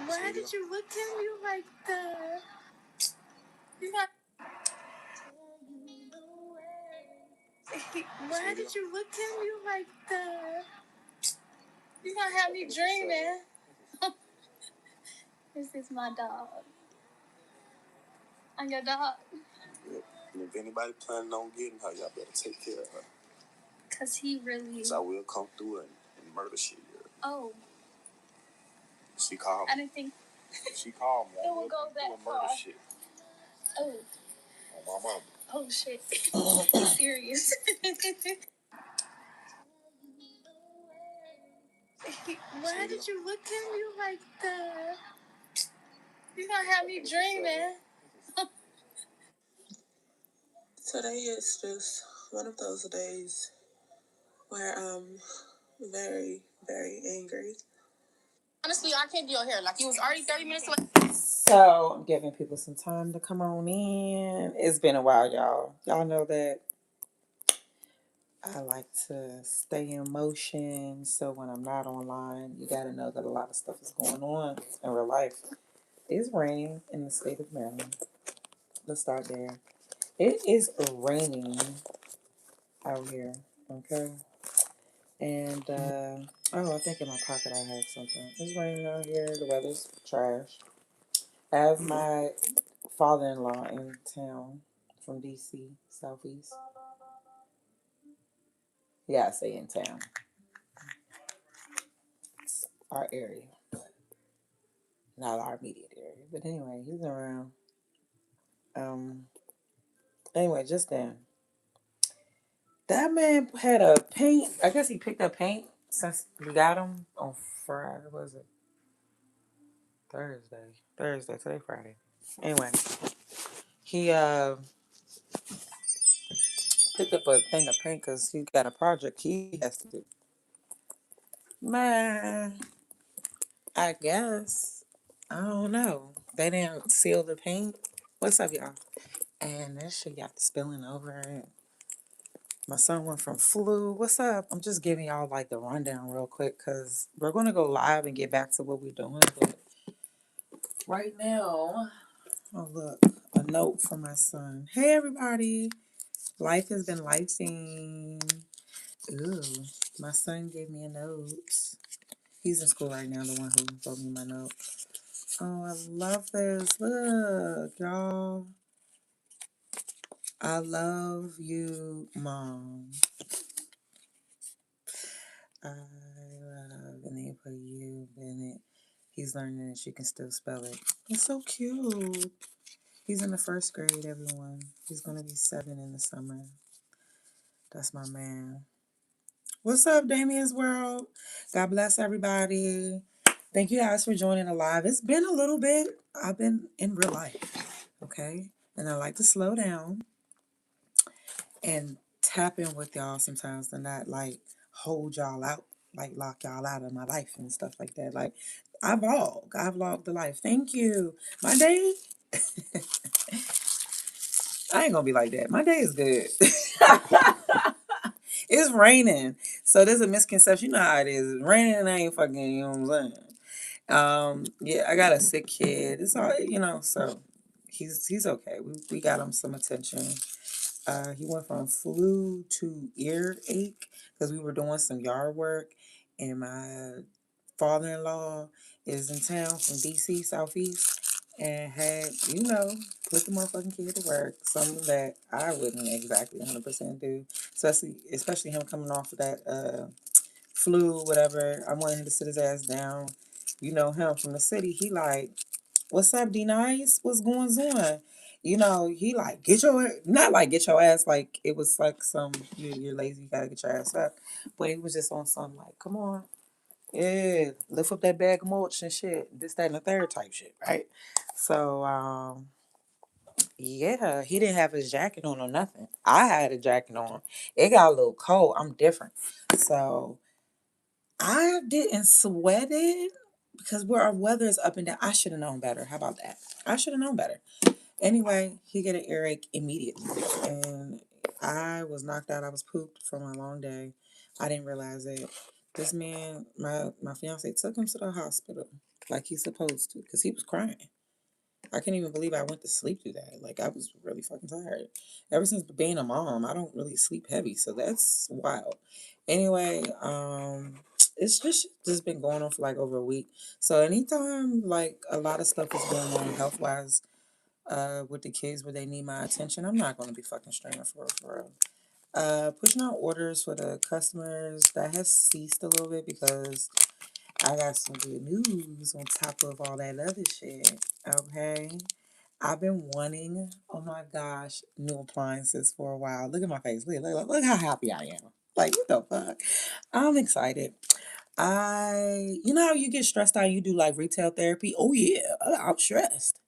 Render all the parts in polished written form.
Why did you look at me like that? You got. Why did you look at me like that? You gonna have me dreaming. This is my dog. I'm your dog. Yep. And if anybody planning on getting her, y'all better take care of her. Cause he really. Cause I will come through and murder shit. Oh. She called me. I didn't think. She called me. It will go that far. Murder shit. Oh. On my mama. Oh shit. He's serious. Why did you look at me like that? You gonna have me dreaming. Today is just one of those days where I'm very, very angry. Honestly, I can't do your hair. Like, you was already 30 minutes away. So, I'm giving people some time to come on in. It's been a while, y'all. Y'all know that I like to stay in motion. So, when I'm not online, you got to know that a lot of stuff is going on in real life. It's raining in the state of Maryland. Let's start there. It is raining out here, okay? And, I think in my pocket I have something. It's raining out here. The weather's trash. I have my father-in-law in town from DC, Southeast. Yeah, I say in town. It's our area, not our immediate area. But anyway, he's around. Um. Anyway, just then, that man had a paint. I guess he picked up paint since we got him on Friday. Was it Thursday? Thursday. Today, Friday. Anyway, he picked up a thing of paint because he got a project he has to do. Man, I guess. I don't know. They didn't seal the paint. What's up, y'all? And this shit got spilling over. And my son went from flu. What's up? I'm just giving y'all like the rundown real quick because we're going to go live and get back to what we're doing. But right now, oh, look, a note from my son. Hey, everybody. Life has been lifing. Ooh, my son gave me a note. He's in school right now, the one who wrote me my note. Oh, I love this. Look, y'all. I love you, Mom. I love the name for you, Bennett. He's learning that you can still spell it. It's so cute. He's in the first grade, everyone. He's going to be 7 in the summer. That's my man. What's up, Damien's World? God bless everybody. Thank you guys for joining the live. It's been a little bit. I've been in real life, okay? And I like to slow down and tap in with y'all sometimes and not like hold y'all out, like lock y'all out of my life and stuff like that. Like I vlogged the life. Thank you. My day, I ain't gonna be like that. My day is good. It's raining, so there's a misconception. You know how it is. It's raining and I ain't fucking. You know what I'm saying? Yeah, I got a sick kid. It's all so he's okay. We got him some attention. He went from flu to earache because we were doing some yard work, and my father-in-law is in town from DC Southeast and had put the motherfucking kid to work. Something that I wouldn't exactly 100% do, especially him coming off of that flu, whatever. I wanted him to sit his ass down. You know him from the city. He like, what's up, D Nice? What's going on? He like, get your ass like it was like some you're lazy, you gotta get your ass up. But he was just on some like, come on, yeah, lift up that bag of mulch and shit, this, that, and the third type shit, right? So yeah, he didn't have his jacket on or nothing. I had a jacket on. It got a little cold. I'm different. So I didn't sweat it because where our weather is up and down. I should have known better. How about that? I should have known better. Anyway, he get an earache immediately, and I was knocked out. I was pooped from a long day. I didn't realize it. This man, my fiance, took him to the hospital. like he's supposed to, because he was crying. I can't even believe I went to sleep through that. Like I was really fucking tired. Ever since being a mom, I don't really sleep heavy, so that's wild. Anyway, it's just been going on for like over a week. So anytime like a lot of stuff is going on health wise, with the kids where they need my attention, I'm not gonna be fucking straining for real. Pushing out orders for the customers that has ceased a little bit because I got some good news on top of all that other shit. Okay. I've been wanting, oh my gosh, new appliances for a while. Look at my face. Look how happy I am. Like, what the fuck? I'm excited. You know how you get stressed out, you do like retail therapy? Oh, yeah, I'm stressed.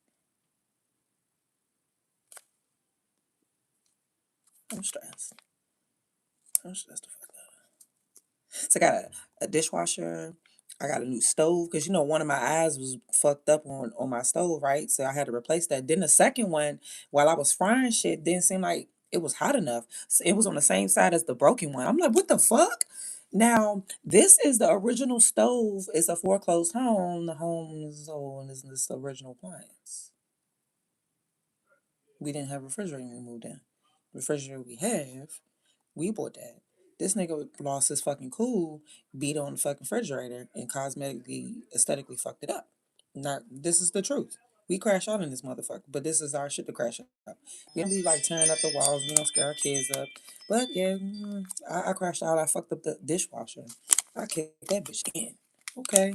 I'm stressed. I'm stressed. So I got a dishwasher. I got a new stove because one of my eyes was fucked up on my stove, right? So I had to replace that. Then the second one, while I was frying shit, didn't seem like it was hot enough. So it was on the same side as the broken one. I'm like, what the fuck? Now, this is the original stove. It's a foreclosed home. The home is old and this original appliance. We didn't have a refrigerator when we moved in. The refrigerator we have, we bought that. This nigga lost his fucking cool, beat on the fucking refrigerator, and cosmetically, aesthetically fucked it up. Not, this is the truth. We crash out in this motherfucker, but this is our shit to crash out. We don't be like tearing up the walls. We don't scare our kids up. But yeah, I crashed out. I fucked up the dishwasher. I kicked that bitch in. Okay.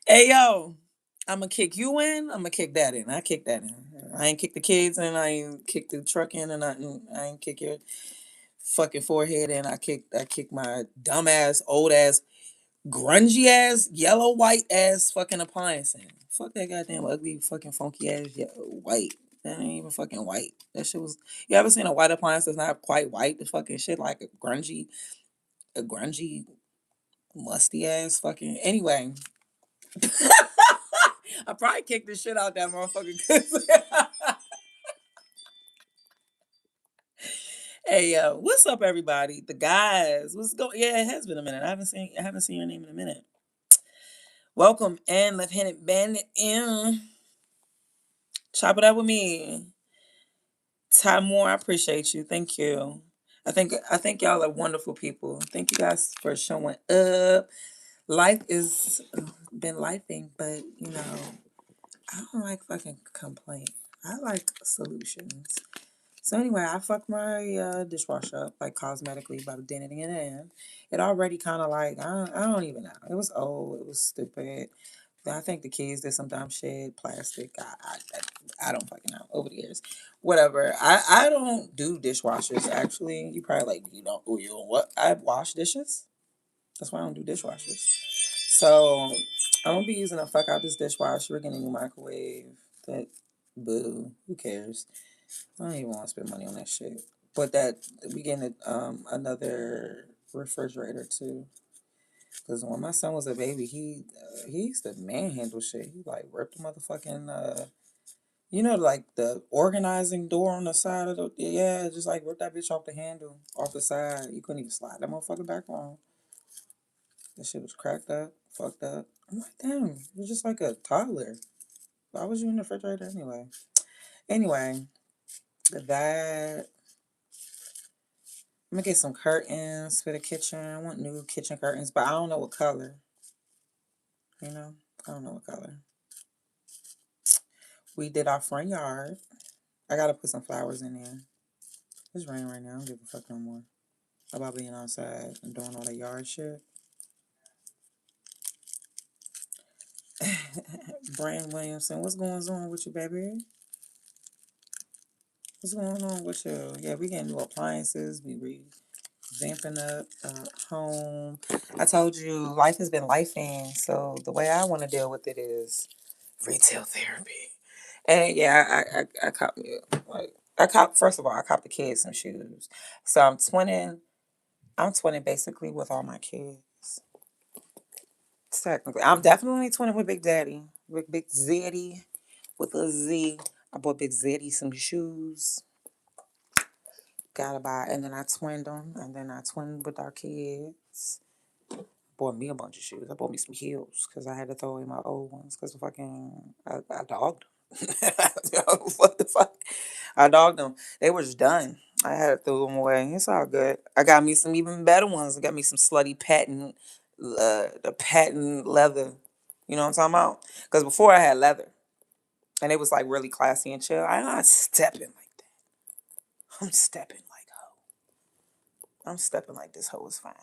Hey yo, I'm gonna kick you in. I'm gonna kick that in. I kick that in. I ain't kick the kids in. I ain't kick the truck in, and I ain't kick your fucking forehead in. I kicked my dumbass, old ass, grungy ass, yellow white ass fucking appliance in. Fuck that goddamn ugly fucking funky ass white. That ain't even fucking white. That shit was. You ever seen a white appliance that's not quite white? The fucking shit like a grungy, musty ass fucking. Anyway, I probably kicked the shit out that motherfucker. Hey, what's up, everybody? The guys, what's going? Yeah, it has been a minute. I haven't seen your name in a minute. Welcome in, Lieutenant Ben. In, chop it up with me, Ty Moore. I appreciate you. Thank you. I think y'all are wonderful people. Thank you guys for showing up. Life is been lifing, but I don't like fucking complaint. I like solutions. So anyway, I fucked my dishwasher up like cosmetically by denting it in. It already kind of like I don't even know. It was old. It was stupid. I think the kids did some dumb shit, plastic. I don't fucking know. Over the years, whatever. I don't do dishwashers. Actually, you probably like you don't what? I wash dishes. That's why I don't do dishwashers. So I'm gonna be using the fuck out this dishwasher. We're getting a new microwave. That boo. Who cares? I don't even want to spend money on that shit. But that we getting another refrigerator too. Because when my son was a baby, he used to manhandle shit. He like ripped the motherfucking like the organizing door on the side of the just like rip that bitch off the handle, off the side. You couldn't even slide that motherfucker back on. That shit was cracked up, fucked up. I'm like, damn, you're just like a toddler. Why was you in the refrigerator anyway? Anyway, that I'm gonna get some curtains for the kitchen. I want new kitchen curtains, but I don't know what color. You know, I don't know what color. We did our front yard. I gotta put some flowers in there. It's raining right now. I don't give a fuck no more about being outside and doing all that yard shit. Brian Williamson, what's going on with you, baby? What's going on with you? Yeah, we getting new appliances. We revamping up home. I told you life has been lifing, so the way I want to deal with it is retail therapy. And yeah, I cop me like I cop first of all, I cop the kids some shoes. So I'm twinning basically with all my kids. Technically. I'm definitely twinning with Big Daddy. With Big Zeddy with a Z. I bought Big Zeddy some shoes. Gotta buy and then I twinned them and then I twinned with our kids. bought me a bunch of shoes. I bought me some heels because I had to throw away my old ones because I dogged them. What the fuck? I dogged them. They were just done. I had to throw them away. It's all good. I got me some even better ones. I got me some slutty patent, the patent leather. You know what I'm talking about? Because before I had leather, and it was like really classy and chill. I'm not stepping like that. I'm stepping like hoe. I'm stepping like this hoe is fine.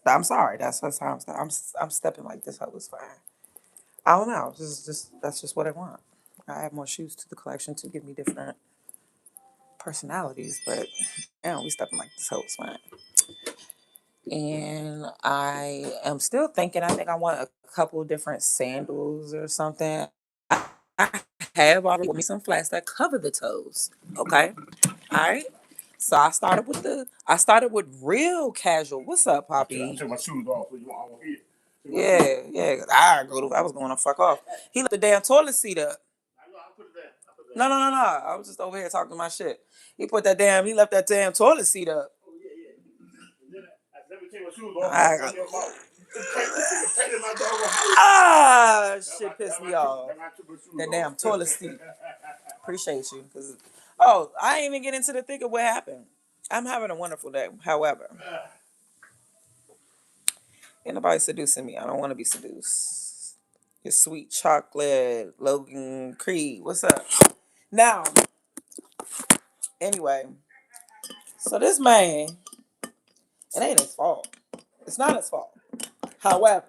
I'm sorry. That's how I'm stepping like this hoe is fine. I don't know. Just that's just what I want. I add more shoes to the collection to give me different personalities, but yeah, we stepping like this hoe is fine. And I am still thinking. I think I want a couple different sandals or something. I have already bought me some flats that cover the toes. Okay, all right. So I started with real casual. What's up, Poppy? I took my shoes off, so you want to eat. Yeah, yeah. I was going to fuck off. He left the damn toilet seat up. I know. I put it there. No, no, no, no. I was just over here talking my shit. He left that damn toilet seat up. Oh yeah, yeah. Let me take my shoes off. Shit pissed me off. That damn toilet seat. Appreciate you. I ain't even get into the thick of what happened. I'm having a wonderful day. However, ain't nobody seducing me. I don't want to be seduced. Your sweet chocolate, Logan Creed. What's up? Now, anyway, so this man, it ain't his fault. It's not his fault. However,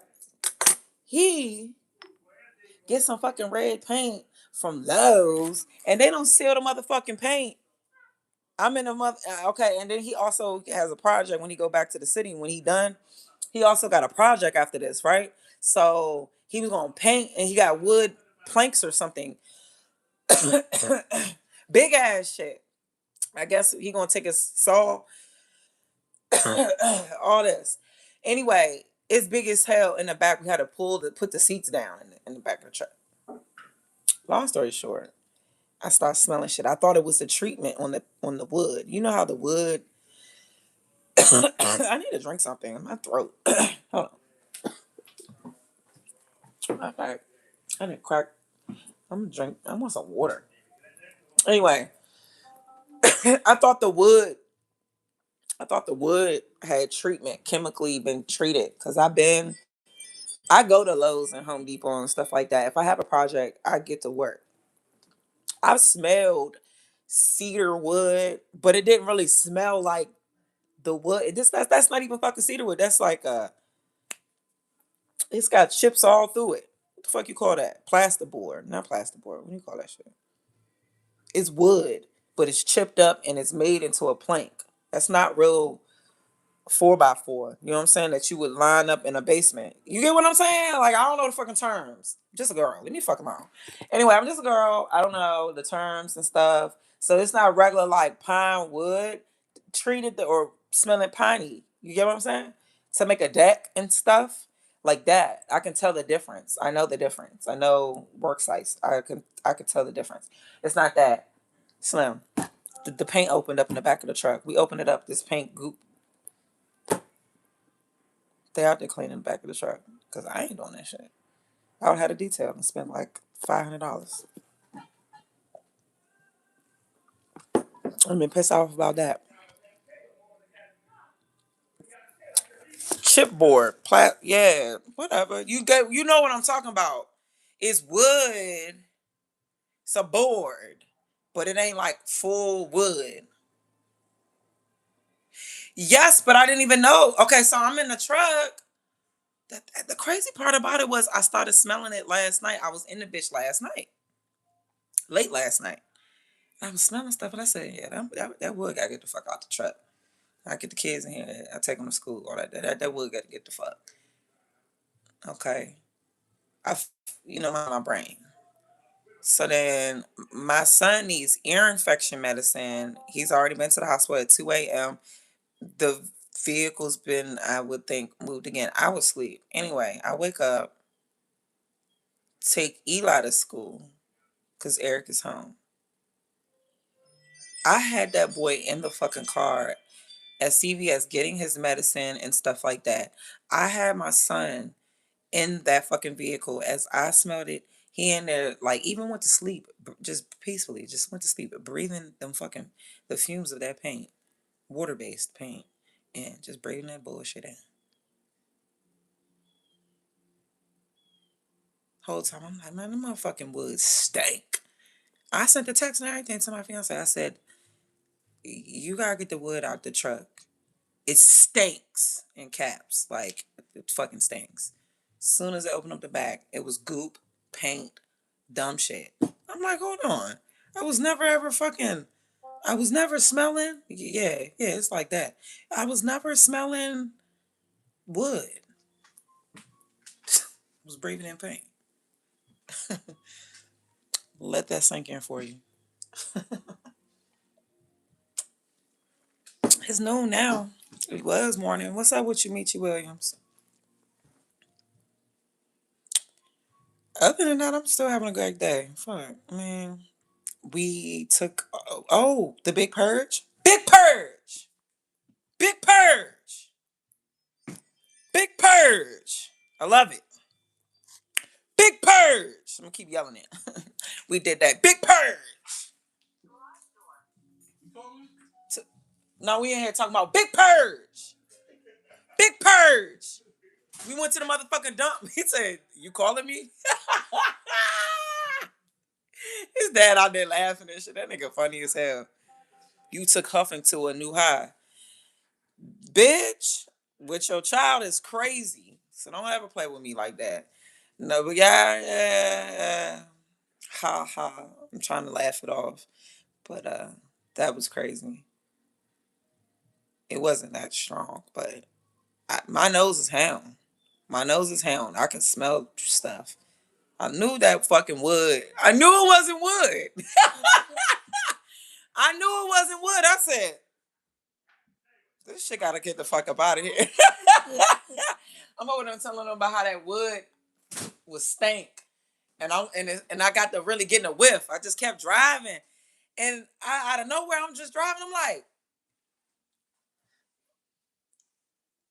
he gets some fucking red paint from Lowe's and they don't seal the motherfucking paint. I'm in a month. Okay, and then he also has a project when he go back to the city. When he done, he also got a project after this, right? So he was gonna paint, and he got wood planks or something, big ass shit. I guess he gonna take his saw, all this. Anyway, it's big as hell in the back. We had to put the seats down in the back of the truck. Long story short, I started smelling shit. I thought it was the treatment on the wood. You know how the wood. I need to drink something in my throat. Hold on. Okay. I didn't crack. I'm gonna drink. I want some water. Anyway, I thought the wood. I thought the wood had treatment, chemically been treated. I go to Lowe's and Home Depot and stuff like that. If I have a project, I get to work. I've smelled cedar wood, but it didn't really smell like the wood. That's not even fucking cedar wood. That's like it's got chips all through it. What the fuck you call that? Plasterboard, not plasterboard. What do you call that shit? It's wood, but it's chipped up and it's made into a plank. That's not real 4x4. You know what I'm saying? That you would line up in a basement. You get what I'm saying? Like, I don't know the fucking terms. Just a girl. Leave me fuck alone. Anyway, I'm just a girl. I don't know the terms and stuff. So it's not regular like pine wood treated or smelling piney. You get what I'm saying? To make a deck and stuff like that. I can tell the difference. I know the difference. I know work sites. I could tell the difference. It's not that slim. The paint opened up in the back of the truck. We opened it up. This paint goop. They out there cleaning the back of the truck. Because I ain't doing that shit. I would have had a detail and spent like $500. I've been pissed off about that. Chipboard, yeah, whatever. You know what I'm talking about. It's wood. It's a board, but it ain't like full wood. Yes, but I didn't even know. Okay, so I'm in the truck. The crazy part about it was I started smelling it last night. I was in the bitch last night, late last night. I was smelling stuff, and I said, "Yeah, that wood gotta get the fuck out the truck. I get the kids in here. I take them to school. All that wood gotta get the fuck." Okay, I, my brain. So then my son needs ear infection medicine. He's already been to the hospital at 2 a.m. The vehicle's been, I would think, moved again. I would sleep. Anyway, I wake up, take Eli to school because Eric is home. I had that boy in the fucking car at CVS getting his medicine and stuff like that. I had my son in that fucking vehicle as I smelled it. He in there like even went to sleep just peacefully, just went to sleep, breathing them fucking the fumes of that paint, water based paint, and just breathing that bullshit in. Whole time I'm like, man, the motherfucking woods stank. I sent the text and everything to my fiance. I said, you gotta get the wood out the truck. It stinks in caps. Like it fucking stinks. Soon as I opened up the back, it was goop, paint, dumb shit. I'm like, hold on. I was never ever fucking I was never smelling. Yeah, it's like that. I was never smelling wood. I was breathing in paint. Let that sink in for you. It's noon now. It was morning. What's up with you, Michi Williams? Other than that, I'm still having a great day. Fuck. I mean, we took the big purge. Big purge. Big purge. Big purge. I love it. Big purge. I'm gonna keep yelling it. We did that. Big purge. No, we in here talking about big purge. Big purge. We went to the motherfucking dump. He said, "You calling me?" His dad out there laughing and shit. That nigga funny as hell. You took Huffing to a new high. Bitch, with your child is crazy. So don't ever play with me like that. No, but yeah. Ha ha. I'm trying to laugh it off. But that was crazy. It wasn't that strong, but my nose is hound. My nose is hound. I can smell stuff. I knew that fucking wood. I knew it wasn't wood. I knew it wasn't wood. I said, this shit gotta get the fuck up out of here. I'm over there telling them about how that wood was stank. And I got to really getting a whiff. I just kept driving. And out of nowhere, I'm just driving. I'm like,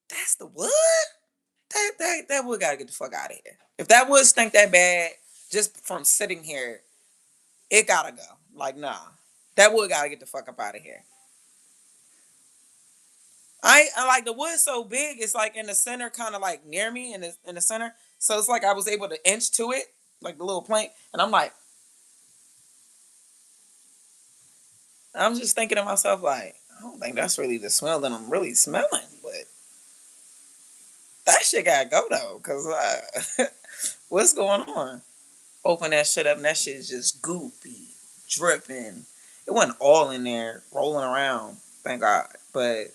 that's the wood? That wood gotta get the fuck out of here. If that wood stink that bad, just from sitting here, it gotta go. Like, nah. That wood gotta get the fuck up out of here. I like the wood so big, it's like in the center, kind of like near me in the center. So it's like I was able to inch to it, like the little plank. And I'm just thinking to myself, like, I don't think that's really the smell that I'm really smelling. But that shit gotta go though, cause what's going on? Open that shit up and that shit is just goopy, dripping. It wasn't all in there rolling around, thank God. But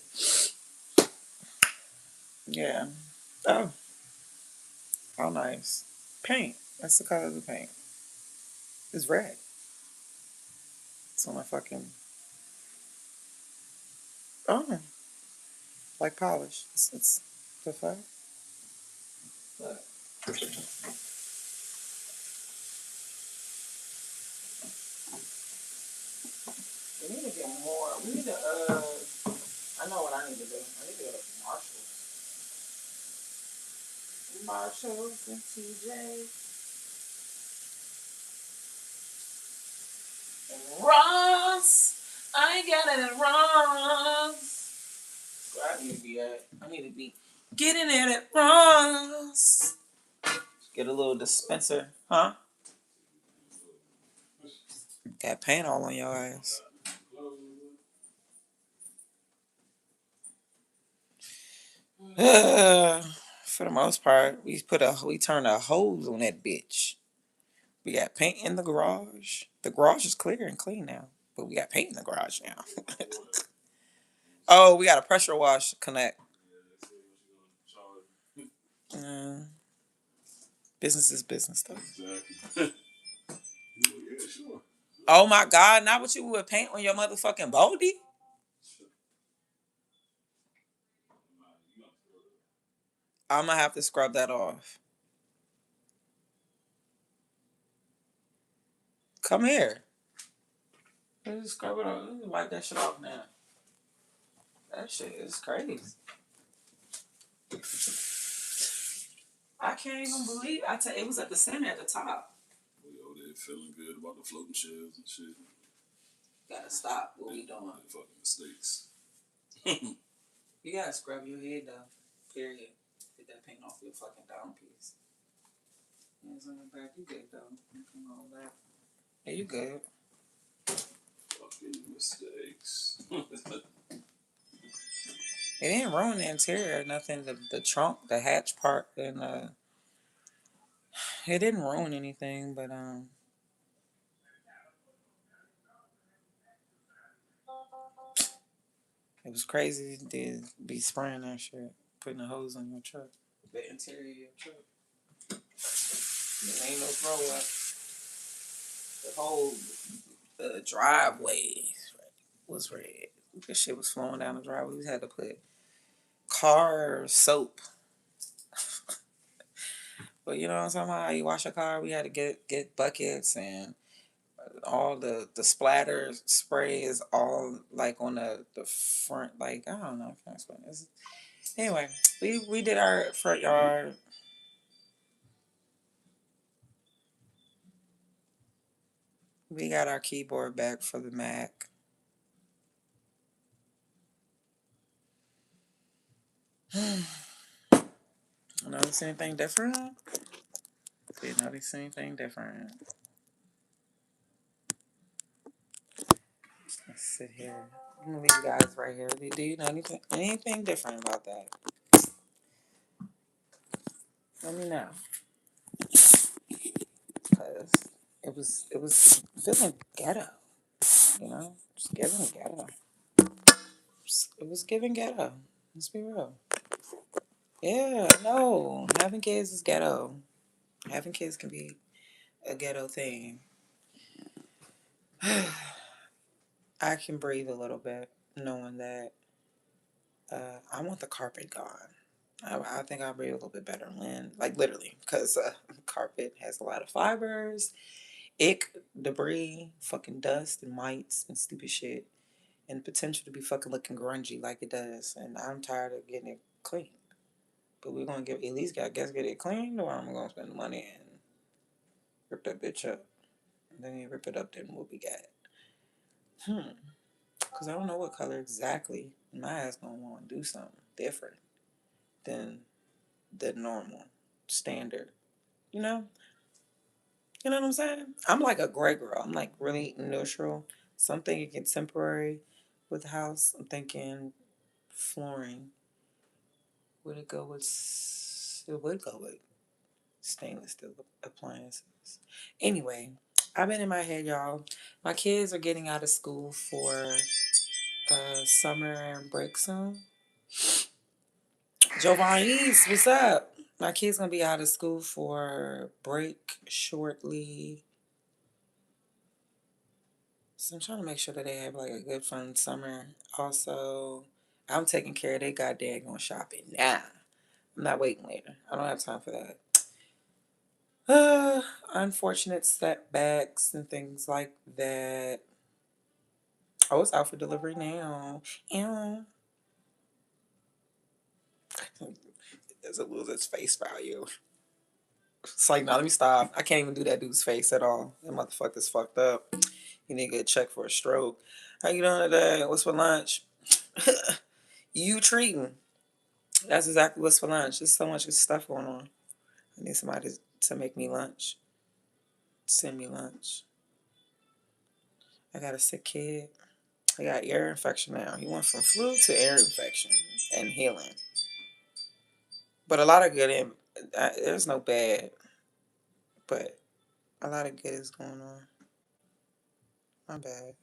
yeah. Oh, how nice. Paint. That's the color of the paint. It's red. It's on my fucking oh, like polish. It's the fuck. Look. We need to get more. We need to I know what I need to do. I need to go to Marshalls and TJ and Ross. I ain't got it at Ross. Where I need to be at. I need to be getting it at Ross. Get a little dispenser, huh? Got paint all on your ass. For the most part, we turned a hose on that bitch. We got paint in the garage. The garage is clear and clean now, but we got paint in the garage now. Oh, we got a pressure wash connect. Uh, Business is business though. Exactly. Yeah, sure. Oh my God! Not what you would paint on your motherfucking body. I'm gonna have to scrub that off. Come here. Let's scrub it off. Let me wipe that shit off now. That shit is crazy. I can't even believe it was at the center at the top. We over there feeling good about the floating chairs and shit. Gotta stop what we doing. Fucking mistakes. You gotta scrub your head though. Period. Get that paint off your fucking down piece. Hands on your back. You good though. Come on back. Yeah, you good. Fucking mistakes. It didn't ruin the interior or nothing. The trunk, the hatch part, and it didn't ruin anything. But it was crazy to be spraying that shit, putting a hose on your truck, the interior of your truck. There ain't no throw up. The whole driveway was red. This shit was flowing down the driveway. We had to put car soap. But you know what I'm talking about? You wash your car, we had to get buckets and all the splatter spray is all like on the front. Like, I don't know. I can't explain this. Anyway, we did our front yard. We got our keyboard back for the Mac. Notice anything different? Did notice anything different? Let's sit here. I'm gonna leave you guys right here. Do you know anything different about that? Let me know. Cause it was feeling ghetto, you know? Just giving ghetto. It was giving ghetto. Let's be real. Yeah, no. Having kids is ghetto. Having kids can be a ghetto thing. I can breathe a little bit knowing that I want the carpet gone. I think I'll breathe a little bit better when, like literally, because carpet has a lot of fibers, ick, debris, fucking dust and mites and stupid shit, and potential to be fucking looking grungy like it does. And I'm tired of getting it clean. But we're gonna get at least get it cleaned, or I'm gonna spend the money and rip that bitch up. And then you rip it up, then what we got? Because I don't know what color exactly. My ass gonna want to do something different than the normal standard. You know? You know what I'm saying? I'm like a gray girl. I'm like really neutral. So I'm thinking contemporary with the house. I'm thinking flooring. Would it go with? It would go with stainless steel appliances. Anyway, I've been in my head, y'all. My kids are getting out of school for summer break soon. Giovanni's, what's up? My kid's gonna be out of school for break shortly. So I'm trying to make sure that they have like a good fun summer. Also, I'm taking care of their goddamn going shopping now. I'm not waiting later. I don't have time for that. Unfortunate setbacks and things like that. Oh, it's out for delivery now. Ew. It doesn't lose its face value. It's like, no, let me stop. I can't even do that dude's face at all. That motherfucker's fucked up. You need to get checked for a stroke. How you doing today? What's for lunch? You treating. That's exactly what's for lunch. There's so much good stuff going on. I need somebody to make me lunch. Send me lunch. I got a sick kid. I got ear infection now. He went from flu to ear infection and healing. But a lot of good. There's no bad, but a lot of good is going on. My bad.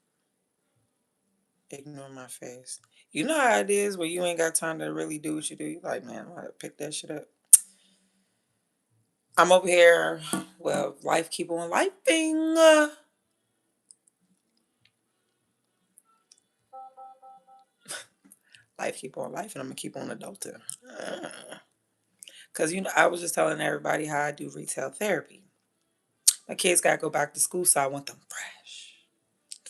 Ignore my face. You know how it is where you ain't got time to really do what you do. You like, man, I'm gonna pick that shit up. I'm over here. Well, life keep on lifing. Life keep on life, and I'm gonna keep on adulting. Cause I was just telling everybody how I do retail therapy. My kids gotta go back to school, so I want them fresh.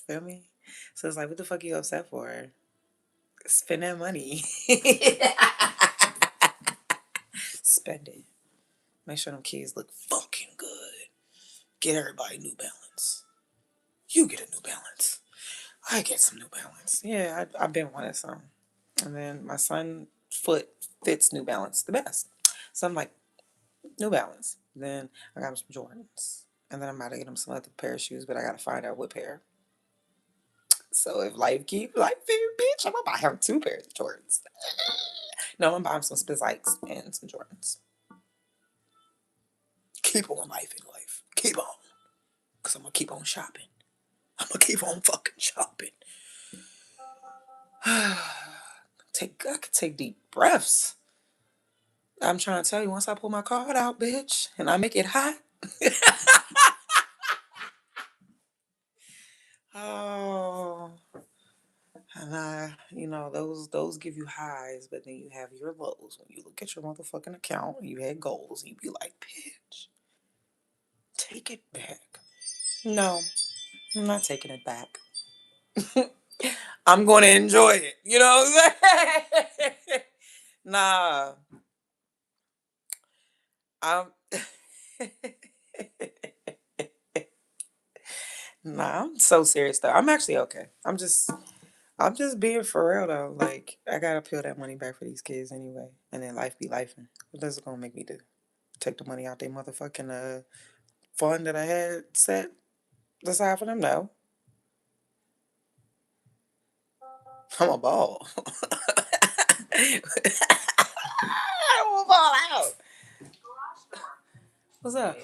Feel me? So it's like, what the fuck you upset for? Spend that money. Spend it. Make sure them kids look fucking good. Get everybody New Balance. You get a New Balance. I get some New Balance. Yeah, I've been wanting some. And then my son foot fits New Balance the best. So I'm like, New Balance. Then I got him some Jordans. And then I'm about to get him some other pair of shoes, but I gotta find out what pair. So if life keep life, bitch, I'm gonna buy him two pairs of Jordans. No, I'm gonna buy him some Spizikes and some Jordans. Keep on life in life. Keep on. Cause I'm gonna keep on shopping. I'm gonna keep on fucking shopping. I could take deep breaths. I'm trying to tell you, once I pull my card out, bitch, and I make it hot. Oh, and those give you highs, but then you have your lows when you look at your motherfucking account and you had goals, and you be like, bitch, take it back. No, I'm not taking it back. I'm going to enjoy it. You know what I'm saying? Nah, I'm. Nah, I'm so serious though. I'm actually okay. I'm just being for real though. Like I gotta peel that money back for these kids anyway, and then life be lifing. What is it gonna make me do? Take the money out they motherfucking fund that I had set aside for them? No, I'm a ball. I'm a ball out. What's up?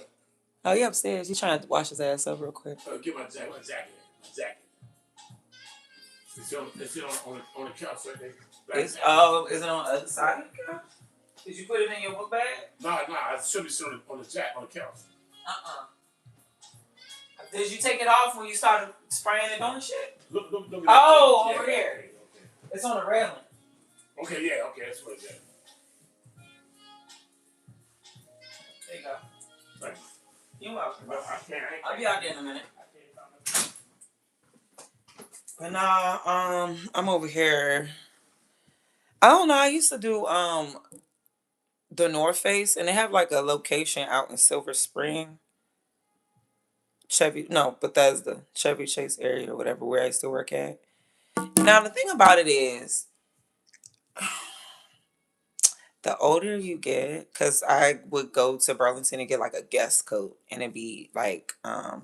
Oh, you upstairs? You trying to wash his ass up real quick? Get my jacket. My jacket. It's on the couch right there. Is it on the other side? Did you put it in your book bag? Nah. I should be sitting on the couch. Uh-uh. Did you take it off when you started spraying it on shit? Look. Oh, Yeah, over here. Okay. It's on the railing. Okay, yeah, okay, that's what it's at. There you go. Thank you. You're welcome. I can't. I'll be out there in a minute. But nah, I'm over here. I don't know. I used to do the North Face, and they have like a location out in Silver Spring, Bethesda, Chevy Chase area or whatever, where I used to work at. Now the thing about it is, the older you get, because I would go to Burlington and get like a guest coat, and it'd be like, I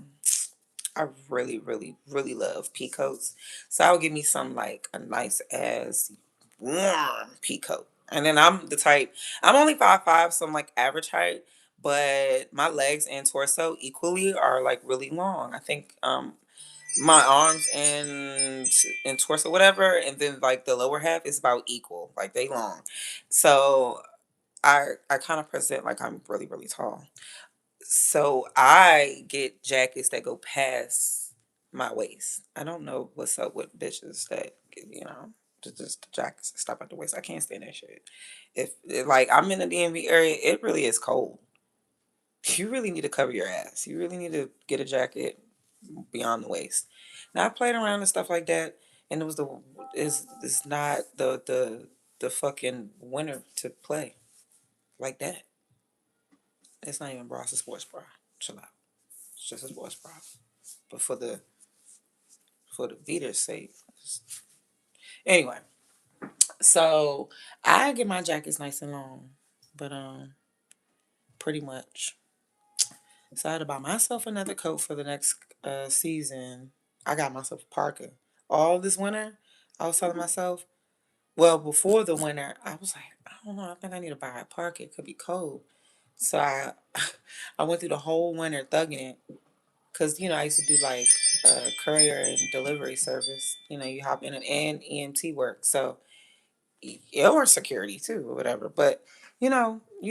really, really, really love pea coats. So I would give me some like a nice ass warm pea coat. And then I'm the type, I'm only 5'5", so I'm like average height, but my legs and torso equally are like really long. I think my arms and torso whatever, and then like the lower half is about equal, like they long. So I kind of present like I'm really, really tall. So I get jackets that go past my waist. I don't know what's up with bitches that just the jackets that stop at the waist. I can't stand that shit. If like I'm in the DMV area, it really is cold. You really need to cover your ass. You really need to get a jacket beyond the waist. Now I played around and stuff like that, and it's not the fucking winter to play like that. It's not even bra, it's a sports bra. Chill out. It's just a sports bra. But for the beater's sake. Anyway, so I get my jackets nice and long. But pretty much. So I had to buy myself another coat for the next season. I got myself a parka. All this winter, I was telling myself, well, before the winter, I was like, I don't know, I think I need to buy a parka. It could be cold. So I went through the whole winter thugging it. Cause I used to do like courier and delivery service. You hop in and EMT work, so or security too, or whatever. But you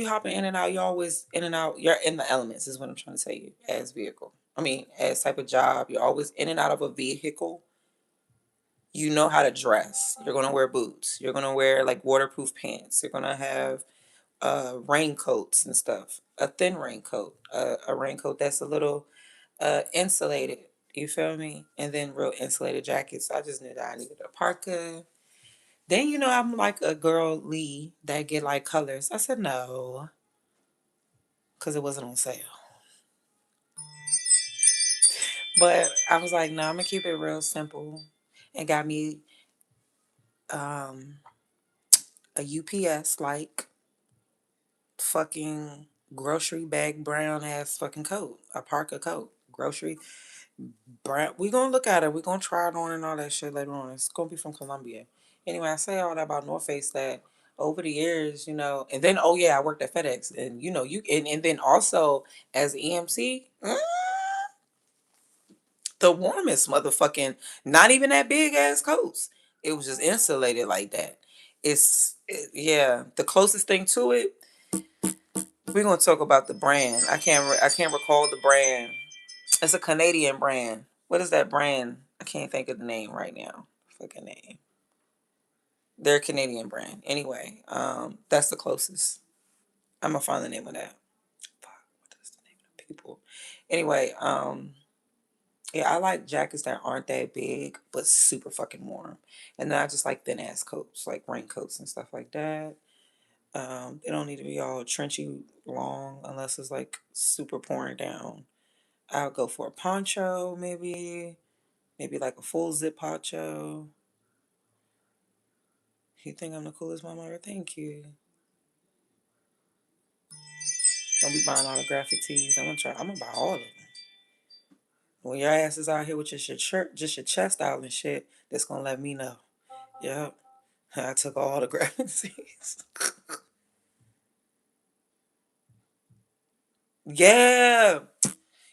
hopping in and out. You always in and out. You're in the elements, is what I'm trying to tell you. As vehicle, I mean, as type of job, you're always in and out of a vehicle. You know how to dress. You're gonna wear boots. You're gonna wear like waterproof pants. You're gonna have raincoats and stuff. A thin raincoat, a raincoat that's a little insulated. You feel me? And then real insulated jackets. So I just knew that I needed a parka. Then you know I'm like a girl Lee that get like colors. I said no, because it wasn't on sale. But I was like, no, I'm gonna keep it real simple, and got me um a UPS like fucking grocery bag brown ass fucking coat, a Parker coat, grocery brown. We gonna look at it. We gonna try it on and all that shit later on. It's gonna be from Columbia. Anyway, I say all that about North Face that over the years, you know, and then oh yeah, I worked at FedEx, and you know, and then also as EMC, the warmest motherfucking, not even that big ass coats. It was just insulated like that. Yeah, the closest thing to it. We're gonna talk about the brand. I can't recall the brand. It's a Canadian brand. What is that brand? I can't think of the name right now. Fucking name. They're a Canadian brand. Anyway, that's the closest. I'm gonna find the name of that. Fuck, what is the name of the people? Anyway, yeah, I like jackets that aren't that big but super fucking warm. And then I just like thin ass coats, like raincoats and stuff like that. They don't need to be all trenchy long unless it's like super pouring down. I'll go for a poncho, maybe like a full zip poncho. You think I'm the coolest mama ever? Thank you. Don't be buying all the graphic tees. I'm gonna buy all of them. When your ass is out here with just your shirt, just your chest out and shit, that's gonna let me know. Yep. I took all the graphic tees. Yeah.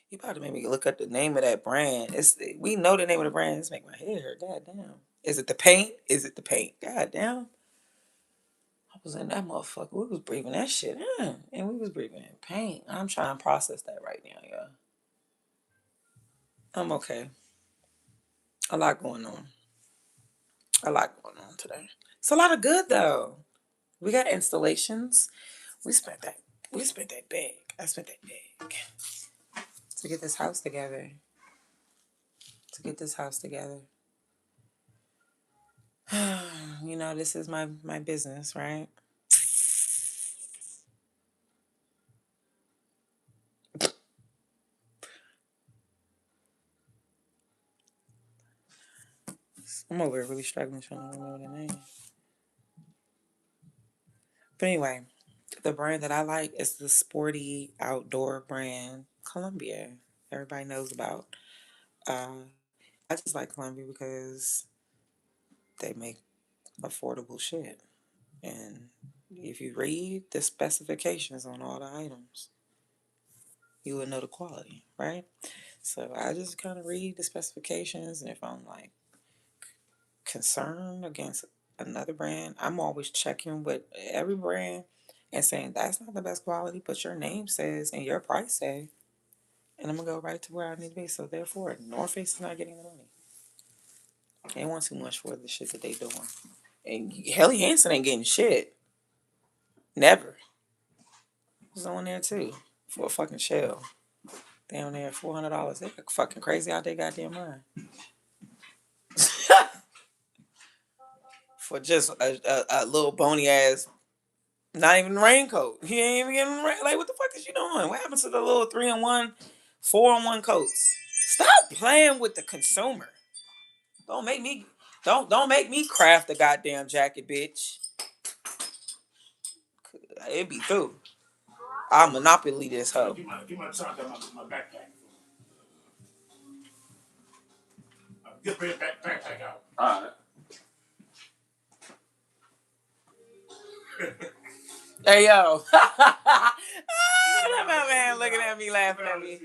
You about to make me look up the name of that brand. We know the name of the brand. It's making my head hurt. God damn. Is it the paint? Is it the paint? God damn. I was in that motherfucker. We was breathing that shit in. And we was breathing in paint. I'm trying to process that right now, yeah. I'm okay. A lot going on. A lot going on today. It's a lot of good though. We got installations. We spent that. We spent that big. I spent that big to get this house together. To get this house together. You know, this is my business, right? I'm over here really struggling trying to remember the name. But anyway, the brand that I like is the sporty outdoor brand Columbia. Everybody knows about. Uh, I just like Columbia because they make affordable shit. And if you read the specifications on all the items, you would know the quality, right? So I just kind of read the specifications, and if I'm like concerned against another brand, I'm always checking with every brand and saying that's not the best quality, but your name says and your price say, and I'm gonna go right to where I need to be. So therefore, North Face is not getting the money. They want too much for the shit that they doing, and Helly Hansen ain't getting shit. Never. He's on there too for a fucking shell. Down there, $400. They fucking crazy out their goddamn mind for just a little bony ass. Not even raincoat. He ain't even getting rain. Like, what the fuck is you doing? What happened to the little 3-in-1, 4-in-1 coats? Stop playing with the consumer. Don't make me don't make me craft a goddamn jacket, bitch. It be through. I'll monopoly this hoe. Give my charge out my backpack. Get the backpack out. All right. Hey yo. That man looking at me laughing at me.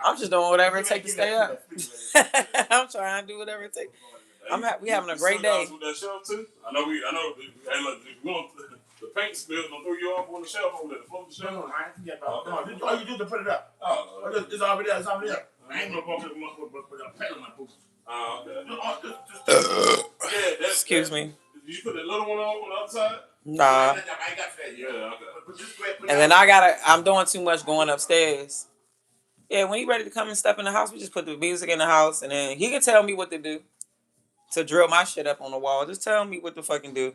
I'm just doing whatever it takes to stay up. I'm trying to do whatever it takes. We having a great day. With that shelf too. I know. Hey, look, if you want the paint spill, don't throw you off on the shelf over there. Float the shelf. No, I ain't forget about it. All you do is to put it up. Oh, it's already there. It's already there. I ain't gonna put a paint on my boots. Okay. Yeah. Excuse me. Did you put the little one on the other side? Nah. I ain't got that. Yeah. Okay. And then I'm doing too much going upstairs. Yeah, when he ready to come and step in the house, we just put the music in the house, and then he can tell me what to do. to drill my shit up on the wall. Just tell me what to fucking do.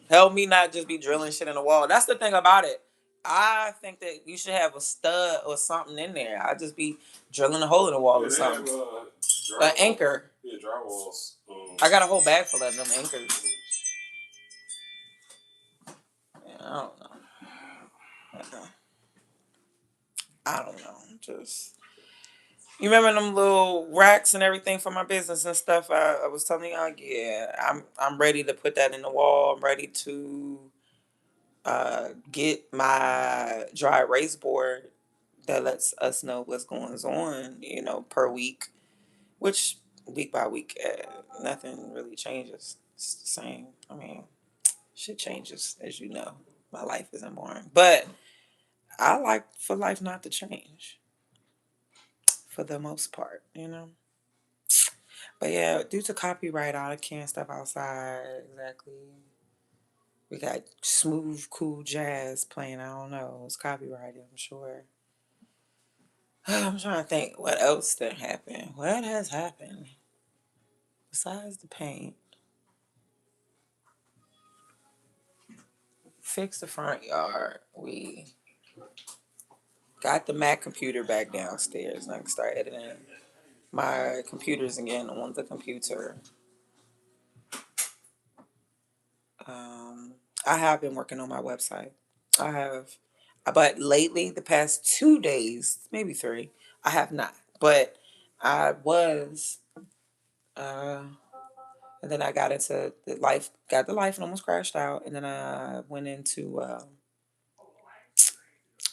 Help me not just be drilling shit in the wall. That's the thing about it. I think that you should have a stud or something in there. I just be drilling a hole in the wall or something. An anchor. Yeah, drywalls. I got a whole bag full of them anchors. Yeah, I don't know. I don't know. Just you remember them little racks and everything for my business and stuff. I was telling y'all, yeah, I'm ready to put that in the wall. I'm ready to get my dry erase board that lets us know what's going on, per week, which week by week, nothing really changes. It's the same. I mean, shit changes, as you know. My life isn't boring, but I like for life not to change for the most part. But yeah, due to copyright, I can't step outside exactly. We got smooth, cool jazz playing. I don't know. It's copyrighted, I'm sure. I'm trying to think what else did happen. What has happened besides the paint? Fix the front yard. We got the Mac computer back downstairs, and I can start editing my computers again on the computer. I have been working on my website. I have, but lately, the past 2 days, maybe three, I have not. But I was, uh, and then I got into the life, got the life, and almost crashed out, and then I went into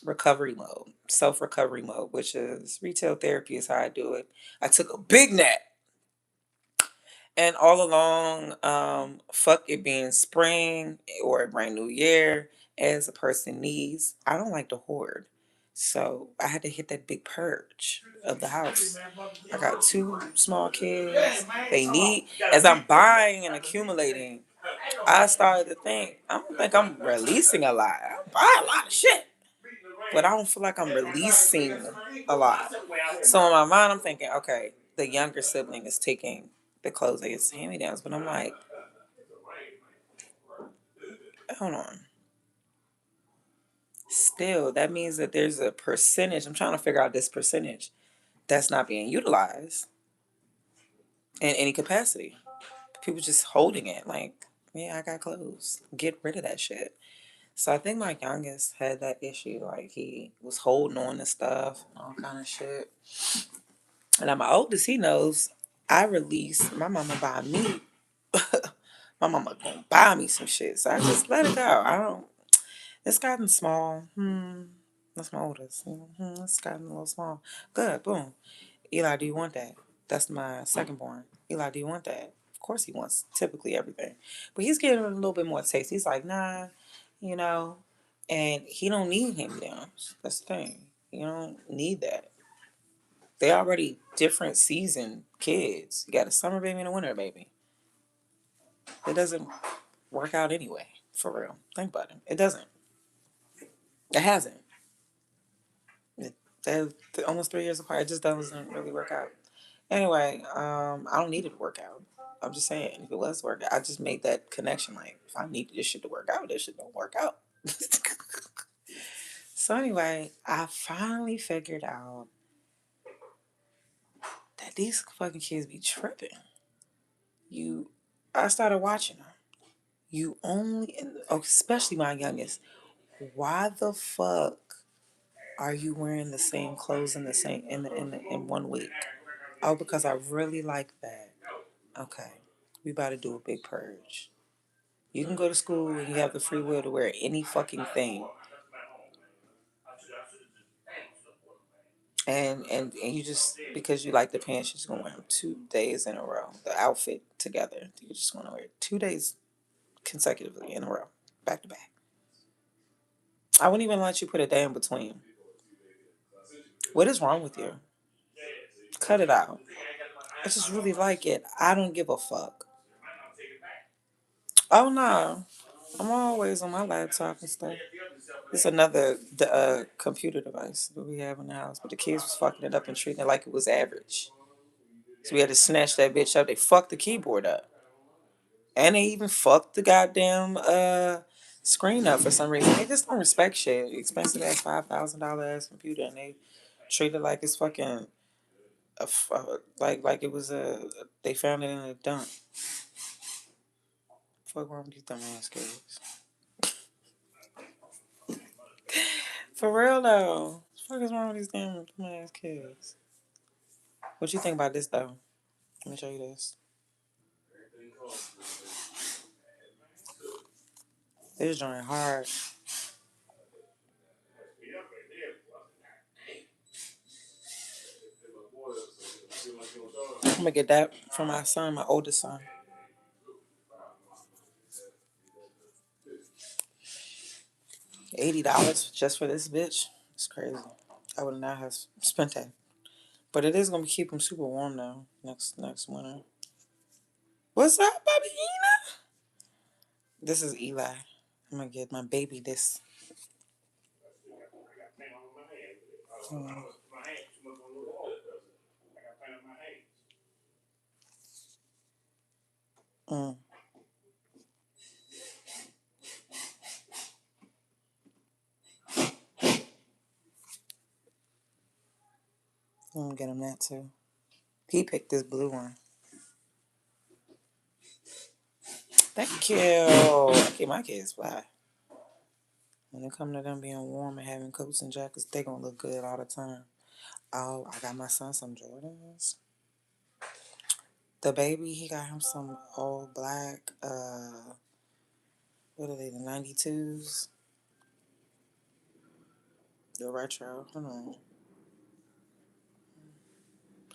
recovery mode, self recovery mode, which is retail therapy is how I do it. I took a big nap. And all along, fuck it being spring or a brand new year, as a person needs, I don't like to hoard. So I had to hit that big purge of the house. I got two small kids. They need, as I'm buying and accumulating, I started to think, I don't think I'm releasing a lot. I buy a lot of shit, but I don't feel like I'm releasing a lot. So in my mind, I'm thinking, okay, the younger sibling is taking the clothes I get hand me downs, but I'm like, hold on. Still, that means that there's a percentage. I'm trying to figure out this percentage that's not being utilized in any capacity. People just holding it like, yeah, I got clothes. Get rid of that shit. So I think my youngest had that issue. Like he was holding on to stuff and all kind of shit. And now my oldest, he knows I release. My mama buy me. My mama gonna buy me some shit. So I just let it go. I don't. It's gotten small. That's my oldest. It's gotten a little small. Good. Boom. Eli, do you want that? That's my second born. Eli, do you want that? Of course he wants typically everything. But he's getting a little bit more taste. He's like, nah, you know. And he don't need him downs. That's the thing. You don't need that. They already different season kids. You got a summer baby and a winter baby. It doesn't work out anyway, for real. Think about it. It doesn't. It hasn't. They're almost 3 years apart. It just doesn't really work out. Anyway, I don't need it to work out. I'm just saying, if it was work out, I just made that connection. Like, if I need this shit to work out, this shit don't work out. So anyway, I finally figured out that these fucking kids be tripping. I started watching them. You only, especially my youngest. Why the fuck are you wearing the same clothes in the same in 1 week? Oh, because I really like that. Okay, we about to do a big purge. You can go to school and you have the free will to wear any fucking thing, and you just because you like the pants, you're just gonna wear them 2 days in a row. The outfit together, you just want to wear it 2 days consecutively in a row, back to back. I wouldn't even let you put a day in between. What is wrong with you? Cut it out. I just really like it. I don't give a fuck. Oh no, I'm always on my laptop and stuff. It's another computer device that we have in the house, but the kids was fucking it up and treating it like it was average. So we had to snatch that bitch up. They fucked the keyboard up. And they even fucked the goddamn screen up for some reason. They just don't respect shit. Expensive ass $5,000 ass computer, and they treat it like it's fucking like it was they found it in a dump. Fuck wrong with these dumb ass kids. For real though. What the fuck is wrong with these damn dumb ass kids? What you think about this though? Let me show you this. This joint hard. I'm gonna get that for my son, my oldest son. $80 just for this bitch. It's crazy. I would not have spent that. But it is gonna keep him super warm though next winter. What's up, baby Ina? This is Eli. I'm gonna get my baby this. Mm. Mm. I'm gonna get him that too. He picked this blue one. Thank you. I keep my kids fly. When it come to them being warm and having coats and jackets, they gonna look good all the time. Oh, I got my son some Jordans. The baby, he got him some old black, what are they, the 92s? The retro. Hold on.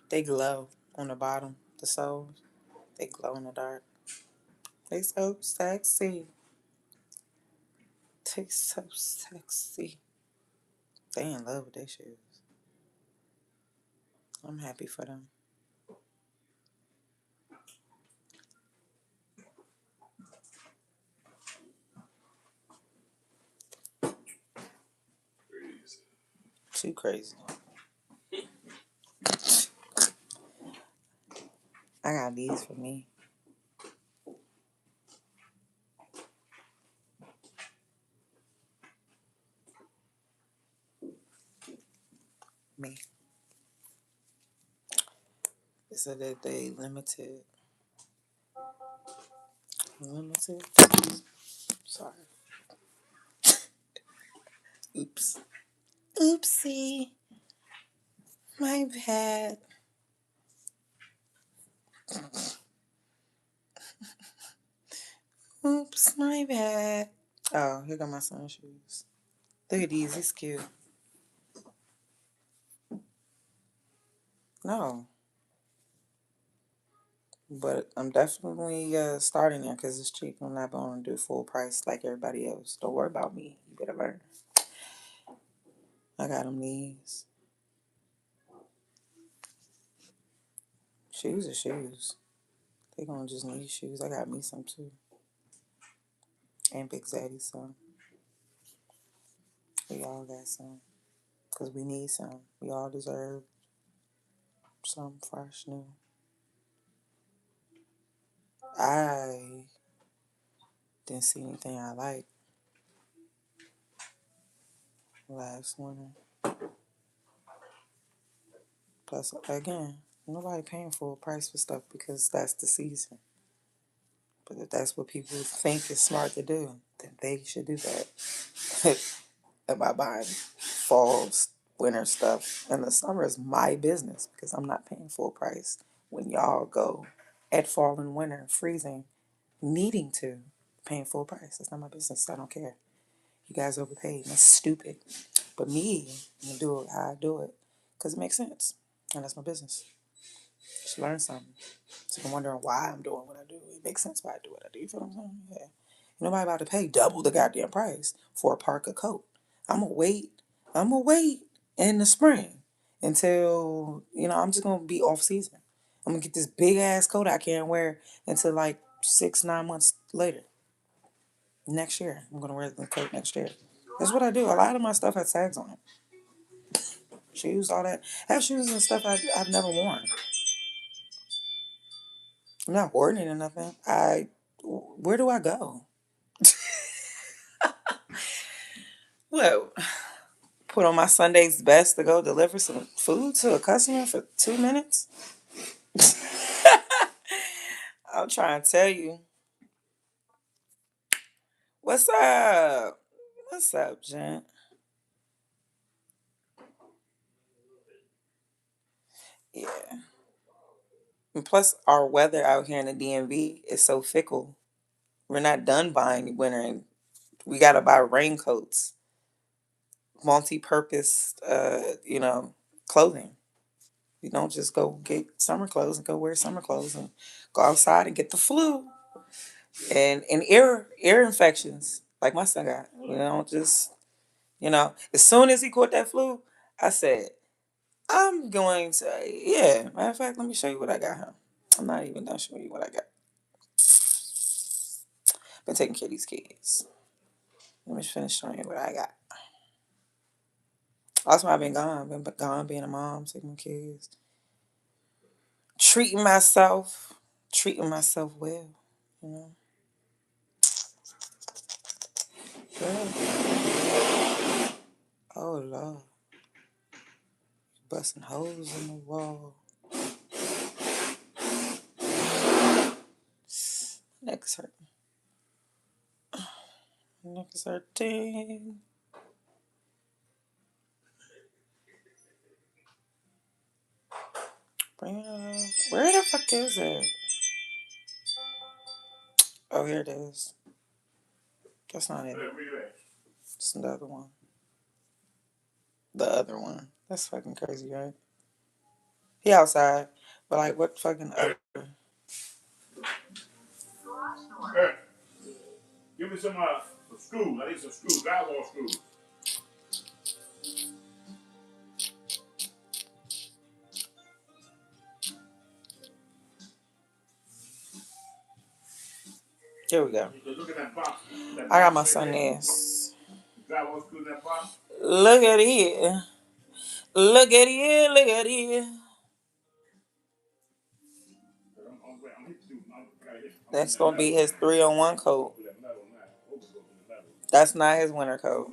They glow on the bottom, the soles. They glow in the dark. They so sexy. They so sexy. They in love with their shoes. I'm happy for them. Too crazy. I got these for me. Me. They said that they limited. Limited. Sorry. Oops. Oopsie. My bad. Oops, my bad. Oh, here got my son's shoes. Look at these. He's cute. No. But I'm definitely starting there because it's cheap. I'm not going to do full price like everybody else. Don't worry about me. You better learn. I got them these. Shoes are shoes. They gonna just need shoes. I got me some too. And Big Zaddy some. We all got some. Because we need some. We all deserve some fresh new. I didn't see anything I liked last winter. Plus, again, nobody paying full price for stuff because that's the season. But if that's what people think is smart to do, then they should do that. Am I buying fall, winter stuff? And the summer is my business because I'm not paying full price when y'all go at fall and winter, freezing, needing to, paying full price. That's not my business. I don't care. You guys overpaid. That's stupid. But me, I'm going to do it how I do it because it makes sense. And that's my business. You should learn something. So I'm wondering why I'm doing what I do. It makes sense why I do what I do. You feel what I'm saying? Yeah. Nobody about to pay double the goddamn price for a parka coat. I'm gonna wait. I'm gonna wait in the spring until I'm just gonna be off season. I'm gonna get this big ass coat I can't wear until like 6-9 months later. Next year, I'm gonna wear the coat next year. That's what I do. A lot of my stuff has tags on it. Shoes, all that. I have shoes and stuff I've never worn. I'm not hoarding it or nothing. I Where do I go? What? Put on my Sunday's best to go deliver some food to a customer for 2 minutes? I'm trying to tell you. What's up? What's up, gent? Yeah. And plus, our weather out here in the DMV is so fickle. We're not done buying winter, and we gotta buy raincoats, multi-purpose, clothing. You don't just go get summer clothes and go wear summer clothes and go outside and get the flu and ear infections like my son got. You know, just as soon as he caught that flu, I said, I'm going to, yeah. Matter of fact, let me show you what I got here. I'm not even done showing you what I got. Been taking care of these kids. Let me finish showing you what I got. That's why I've been gone. Been gone being a mom, taking my kids. Treating myself. Treating myself well. You know? Yeah. Oh, Lord. Busting holes in the wall. Neck's hurting. Neck's hurting. Bring it up. Where the fuck is it? Oh, here it is. That's not it. It's the other one. The other one. That's fucking crazy, right? He outside. But like, what fucking other? Hey, give me some screws. I need some screws, drywall screws. Here we go. Look at that box. I got my son this. Drywall screws in that box. Look at it. Look at it. Look at it. That's gonna be his 3-on-1 coat. That's not his winter coat.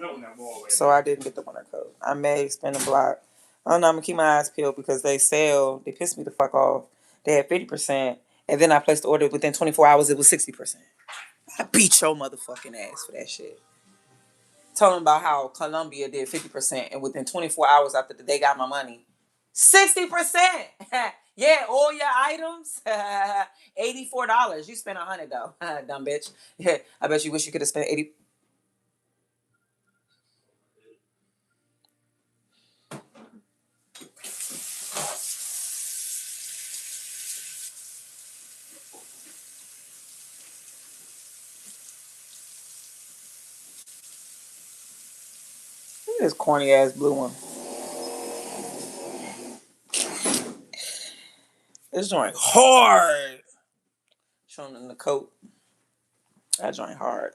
So I didn't get the winter coat. I may spin a block. I don't know, I'm gonna keep my eyes peeled because they sell. They pissed me the fuck off. They had 50%, and then I placed the order within 24 hours. It was 60%. I beat your motherfucking ass for that shit. Telling about how Columbia did 50%, and within 24 hours after they got my money, 60%. Yeah, all your items, $84. You spent 100 though, dumb bitch. Yeah, I bet you wish you could have spent 80. This corny ass blue one. This joint hard. Showing in the coat. That joint hard.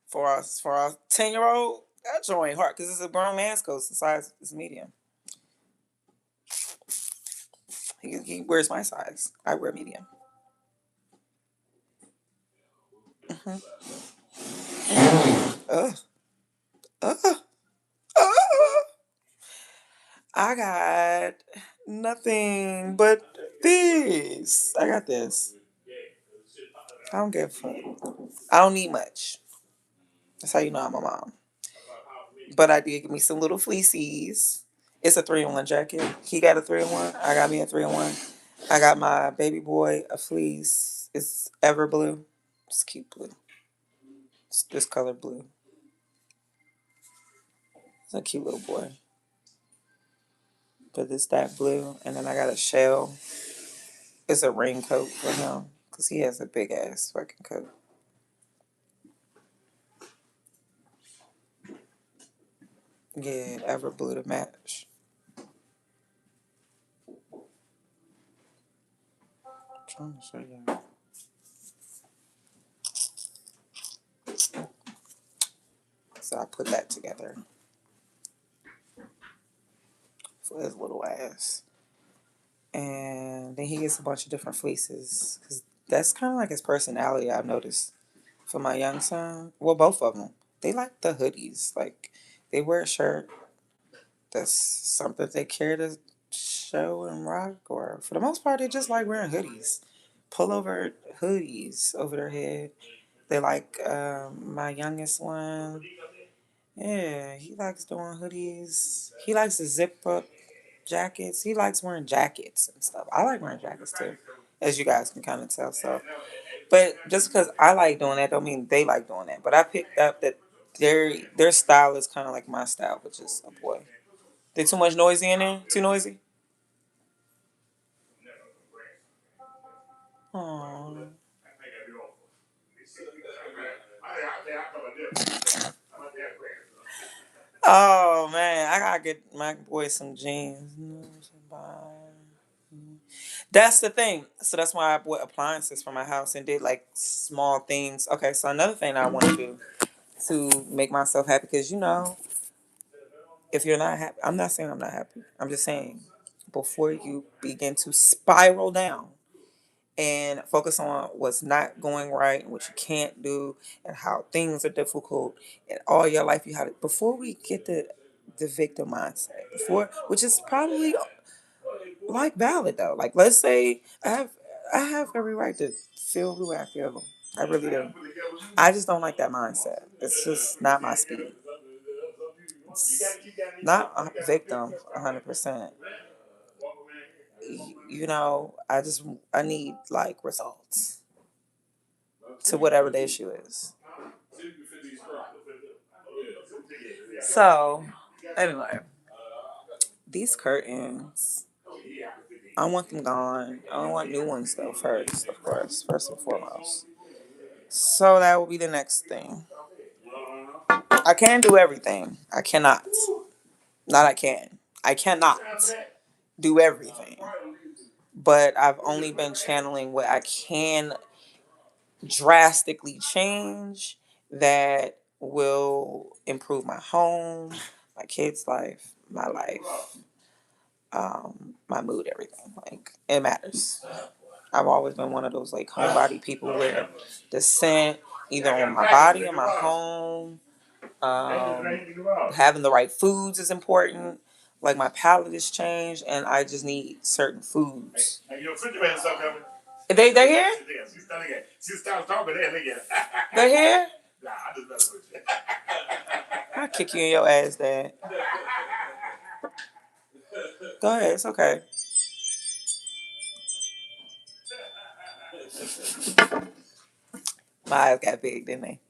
for our 10-year-old, that joint hard because it's a grown man's coat. The size is medium. He wears my size. I wear medium. Ugh. Ugh. Ugh. I got nothing but this. I got this. I don't give a fuck. I don't need much. That's how you know I'm a mom. But I did give me some little fleecies. It's a 3-in-1 jacket. He got a 3-in-1. I got me a 3-in-1. I got my baby boy a fleece. It's ever blue. It's cute blue. It's this color blue. It's a cute little boy. But it's that blue. And then I got a shell. It's a raincoat for him. Because he has a big ass fucking coat. Yeah, ever blue to match. I'm trying to show you. So I put that together for his little ass. and then he gets a bunch of different fleeces. 'Cause that's kind of like his personality. I've noticed for my young son. Well, both of them. They like the hoodies. Like they wear a shirt. That's something they care to show and rock. Or for the most part, they just like wearing hoodies, pullover hoodies over their head. They like my youngest one. Yeah, he likes doing hoodies. He likes to zip up jackets. He likes wearing jackets and stuff. I like wearing jackets too, as you guys can kind of tell. So, but just because I like doing that, don't mean they like doing that. But I picked up that their style is kind of like my style, which is a boy. They too much noisy in there? Too noisy? Aww. Oh man, I gotta get my boy some jeans. That's the thing. So that's why I bought appliances for my house and did like small things. Okay, so another thing I want to do to make myself happy, because if you're not happy, I'm not saying I'm not happy. I'm just saying before you begin to spiral down and focus on what's not going right and what you can't do and how things are difficult and all your life you had it before we get the victim mindset before, which is probably like valid though. Like let's say I have every right to feel the way I feel. I really do. I just don't like that mindset. It's just not my speed. It's not a victim 100%. I need like results to whatever the issue is. So anyway, these curtains, I want them gone. I want new ones though first, of course, first and foremost. So that will be the next thing. I can do everything. I cannot. Not I can. I cannot do everything. But I've only been channeling what I can drastically change that will improve my home, my kids' life, my life, my mood, everything. Like it matters. I've always been one of those like homebody people where the scent either on my body or my home, having the right foods is important. Like my palate has changed, and I just need certain foods. They're here. They're here. I'll kick you in your ass, Dad. Go ahead. It's okay. My eyes got big, didn't they?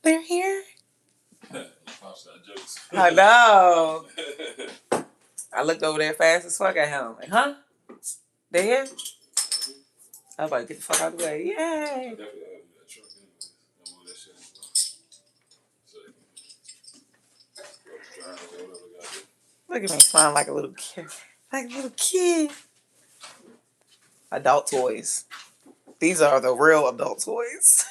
They're here. I know. I looked over there fast as fuck at him. Like, huh? They here? I was about to get the fuck out of the way. Yay! Look at me smiling like a little kid. Like a little kid. Adult toys. These are the real adult toys.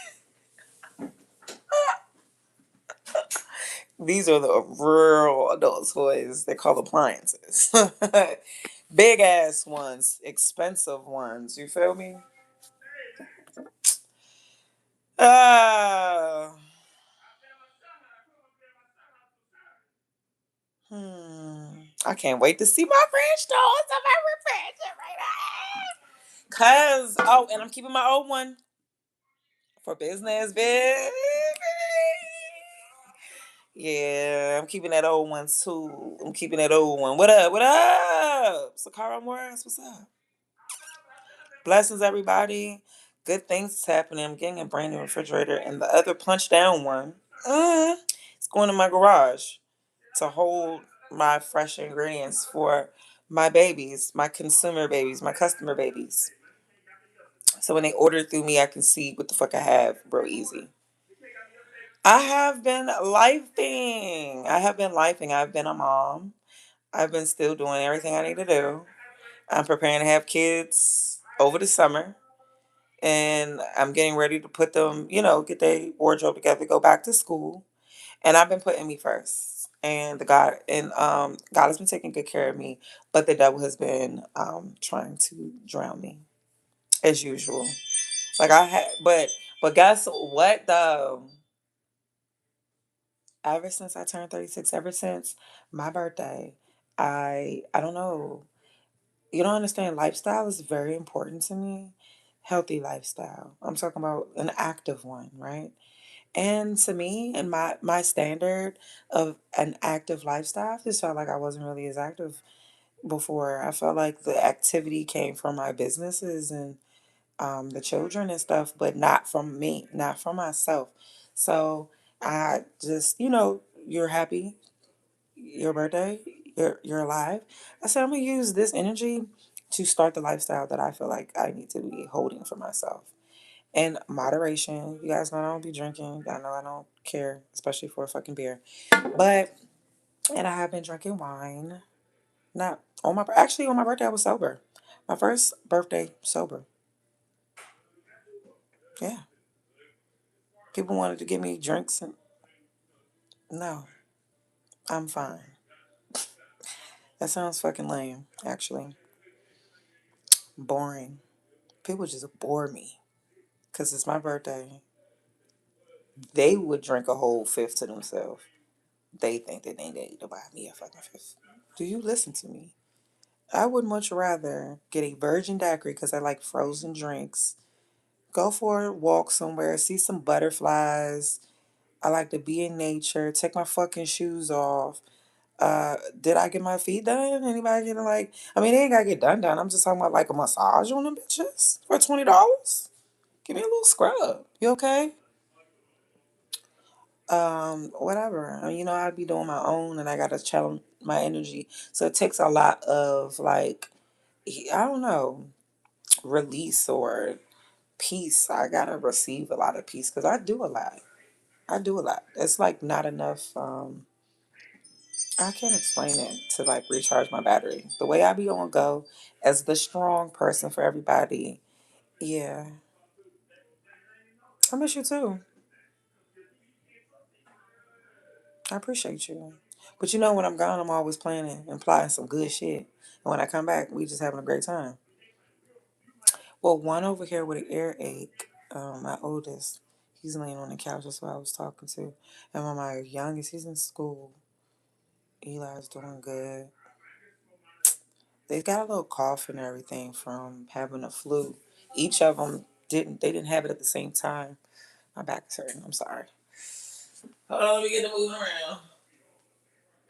These are the real adult toys. They're called appliances. Big ass ones, expensive ones. You feel me? Uh, I can't wait to see my French toast on my refrigerator. And I'm keeping my old one for business, bitch. Yeah, I'm keeping that old one too. I'm keeping that old one. What up? What up? Sakara Morris, what's up? Blessings, everybody. Good things is happening. I'm getting a brand new refrigerator, and the other punch down one, it's going in my garage to hold my fresh ingredients for my babies, my consumer babies, my customer babies. So when they order through me, I can see what the fuck I have real easy. I have been lifing. I have been lifing. I've been a mom. I've been still doing everything I need to do. I'm preparing to have kids over the summer. And I'm getting ready to put them, get their wardrobe together, go back to school. And I've been putting me first. and God has been taking good care of me, but the devil has been trying to drown me as usual. Like I had, but guess what though? Ever since I turned 36, ever since my birthday, I don't know. You don't understand. Lifestyle is very important to me. Healthy lifestyle. I'm talking about an active one, right? And to me, and my standard of an active lifestyle, I just felt like I wasn't really as active before. I felt like the activity came from my businesses and the children and stuff, but not from me, not from myself. So I just, you're happy, your birthday, you're alive. I said I'm gonna use this energy to start the lifestyle that I feel like I need to be holding for myself. In moderation. You guys know I don't be drinking. Y'all know I don't care, especially for a fucking beer. But and I have been drinking wine. Not on my actually on my birthday I was sober. My first birthday sober. Yeah. People wanted to give me drinks and no, I'm fine. That sounds fucking lame, actually. Boring. People just bore me. Cause it's my birthday. They would drink a whole fifth to themselves. They think that they need to buy me a fucking fifth. Do you listen to me? I would much rather get a virgin daiquiri because I like frozen drinks. Go for a walk somewhere, see some butterflies. I like to be in nature, take my fucking shoes off. Did I get my feet done? Anybody getting like, I mean, they ain't gotta get done. I'm just talking about like a massage on them bitches for $20. Give me a little scrub. You okay? Whatever. I mean, I'd be doing my own and I gotta channel my energy. So it takes a lot of like, I don't know, release or peace. I gotta receive a lot of peace because I do a lot. I do a lot. It's like not enough. I can't explain it to like recharge my battery. The way I be on go as the strong person for everybody. Yeah, I miss you too. I appreciate you. But when I'm gone, I'm always planning and plotting some good shit. And when I come back, we just having a great time. Well, one over here with an earache, my oldest, he's laying on the couch. That's who I was talking to. And my youngest, he's in school. Eli's doing good. They got a little cough and everything from having a flu. Each of them didn't have it at the same time. My back is hurting. I'm sorry. Hold on, let me get to moving around.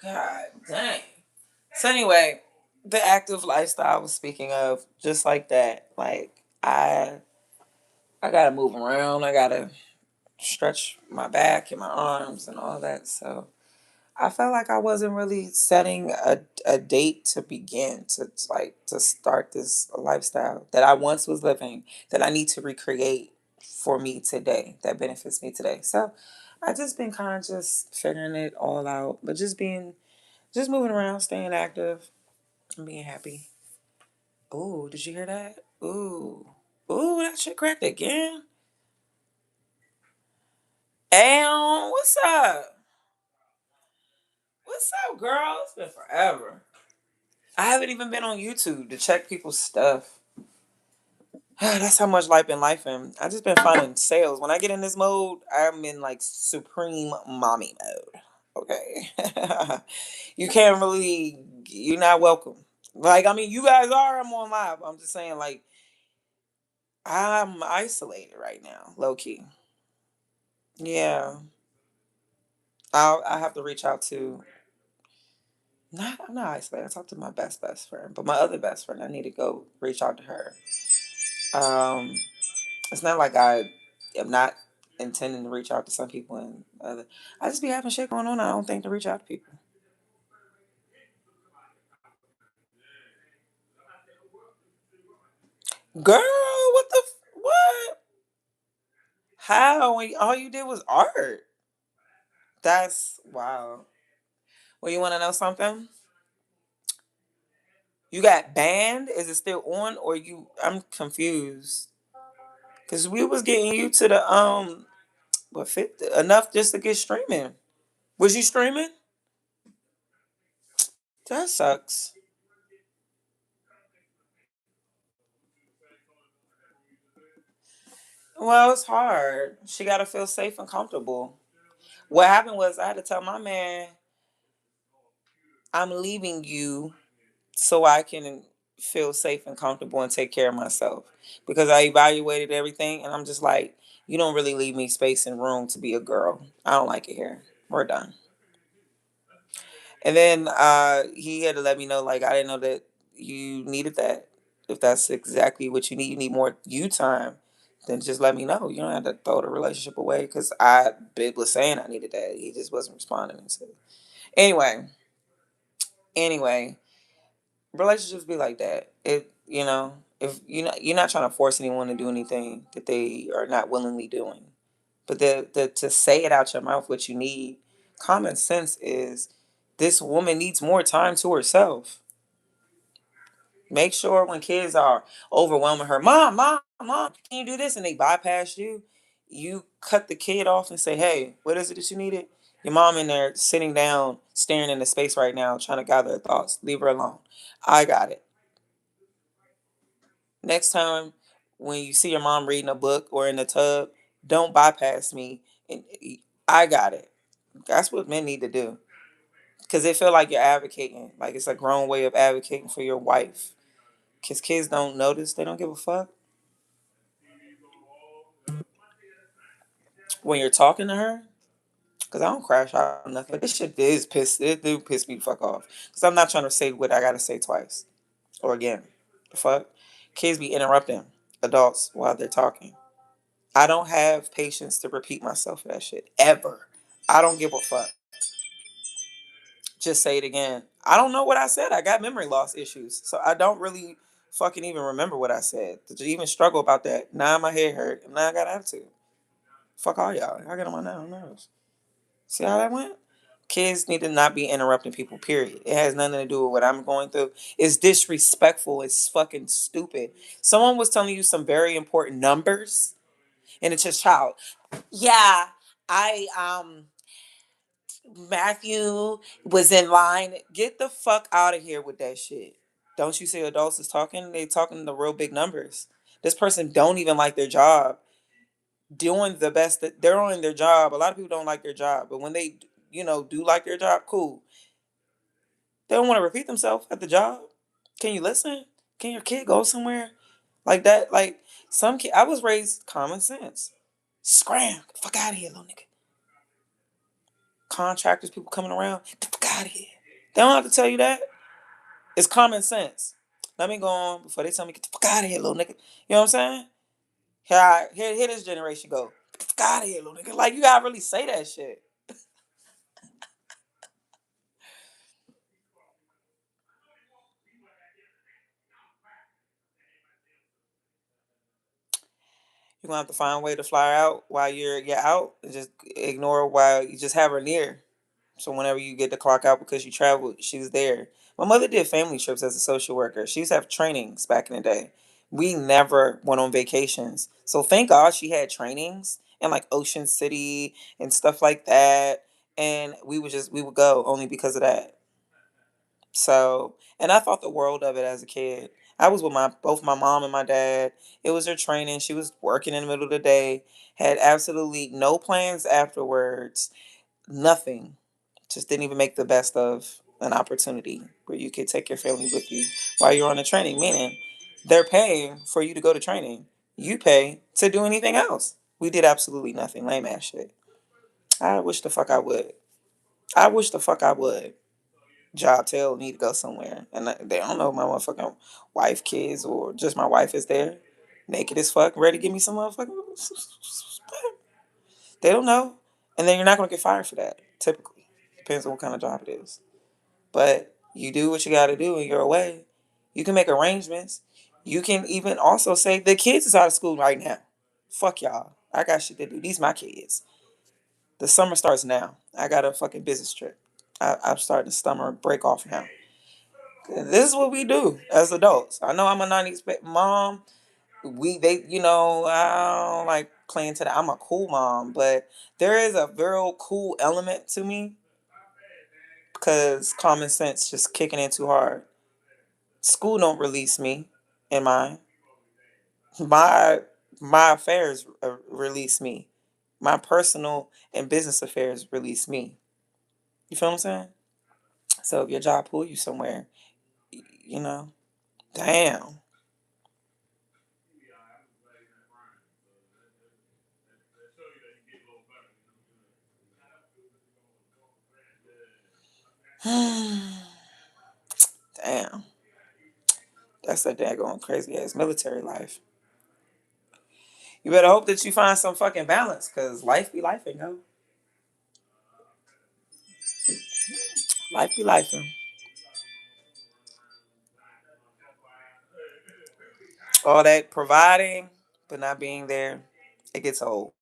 God dang. So anyway, the active lifestyle I was speaking of, just like that. Like I gotta move around. I gotta stretch my back and my arms and all that. So I felt like I wasn't really setting a date to begin to start this lifestyle that I once was living that I need to recreate for me today that benefits me today. So I just been kind of just figuring it all out, but just moving around, staying active, and being happy. Ooh, did you hear that? Ooh, that shit cracked again. Hey, what's up? What's up, girl? It's been forever. I haven't even been on YouTube to check people's stuff. That's how much life been life in. I just been finding sales. When I get in this mode, I'm in like supreme mommy mode. Okay. You can't really you're not welcome. Like, I mean, you guys are, I'm on live. I'm just saying, like, I'm isolated right now, low key. Yeah. I have to reach out to I'm not isolated. I talked to my best friend, but my other best friend, I need to go reach out to her. Um, it's not like I am not intending to reach out to some people and other. I just be having shit going on. I don't think to reach out to people. Girl, what what? How? When all you did was art. That's wow. Well, you want to know something? You got banned? Is it still on, or you? I'm confused. Cause we was getting you to the what fit enough just to get streaming. Was you streaming? That sucks. Well, it's hard. She got to feel safe and comfortable. What happened was I had to tell my man, I'm leaving you so I can feel safe and comfortable and take care of myself. Because I evaluated everything and I'm just like, you don't really leave me space and room to be a girl. I don't like it here. We're done. And then he had to let me know, like, I didn't know that you needed that. If that's exactly what you need more you time, then just let me know. You don't have to throw the relationship away because I Bib was saying I needed that. He just wasn't responding. So anyway, anyway, relationships be like that. It if you're not trying to force anyone to do anything that they are not willingly doing, but the to say it out your mouth what you need. Common sense is this woman needs more time to herself. Make sure when kids are overwhelming her, mom, can you do this? And they bypass you, you cut the kid off and say, hey, what is it that you needed? Your mom in there sitting down, staring into space right now, trying to gather her thoughts. Leave her alone. I got it. Next time when you see your mom reading a book or in the tub, don't bypass me. And I got it. That's what men need to do. Because they feel like you're advocating. Like it's a grown way of advocating for your wife. Because kids don't notice. They don't give a fuck. When you're talking to her, because I don't crash out or nothing. But this shit is piss. It do piss me the fuck off. Because I'm not trying to say what I gotta say twice or again. The fuck, kids be interrupting adults while they're talking. I don't have patience to repeat myself for that shit ever. I don't give a fuck. Just say it again. I don't know what I said. I got memory loss issues, so I don't really fucking even remember what I said. To even struggle about that. Now my head hurt, and now I got attitude. Fuck all y'all. I get on my nerves. See how that went? Kids need to not be interrupting people, period. It has nothing to do with what I'm going through. It's disrespectful. It's fucking stupid. Someone was telling you some very important numbers, and it's just child. Yeah, I Matthew was in line. Get the fuck out of here with that shit. Don't you see adults is talking? They talking the real big numbers. This person don't even like their job. Doing the best that they're on their job. A lot of people don't like their job, but when they do like their job, cool. They don't want to repeat themselves at the job. Can you listen? Can your kid go somewhere like that? Like some kid, I was raised common sense. Scram, get the fuck out of here, little nigga. Contractors, people coming around, get the fuck out of here. They don't have to tell you that. It's common sense. Let me go on before they tell me get the fuck out of here, little nigga. You know what I'm saying? Here this generation go. Get the fuck out of here, little nigga. Like you gotta really say that shit. You're gonna have to find a way to fly her out while you're out. Just ignore while you just have her near. So whenever you get the clock out because you traveled, she's there. My mother did family trips as a social worker. She used to have trainings back in the day. We never went on vacations. So thank God she had trainings in like Ocean City and stuff like that. And we would go only because of that. So, and I thought the world of it as a kid. I was with both my mom and my dad. It was her training. She was working in the middle of the day. Had absolutely no plans afterwards. Nothing. Just didn't even make the best of an opportunity where you could take your family with you while you're on the training. Meaning, they're paying for you to go to training. You pay to do anything else. We did absolutely nothing. Lame ass shit. I wish the fuck I would. I wish the fuck I would. Job tell me to go somewhere, and they don't know my motherfucking wife, kids, or just my wife is there, naked as fuck, ready to give me some motherfucking. They don't know, and then you're not gonna get fired for that. Typically, depends on what kind of job it is. But you do what you got to do, and you're away. You can make arrangements. You can even also say the kids is out of school right now. Fuck y'all. I got shit to do. These my kids. The summer starts now. I got a fucking business trip. I'm starting to summer break off now. This is what we do as adults. I know I'm a 90s mom. I don't like playing to that. I'm a cool mom, but there is a real cool element to me because common sense just kicking in too hard. School don't release me in mine. My my affairs release me. My personal and business affairs release me. You feel what I'm saying? So if your job pull you somewhere, you know, damn. Damn. That's a daggone crazy ass military life. You better hope that you find some fucking balance, cause life be life, and go. Life be life, and all that providing but not being there, it gets old.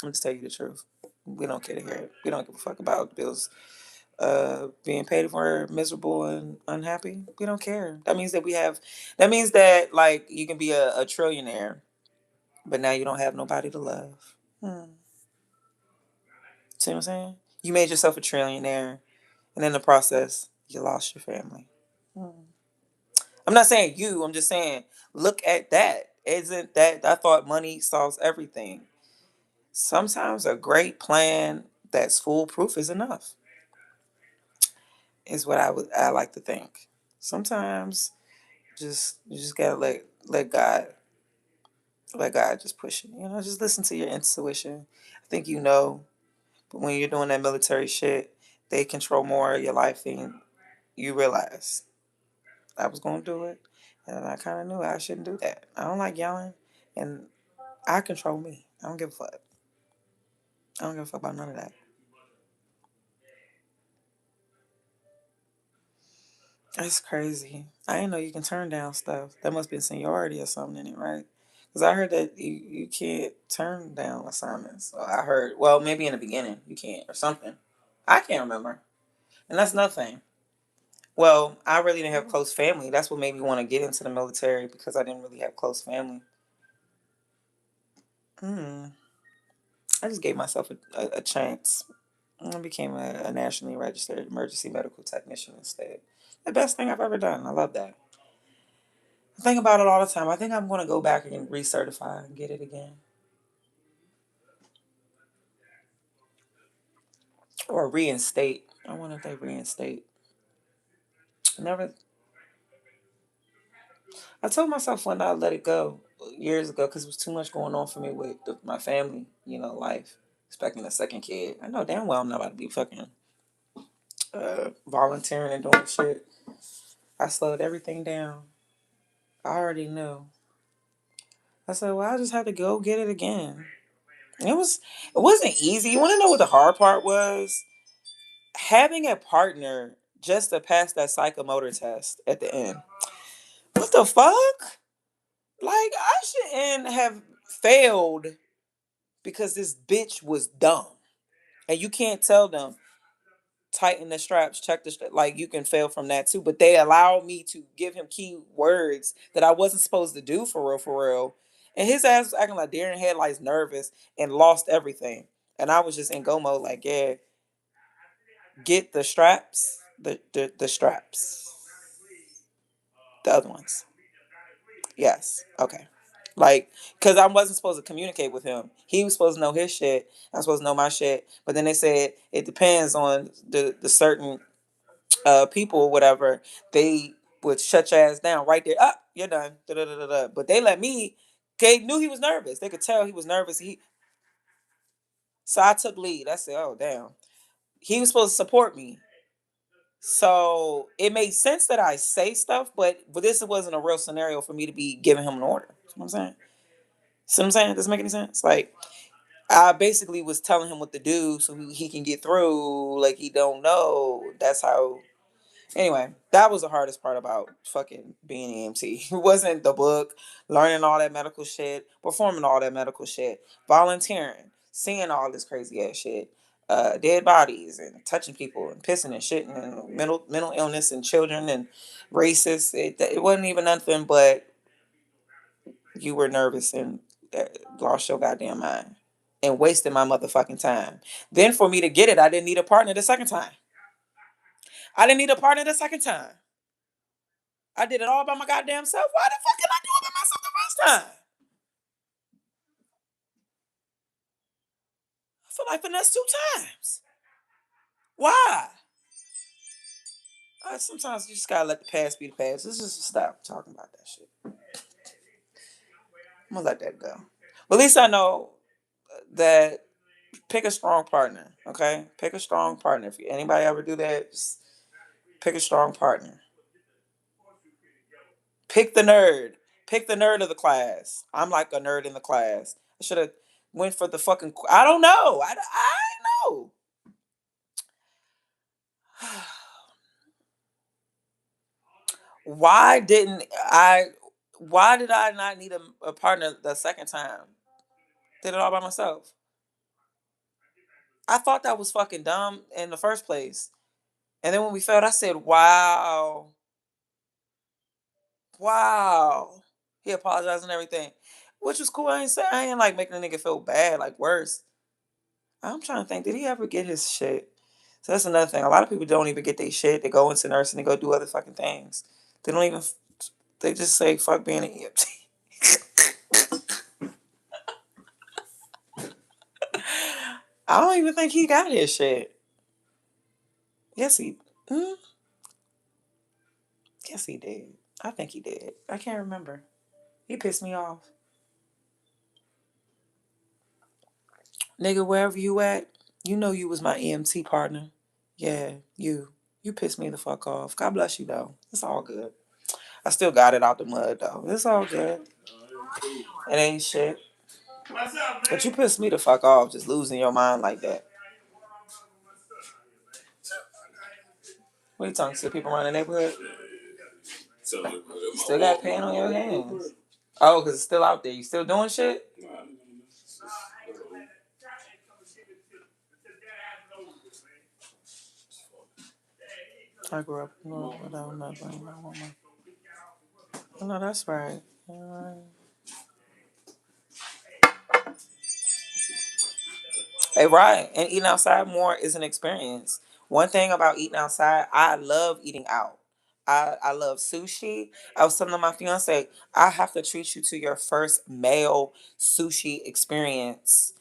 I'm just tell you the truth. We don't care to hear it. We don't give a fuck about bills being paid for, miserable and unhappy. We don't care. That means that we have. That means that like you can be a trillionaire, but now you don't have nobody to love. See what I'm saying? You made yourself a trillionaire, and in the process, you lost your family. I'm not saying you. I'm just saying look at that. Isn't that I thought money solves everything? Sometimes a great plan that's foolproof is enough. Is what I like to think. Sometimes just you just gotta let God just push it. You know, just listen to your intuition. I think you know, but when you're doing that military shit, they control more of your life than you realize. I was gonna do it, and I kind of knew I shouldn't do that. I don't like yelling, and I control me. I don't give a fuck. I don't give a fuck about none of that. That's crazy. I didn't know you can turn down stuff. That must be seniority or something in it, right? Because I heard that you can't turn down assignments. So I heard, well, maybe in the beginning you can't or something. I can't remember. And that's nothing. Well, I really didn't have close family. That's what made me want to get into the military because I didn't really have close family. Hmm. I just gave myself a chance. I became a nationally registered emergency medical technician instead. The best thing I've ever done. I love that. I think about it all the time. I think I'm going to go back and recertify and get it again. Or reinstate. I wonder if they reinstate. Never. I told myself when I let it go years ago because it was too much going on for me with my family, life. Expecting a second kid. I know damn well I'm not about to be fucking volunteering and doing shit. I slowed everything down. I already knew. I said, well, I just have to go get it again. It wasn't easy. You want to know what the hard part was? Having a partner just to pass that psychomotor test at the end. What the fuck? Like I shouldn't have failed because this bitch was dumb. And you can't tell them tighten the straps, check the like you can fail from that too. But they allowed me to give him key words that I wasn't supposed to do for real, for real. And his ass was acting like deer in headlights, nervous, and lost everything. And I was just in go mode, like, yeah, get the straps, the straps, the other ones. Yes, okay. Like, cause I wasn't supposed to communicate with him. He was supposed to know his shit. I'm supposed to know my shit. But then they said it depends on the certain people or whatever. They would shut your ass down right there. Up, you're done. Da, da, da, da, da. But they let me. They knew he was nervous. They could tell he was nervous. So I took lead. I said, oh damn. He was supposed to support me. So it made sense that I say stuff, but this wasn't a real scenario for me to be giving him an order. You know what I'm saying? See what I'm saying? Does it make any sense? Like I basically was telling him what to do so he can get through. Like he don't know. That's how. Anyway, that was the hardest part about fucking being an EMT. It wasn't the book, learning all that medical shit, performing all that medical shit, volunteering, seeing all this crazy ass shit, dead bodies and touching people and pissing and shitting and mental illness and children and racist. It wasn't even nothing but you were nervous and lost your goddamn mind and wasted my motherfucking time. Then for me to get it, I didn't need a partner the second time. I didn't need a partner the second time. I did it all by my goddamn self. Why the fuck did I do it by myself the first time? I feel like finesse 2 times. Why? Sometimes you just gotta let the past be the past. Let's just stop talking about that shit. I'm gonna let that go. But at least I know that pick a strong partner. Okay, pick a strong partner. If anybody ever do that, just pick a strong partner. Pick the nerd. Pick the nerd of the class. I'm like a nerd in the class. I should have went for the fucking. I don't know. I know. Why didn't I? Why did I not need a partner the second time? Did it all by myself. I thought that was fucking dumb in the first place. And then when we failed, I said, "Wow, wow." He apologized and everything, which was cool. I ain't like making a nigga feel bad, like worse. I'm trying to think, did he ever get his shit? So that's another thing. A lot of people don't even get their shit. They go into nursing, they go do other fucking things. They don't even. They just say fuck being an EMT. I don't even think he got his shit. Yes, he. Mm, yes, he did. I think he did. I can't remember. He pissed me off. Nigga, wherever you at, you know you was my EMT partner. Yeah, you. You pissed me the fuck off. God bless you though. It's all good. I still got it out the mud though. It's all good. It ain't shit. But you pissed me the fuck off just losing your mind like that. What are you talking to? People around the neighborhood? Still got pain on your hands. Oh, because it's still out there. You still doing shit? I grew up without nothing. No, that's right. Hey, right. And eating outside more is an experience. One thing about eating outside, I love eating out. I love sushi. I was telling my fiance, I have to treat you to your first male sushi experience.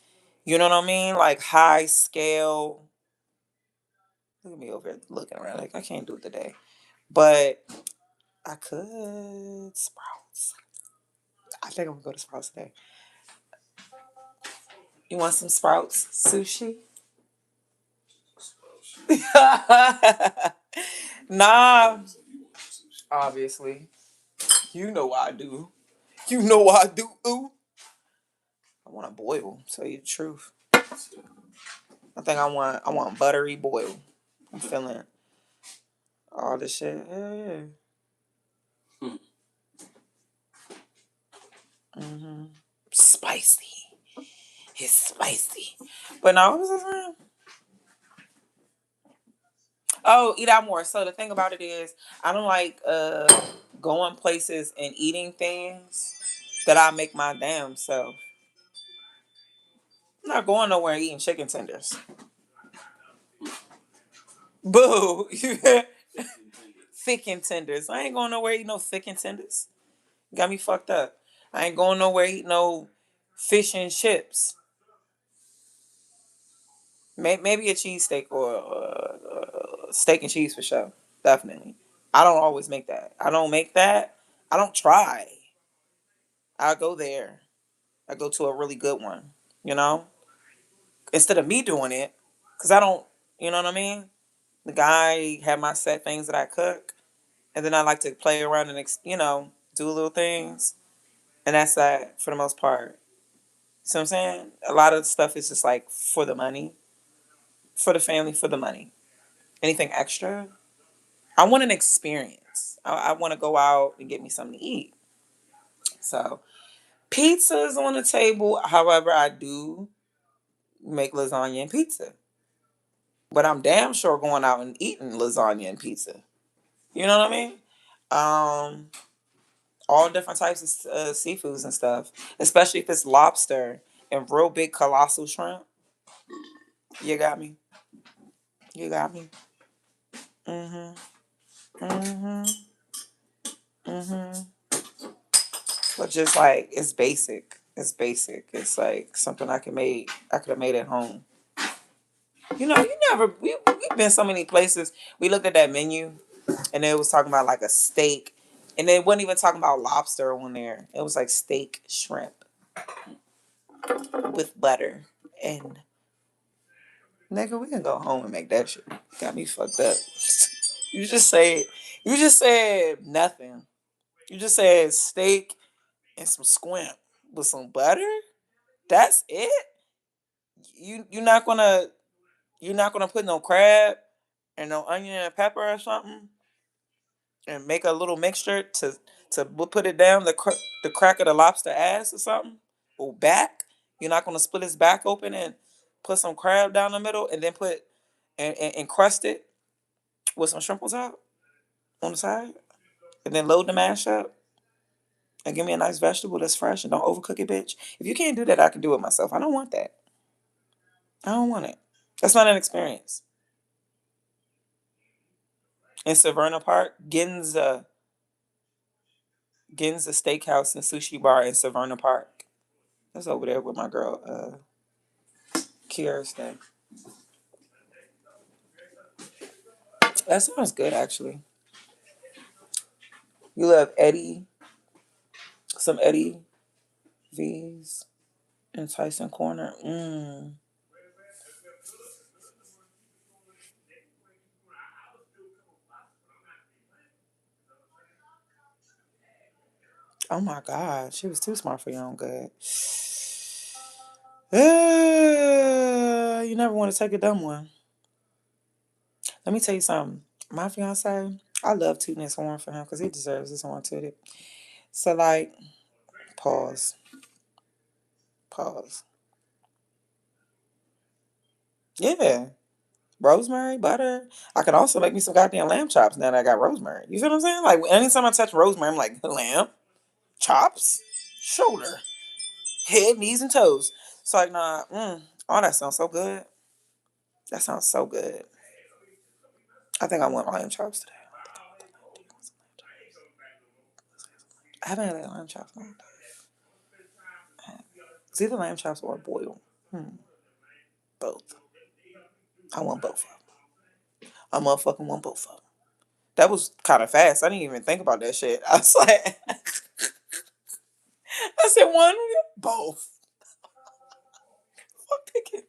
You know what I mean? Like high scale. Look at me over here looking around. Like I can't do it today. But I could. Sprouts. I think I'm gonna go to Sprouts today. You want some Sprouts sushi? Nah, obviously. You know I do. You know I do. Ooh. I want to boil, tell you the truth. I want buttery boil. I'm feeling all this shit. Hell yeah. hmm Spicy. It's spicy. But no, what was I saying? Oh, eat out more. So the thing about it is, I don't like going places and eating things that I make my damn self. I'm not going nowhere and eating chicken tenders. Boo. Thick and tenders. I ain't going nowhere eating no thick and tenders. Got me fucked up. I ain't going nowhere eating no fish and chips. Maybe a cheesesteak or steak and cheese for sure. Definitely. I don't always make that. I don't make that. I don't try. I go there. I go to a really good one, you know? Instead of me doing it, because I don't, you know what I mean? The guy had my set things that I cook, and then I like to play around and, do little things. And that's that for the most part. See what I'm saying? A lot of stuff is just like for the money, for the family, for the money. Anything extra? I want an experience. I want to go out and get me something to eat. So pizza is on the table. However, I do make lasagna and pizza. But I'm damn sure going out and eating lasagna and pizza. You know what I mean? Um, all different types of seafoods and stuff, especially if it's lobster and real big colossal shrimp. You got me. You got me. Mhm. Mhm. Mhm. But just like it's basic. It's basic. It's like something I could have made at home. You never we've been so many places. We looked at that menu and it was talking about like a steak. And they wasn't even talking about lobster on there. It was like steak, shrimp with butter. And nigga, we can go home and make that shit. Got me fucked up. You just said you just said nothing. You just said steak and some squimp with some butter. That's it. You're not gonna put no crab and no onion and pepper or something and make a little mixture to put it down the crack of the lobster ass or something or back. You're not gonna split its back open and put some crab down the middle and then put and crust it with some shrimp on top on the side and then load the mash up and give me a nice vegetable that's fresh and don't overcook it, bitch. If you can't do that, I can do it myself. I don't want that. I don't want it. That's not an experience. In Severna Park, Ginza Steakhouse and Sushi Bar in Severna Park. That's over there with my girl, Kirah stay. That sounds good, actually. You love some Eddie V's in Tyson Corner. Oh my God, she was too smart for your own good. You never want to take a dumb one. Let me tell you something. My fiance, I love tooting his horn for him because he deserves his horn tooted. So like, pause, pause. Yeah, rosemary, butter. I can also make me some goddamn lamb chops now that I got rosemary. You feel what I'm saying? Like anytime I touch rosemary, I'm like lamb chops, shoulder, head, knees, and toes. So like, nah, oh, that sounds so good. That sounds so good. I think I want lamb chops today. I haven't had lamb chops in a long time. It's either lamb chops or boiled. Both. I want both of them. I motherfucking want both of them. That was kind of fast. I didn't even think about that shit. I was like, I said one, both. I'm picking.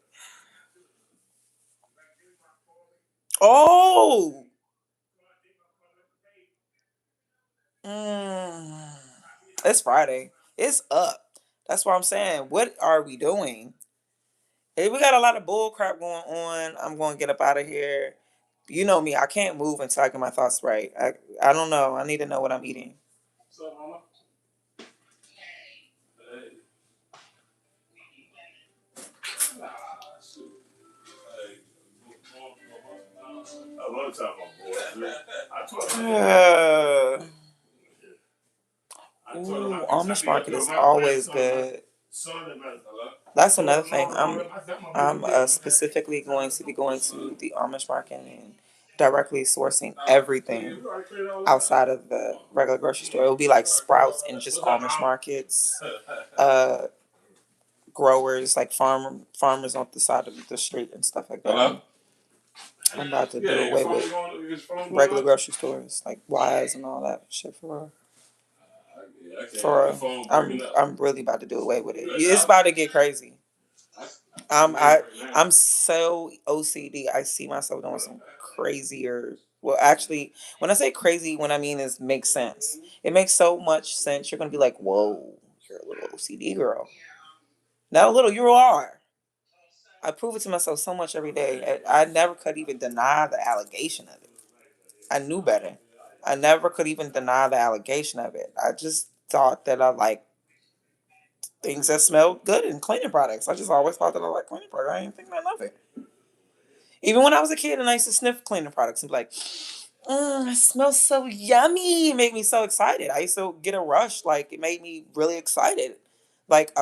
Oh, mm, it's Friday. It's up. That's what I'm saying. What are we doing? Hey, we got a lot of bull crap going on. I'm going to get up out of here. You know me. I can't move until I get my thoughts right. I don't know. I need to know what I'm eating. So, mama, hey, nah, shoot. Hey, I love to talk about boys. I told him. Ooh, Amish market is always good. That's another thing. I'm specifically going to be going to the Amish market and directly sourcing everything outside of the regular grocery store. It will be like Sprouts and just Amish markets, uh, growers like farmers on the side of the street and stuff like that. I'm about to do away with regular grocery stores like Wise and all that shit for real. I'm really about to do away with it. It's about to get crazy. I'm I I'm so OCD. I see myself doing some crazier. Well, actually, when I say crazy, what I mean is makes sense. It makes so much sense. You're gonna be like, "Whoa, you're a little OCD girl." Not a little. You are. I prove it to myself so much every day. I never could even deny the allegation of it. I knew better. I never could even deny the allegation of it. I just thought that I like things that smell good in cleaning products. I just always thought that I like cleaning products. I didn't think nothing of it. Even when I was a kid and I used to sniff cleaning products and be like, it smells so yummy. It made me so excited. I used to get a rush. Like it made me really excited. Like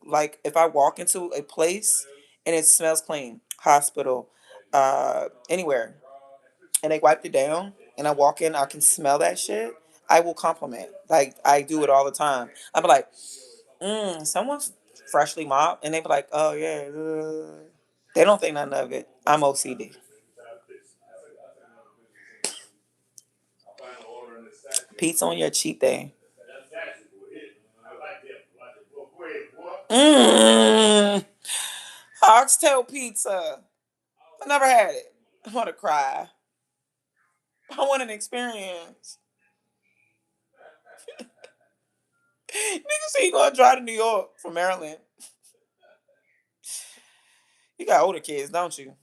like if I walk into a place and it smells clean, hospital, anywhere, and they wiped it down, and I walk in, I can smell that shit, I will compliment. Like I do it all the time. I'll be like, someone's freshly mopped, and they be like, oh yeah. They don't think nothing of it. I'm OCD. Pizza on your cheat day. Mmm. Oxtail pizza. I never had it. I want to cry. I want an experience. Niggas say you gonna drive to New York from Maryland. You got older kids, don't you?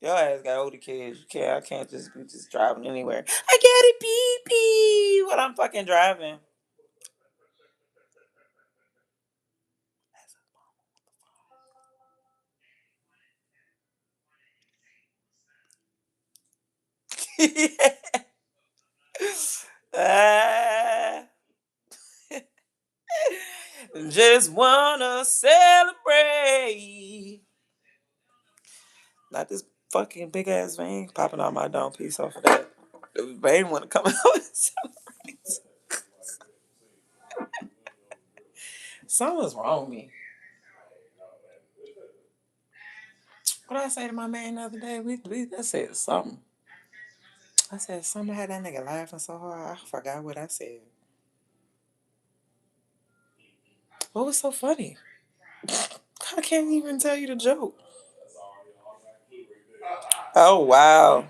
Your ass got older kids. You can't. I can't just be just driving anywhere. I get it, pee pee. When I'm fucking driving. Ah, just wanna celebrate. Not this fucking big ass vein popping out my dome piece off of that. The vein wanna come out and celebrate. Something's wrong with me. What did I say to my man the other day? I said something. I said something, had that nigga laughing so hard. I forgot what I said. What was so funny? I can't even tell you the joke. Oh wow.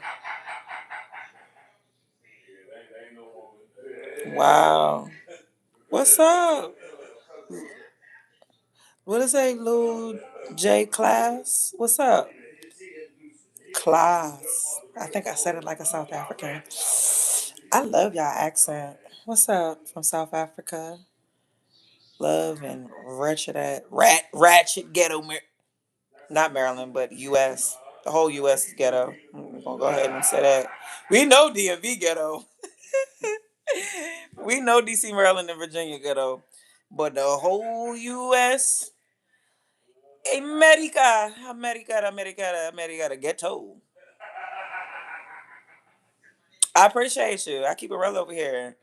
Wow. What's up? What is that, Lil J Class? What's up? Class. I think I said it like a South African. I love y'all accent. What's up from South Africa? Love and ratchet ghetto, not Maryland, but U.S. The whole U.S. is ghetto. I'm gonna go ahead and say that. We know DMV ghetto. We know D.C., Maryland, and Virginia ghetto, but the whole U.S. America, the ghetto. I appreciate you. I keep it real over here.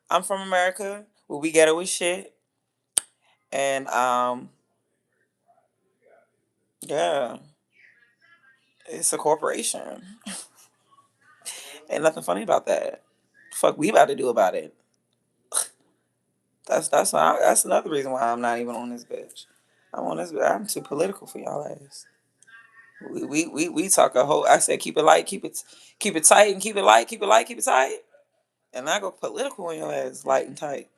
I'm from America, where we ghetto as shit, and yeah, it's a corporation. Ain't nothing funny about that. Fuck, we about to do about it. That's another reason why I'm not even on this bitch. I'm on this. I'm too political for y'all ass. We talk a whole. I said keep it light, keep it tight, and keep it light, keep it light, keep it tight. And I go political on your ass, light and tight.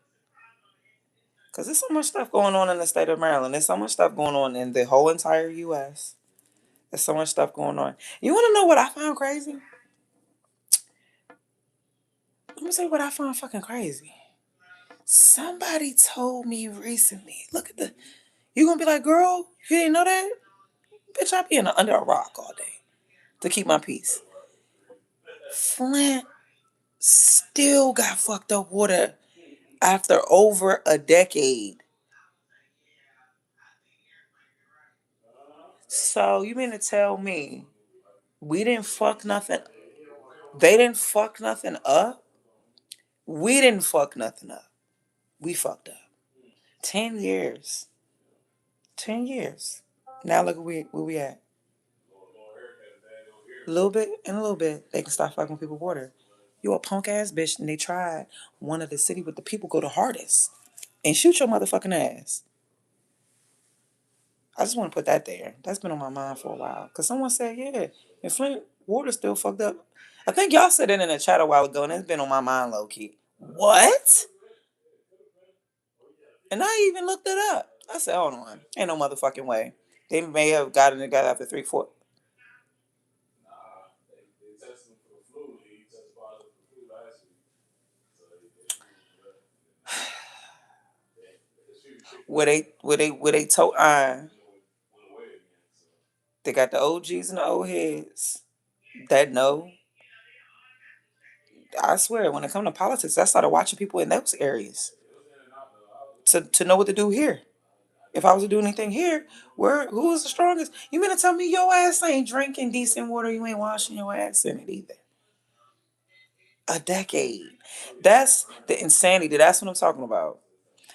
Cause there's so much stuff going on in the state of Maryland. There's so much stuff going on in the whole entire U.S. There's so much stuff going on. You want to know what I found crazy? Let me tell you what I found fucking crazy. Somebody told me recently. Look at the. You gonna be like, girl, you didn't know that? Bitch, I be under a rock all day to keep my peace. Flint still got fucked up water after over a decade. So you mean to tell me we didn't fuck nothing? They didn't fuck nothing up. We didn't fuck nothing up. We fucked up. 10 years. 10 years. Now look where we at. A little bit and a little bit, they can start fucking people water. You a punk ass bitch, and they tried one of the city with the people go the hardest and shoot your motherfucking ass. I just want to put that there. That's been on my mind for a while. Cause someone said, yeah, in Flint, water still fucked up. I think y'all said it in a chat a while ago, and it's been on my mind low key. What? And I even looked it up. I said, hold on, ain't no motherfucking way. They may have gotten it together after 3, 4. Where they told they got the OGs and the old heads that know. I swear, when it comes to politics, I started watching people in those areas to know what to do here. If I was to do anything here, who is the strongest? You mean to tell me your ass ain't drinking decent water? You ain't washing your ass in it either. A decade. That's the insanity. That's what I'm talking about.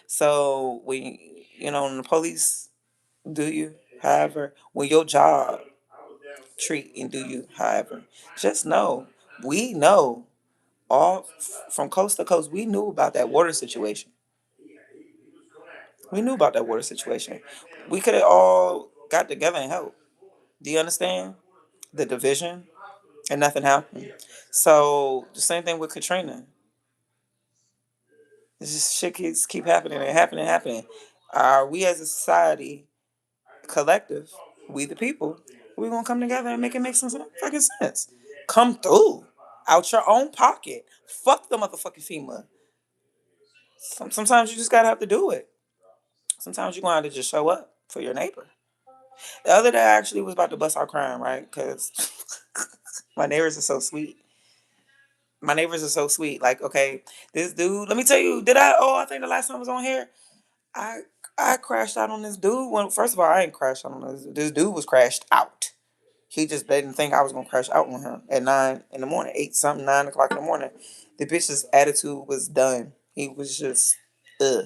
So when the police do you, however, when your job treat and do you, however, just know we know all from coast to coast. We knew about that water situation. We knew about that water situation. We could have all got together and helped. Do you understand the division? And nothing happened. So the same thing with Katrina. It's just shit keep happening and happening and happening. Are we as a society, collective, we the people, we gonna come together and make it make some fucking sense? Come through out your own pocket. Fuck the motherfucking FEMA. Sometimes you just gotta have to do it. Sometimes you're gonna have to just show up for your neighbor. The other day, I actually was about to bust out crying, right? Because my neighbors are so sweet. My neighbors are so sweet. Like, okay, this dude. Let me tell you. Did I? Oh, I think the last time I was on here, I I crashed out on this dude. When first of all, I ain't crashed out on this. This dude was crashed out. He just didn't think I was gonna crash out on him at 9 in the morning, 8 something, 9 o'clock in the morning. The bitch's attitude was done. He was just, ugh.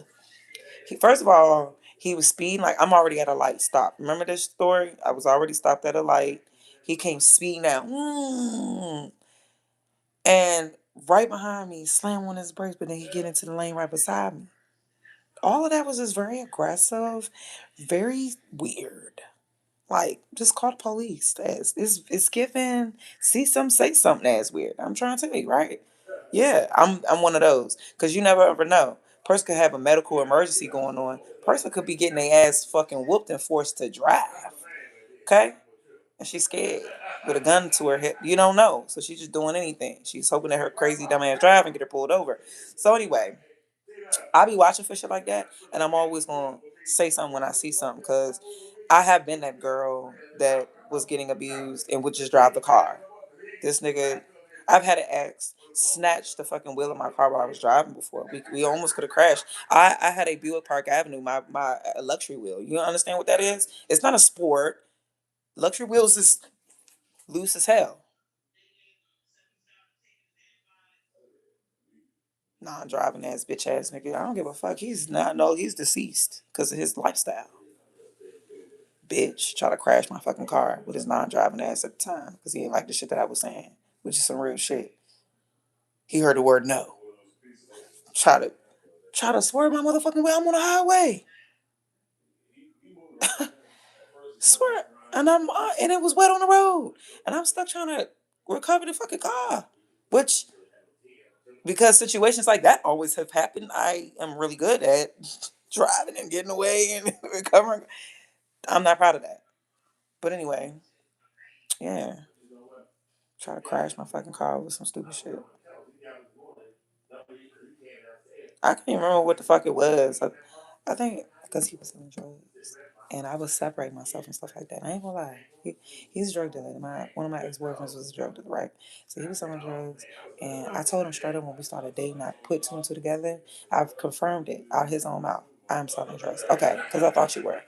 First of all, he was speeding like I'm already at a light stop. Remember this story? I was already stopped at a light. He came speeding out, and right behind me, slam on his brakes, but then he get into the lane right beside me. All of that was just very aggressive, very weird. Like, just call the police. It's given. See some, say something that's weird. I'm trying to tell you, right? Yeah, I'm one of those. Cause you never ever know. Person could have a medical emergency going on. Person could be getting their ass fucking whooped and forced to drive. Okay? And she's scared with a gun to her hip. You don't know. So she's just doing anything. She's hoping that her crazy dumbass drive and get her pulled over. So anyway, I be watching for shit like that, and I'm always gonna say something when I see something, cause I have been that girl that was getting abused and would just drive the car. This nigga, I've had an ex snatch the fucking wheel of my car while I was driving before. We almost could have crashed. I had a Buick Park Avenue, my luxury wheel. You understand what that is? It's not a sport. Luxury wheels is loose as hell. Non-driving ass bitch ass nigga. I don't give a fuck. He's not. No, he's deceased because of his lifestyle. Bitch, try to crash my fucking car with his non-driving ass at the time because he didn't like the shit that I was saying, which is some real shit. He heard the word no. Try to swerve my motherfucking way. I'm on the highway. Swear, and it was wet on the road, and I'm stuck trying to recover the fucking car, which because situations like that always have happened. I am really good at driving and getting away and recovering. I'm not proud of that. But anyway, yeah. Try to crash my fucking car with some stupid shit. I can't even remember what the fuck it was. I think because he was selling drugs, and I was separating myself and stuff like that. I ain't gonna lie. He's a drug dealer. One of my ex boyfriends was a drug dealer, right? So he was selling drugs, and I told him straight up when we started dating. I put two and two together. I've confirmed it out his own mouth. I'm selling drugs. Okay, because I thought you were.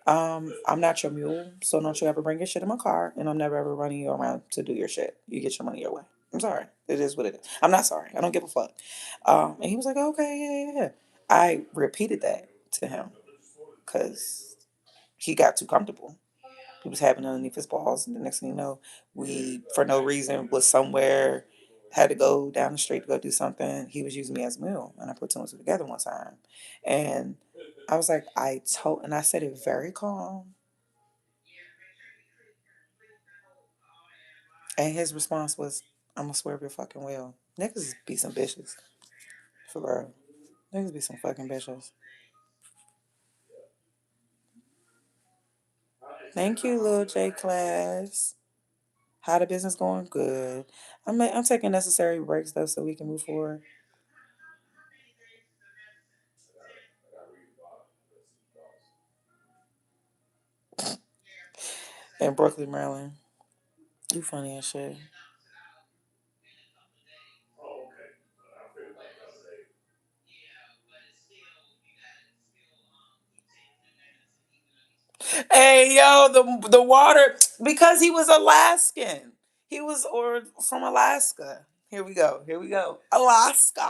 I'm not your mule, so don't you ever bring your shit in my car, and I'm never ever running you around to do your shit. You get your money your way. I'm sorry. It is what it is. I'm not sorry. I don't give a fuck. And he was like, okay, yeah, yeah, yeah. I repeated that to him because he got too comfortable. He was having underneath his balls, and the next thing you know, we, for no reason, was somewhere, had to go down the street to go do something. He was using me as a mule, and I put two and two together one time. And I was like, and I said it very calm. And his response was, I'm gonna swerve your fucking wheel. Niggas be some bitches. For real. Niggas be some fucking bitches. Thank you, Lil J class. How the business going? Good. I'm taking necessary breaks though so we can move forward. In Brooklyn, Maryland. You funny as shit. Hey yo, the water because he was Alaskan. He was or from Alaska. Here we go. Here we go. Alaska.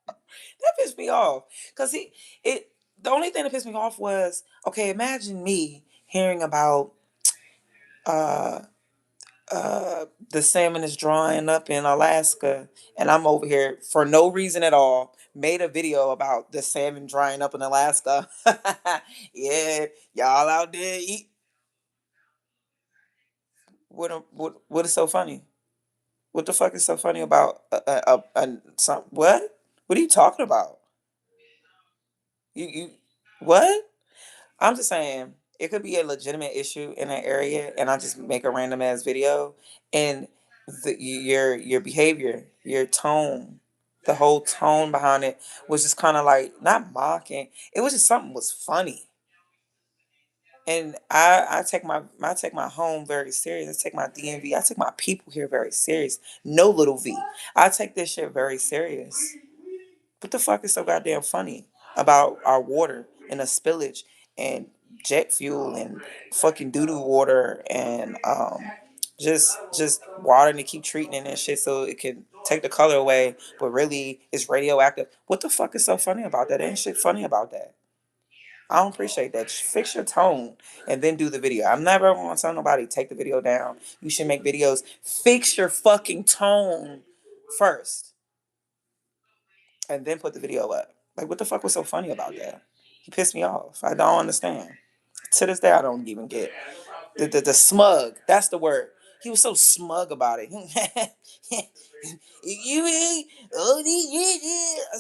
That pissed me off. Cause it the only thing that pissed me off was, okay, imagine me hearing about uh the salmon is drying up in Alaska, and I'm over here for no reason at all. Made a video about the salmon drying up in Alaska. Yeah, y'all out there eat. What is so funny? What the fuck is so funny about some what? What are you talking about? You what? I'm just saying it could be a legitimate issue in an area, and I just make a random ass video, and your behavior, your tone, the whole tone behind it was just kind of like not mocking. It was just something was funny, and I take my home very serious. I take my DMV. I take my people here very serious. No little v. I take this shit very serious. What the fuck is so goddamn funny about our water and the spillage and jet fuel and fucking doo doo water and just water and they keep treating it and shit so it can take the color away, but really it's radioactive. What the fuck is so funny about that? Ain't shit funny about that. I don't appreciate that. Fix your tone and then do the video. I'm never gonna tell nobody take the video down. You should make videos. Fix your fucking tone first and then put the video up. Like, what the fuck was so funny about that? He pissed me off. I don't understand. To this day, I don't even get the smug. That's the word. He was so smug about it. You ain't oh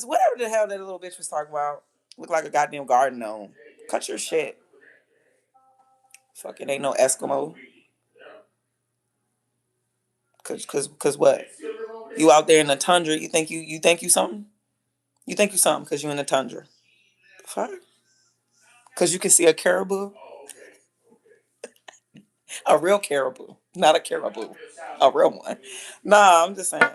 whatever the hell that little bitch was talking about. Look like a goddamn garden gnome. Cut your shit. Fucking ain't no Eskimo. Cause what? You out there in the tundra? You think you something? You think you something because you in the tundra? Fuck. Cause you can see a caribou. A real caribou, not a caribou, a real one. Nah, I'm just saying.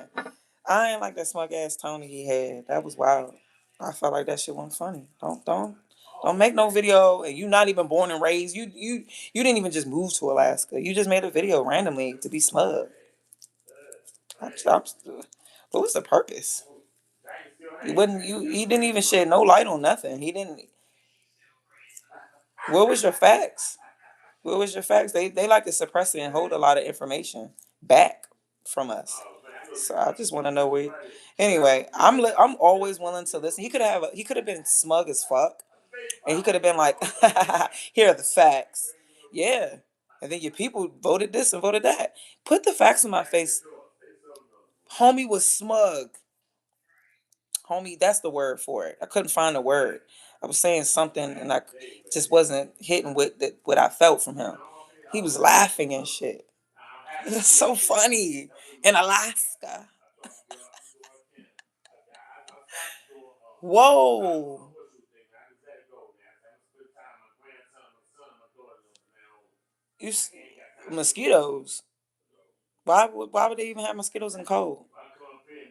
I ain't like that smug ass Tony he had. That was wild. I felt like that shit wasn't funny. Don't make no video. And you not even born and raised. You didn't even just move to Alaska. You just made a video randomly to be smug. I'm, what was the purpose? He wouldn't. He didn't even shed no light on nothing. He didn't. What was your facts? What was your facts? They like to suppress it and hold a lot of information back from us. So I just want to know where. Anyway, I'm always willing to listen. He could have been smug as fuck, and he could have been like, "Here are the facts." Yeah, and then your people voted this and voted that. Put the facts in my face. Homie was smug. Homie, that's the word for it. I couldn't find a word. I was saying something and I just wasn't hitting what I felt from him. He was laughing and shit. It's so funny. In Alaska. Whoa. You mosquitoes. Why would they even have mosquitoes in the cold?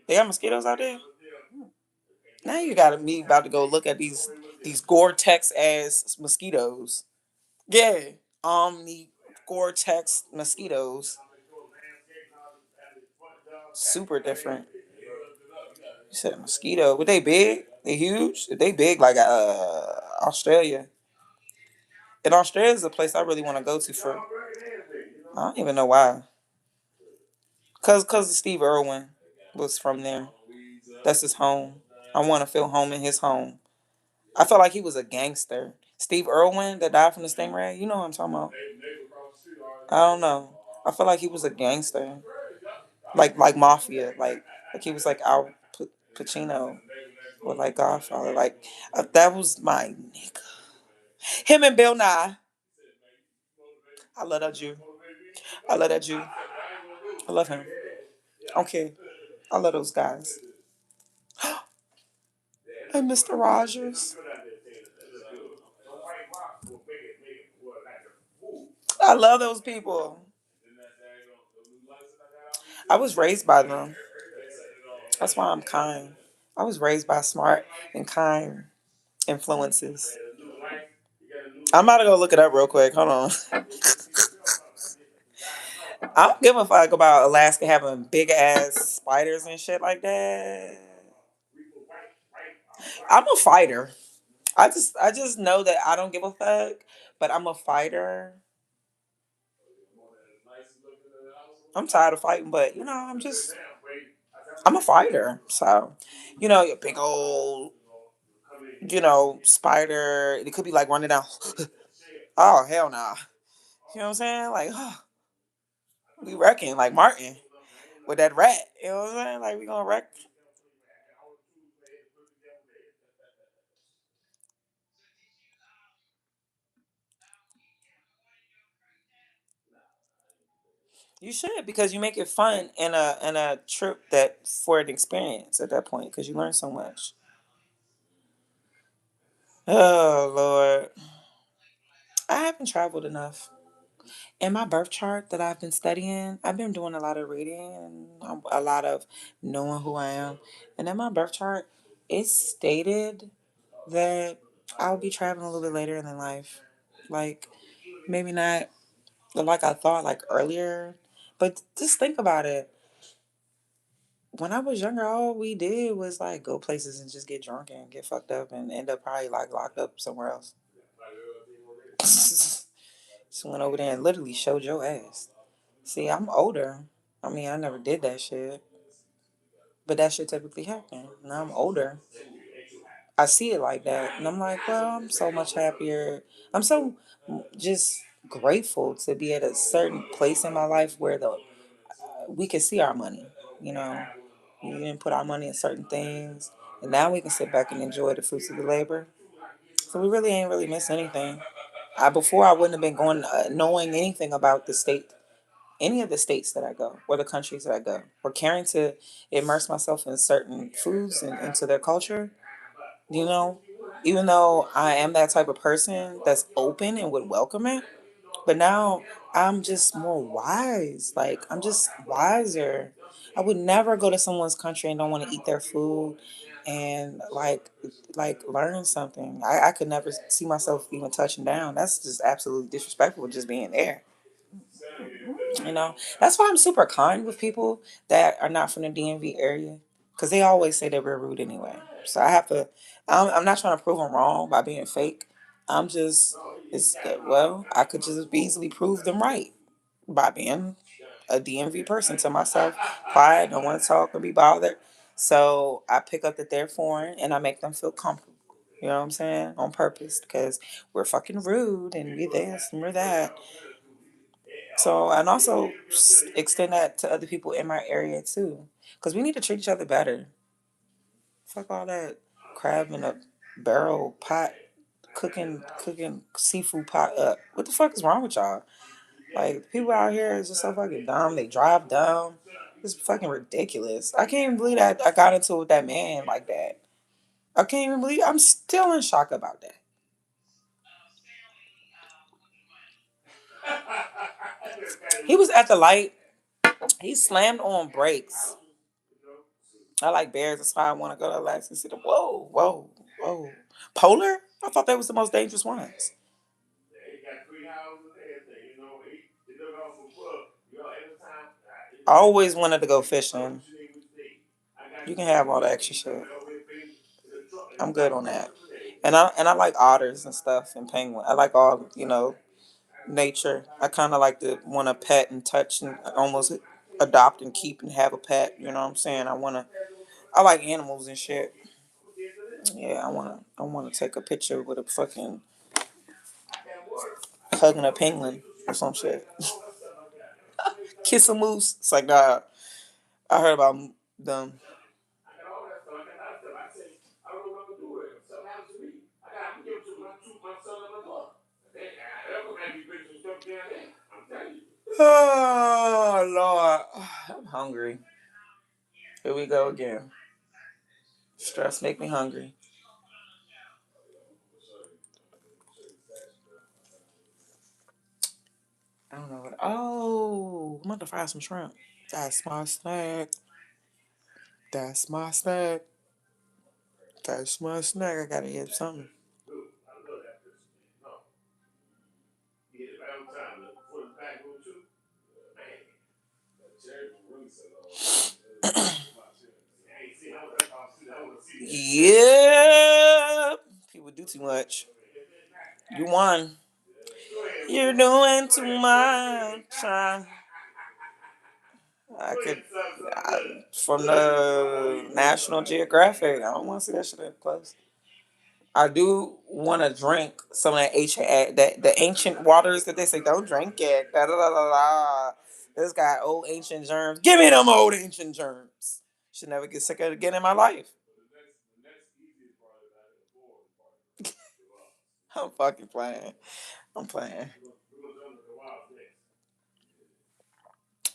They got mosquitoes out there? Now you got me about to go look at these Gore-Tex ass mosquitoes. Yeah. Omni Gore-Tex mosquitoes. Super different. You said mosquito. Were they big? They huge? They big like Australia. And Australia is a place I really want to go to for. I don't even know why. Cause Steve Irwin was from there. That's his home. I want to feel home in his home. I felt like he was a gangster. Steve Irwin that died from the stingray. You know what I'm talking about? I don't know. I feel like he was a gangster, like mafia, like he was like Al Pacino or like Godfather. Like that was my nigga. Him and Bill Nye. I love that Jew. I love that Jew. I love him. Okay, I love those guys. And Mr. Rogers. I love those people. I was raised by them. That's why I'm kind. I was raised by smart and kind influences. I'm about to go look it up real quick. Hold on. I don't give a fuck about Alaska having big ass spiders and shit like that. I'm a fighter. I just know that I don't give a fuck, but I'm a fighter. I'm tired of fighting, but I'm a fighter. So, your big old, spider. It could be like running down. Oh hell nah. You know what I'm saying? Like, we wrecking like Martin with that rat. You know what I'm saying? Like we gonna wreck. You should because you make it fun and a trip that for an experience at that point because you learn so much. Oh Lord, I haven't traveled enough. In my birth chart that I've been studying, I've been doing a lot of reading and a lot of knowing who I am. And in my birth chart, it stated that I'll be traveling a little bit later in life. Like maybe not like I thought like earlier, but just think about it. When I was younger, all we did was like go places and just get drunk and get fucked up and end up probably like locked up somewhere else. Just went over there and literally showed your ass. See, I'm older. I mean, I never did that shit, but that shit typically happen. Now I'm older. I see it like that, and I'm like, well, I'm so much happier. I'm so just grateful to be at a certain place in my life where we can see our money. You know, we didn't put our money in certain things, and now we can sit back and enjoy the fruits of the labor. So we really ain't really missed anything. Before I wouldn't have been going knowing anything about the state, any of the states that I go or the countries that I go, or caring to immerse myself in certain foods and into their culture. You know, even though I am that type of person that's open and would welcome it, but now I'm just more wise. Like I'm just wiser. I would never go to someone's country and don't want to eat their food and like learn something. I could never see myself even touching down. That's just absolutely disrespectful just being there. That's why I'm super kind with people that are not from the DMV area because they always say that we're rude anyway. So I have to. I'm not trying to prove them wrong by being fake. I'm just. It's well, I could just easily prove them right by being a DMV person to myself, quiet, don't want to talk or be bothered. So I pick up that they're foreign and I make them feel comfortable. You know what I'm saying? On purpose because we're fucking rude and we're this and we're that. So, and also extend that to other people in my area too. Because we need to treat each other better. Fuck all that crab in a barrel pot, cooking seafood pot up. What the fuck is wrong with y'all? Like, people out here is just so fucking dumb. They drive dumb. It's fucking ridiculous. I can't even believe that I got into it with that man like that. I can't even believe I'm still in shock about that. He was at the light. He slammed on brakes. I like bears. That's why I want to go to Alaska and see them. Whoa, whoa, whoa. Polar? I thought that was the most dangerous ones. I always wanted to go fishing. You can have all the extra shit. I'm good on that. And I like otters and stuff and penguin. I like all nature. I kind of like to want to pet and touch and almost adopt and keep and have a pet. You know what I'm saying? I like animals and shit. Yeah, I wanna take a picture with a fucking hugging a penguin or some shit. Kiss a moose. It's like nah. I heard about them. Oh Lord, I'm hungry. Here we go again. Stress make me hungry. I don't know what. Oh, I'm about to fry some shrimp. That's my snack. That's my snack. That's my snack. I gotta get something. Yeah. People do too much. You won. You're doing too much. I could, from the National Geographic. I don't want to see that shit up close. I do want to drink some of that ancient, that the ancient waters that they say don't drink it. Da, da, da, da, da. This got old ancient germs. Give me them old ancient germs. Should never get sick of it again in my life. I'm fucking playing. I'm playing.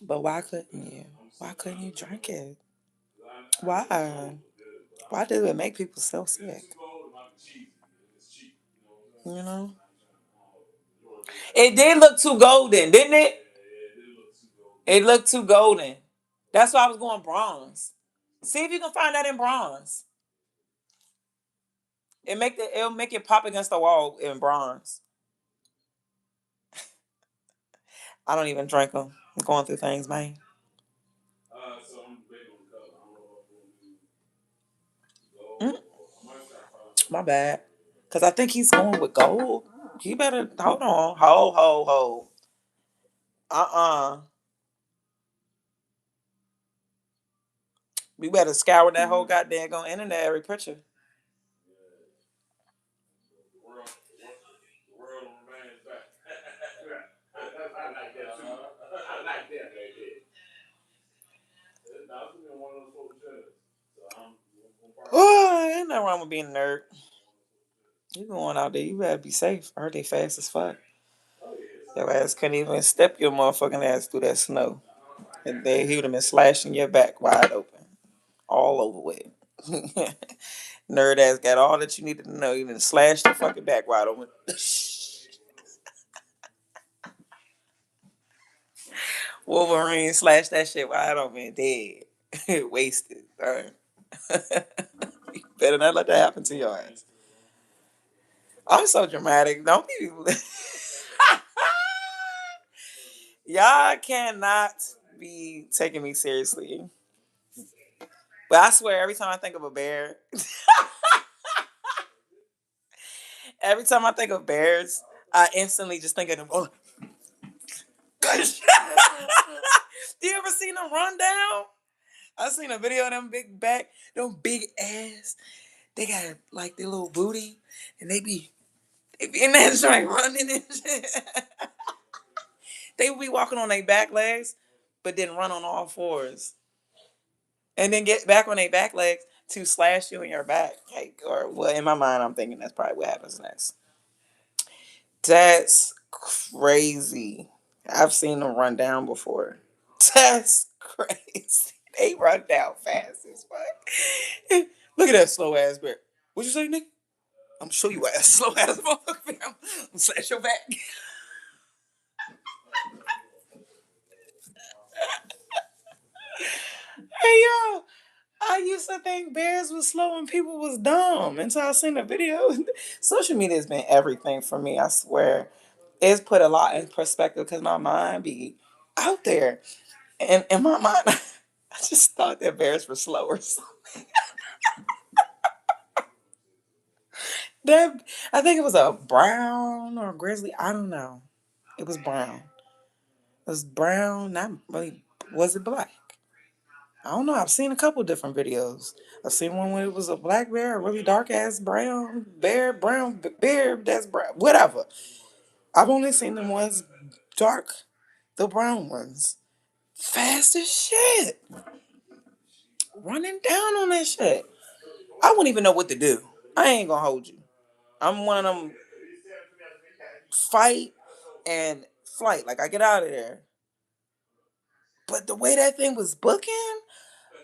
But why couldn't you? Why couldn't you drink it? Why? Why does it make people so sick? You know? It did look too golden, didn't it? It looked too golden. That's why I was going bronze. See if you can find that in bronze. It'll make it pop against the wall in bronze. I don't even drink them. I'm going through things, man. Mm, my bad. Cause I think he's going with gold. He better hold on. Hold. Uh-uh. We better scour that whole goddamn on internet every picture. Oh, ain't nothing wrong with being a nerd. You going out there, you better be safe. I heard they fast as fuck. Your ass couldn't even step your motherfucking ass through that snow. And then he would have been slashing your back wide open. All over with. Nerd ass got all that you needed to know. You done slashed your fucking back wide open. Wolverine slashed that shit wide open. Dead. Wasted. Darn. You better not let that happen to your ass. I'm so dramatic. Don't be. Y'all cannot be taking me seriously. But I swear, every time I think of a bear, every time I think of bears, I instantly just think of them. Oh, gosh. You ever seen them run down? I seen a video of them big back, them big ass. They got like their little booty, and they be in that joint running and shit. They would be walking on their back legs, but then run on all fours, and then get back on their back legs to slash you in your back. Like, or well, in my mind, I'm thinking that's probably what happens next. That's crazy. I've seen them run down before. That's crazy. They run down fast as fuck. Look at that slow ass bear. What you say, nigga? I'm gonna show you ass slow ass motherfucker. I'm gonna slash your back. Hey yo, I used to think bears was slow and people was dumb until I seen the video. Social media has been everything for me. I swear, it's put a lot in perspective because my mind be out there, and in my mind, I just thought that bears were slower. That I think it was a brown or a grizzly. I don't know. It was brown. It was brown. Not really. Was it black? I don't know. I've seen a couple different videos. I've seen one where it was a black bear, a really dark ass brown bear, bear that's brown, whatever. I've only seen the ones dark, the brown ones. Fast as shit. Running down on that shit. I wouldn't even know what to do. I ain't gonna hold you. I'm one of them fight and flight. Like I get out of there. But the way that thing was booking,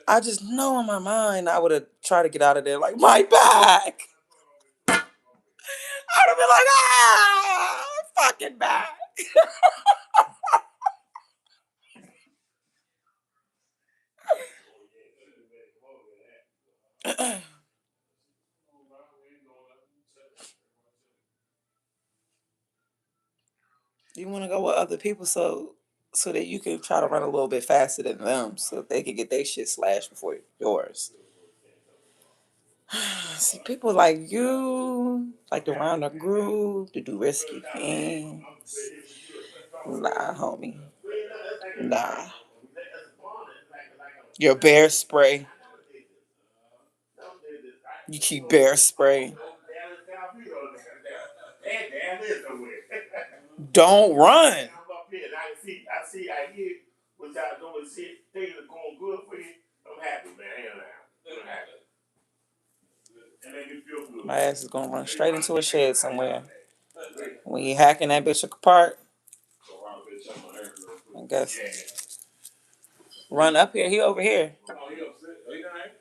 I just know in my mind I would have tried to get out of there like my back. I'd have been like, ah, fucking back. You want to go with other people so that you can try to run a little bit faster than them, so they can get their shit slashed before yours. See, people like you like to round a groove to do risky things. Nah, homie. Nah. Your bear spray. You keep bear spray. Don't run. I hear what y'all doing. Things are going good for you. I'm happy, man. I'm happy. My ass is gonna run straight into a shed somewhere. When you hacking that bitch apart, I guess. Run up here. He over here.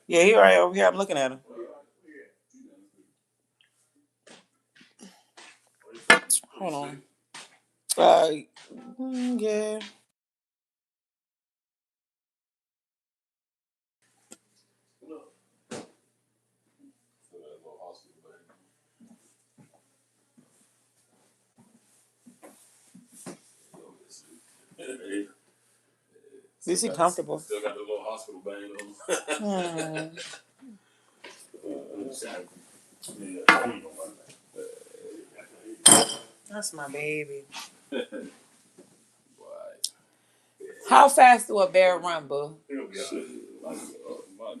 Yeah, he right over here. I'm looking at him. Hold on. Yeah. Is he comfortable? Still got the little hospital band on. That's my baby. How fast do a bear run, boo?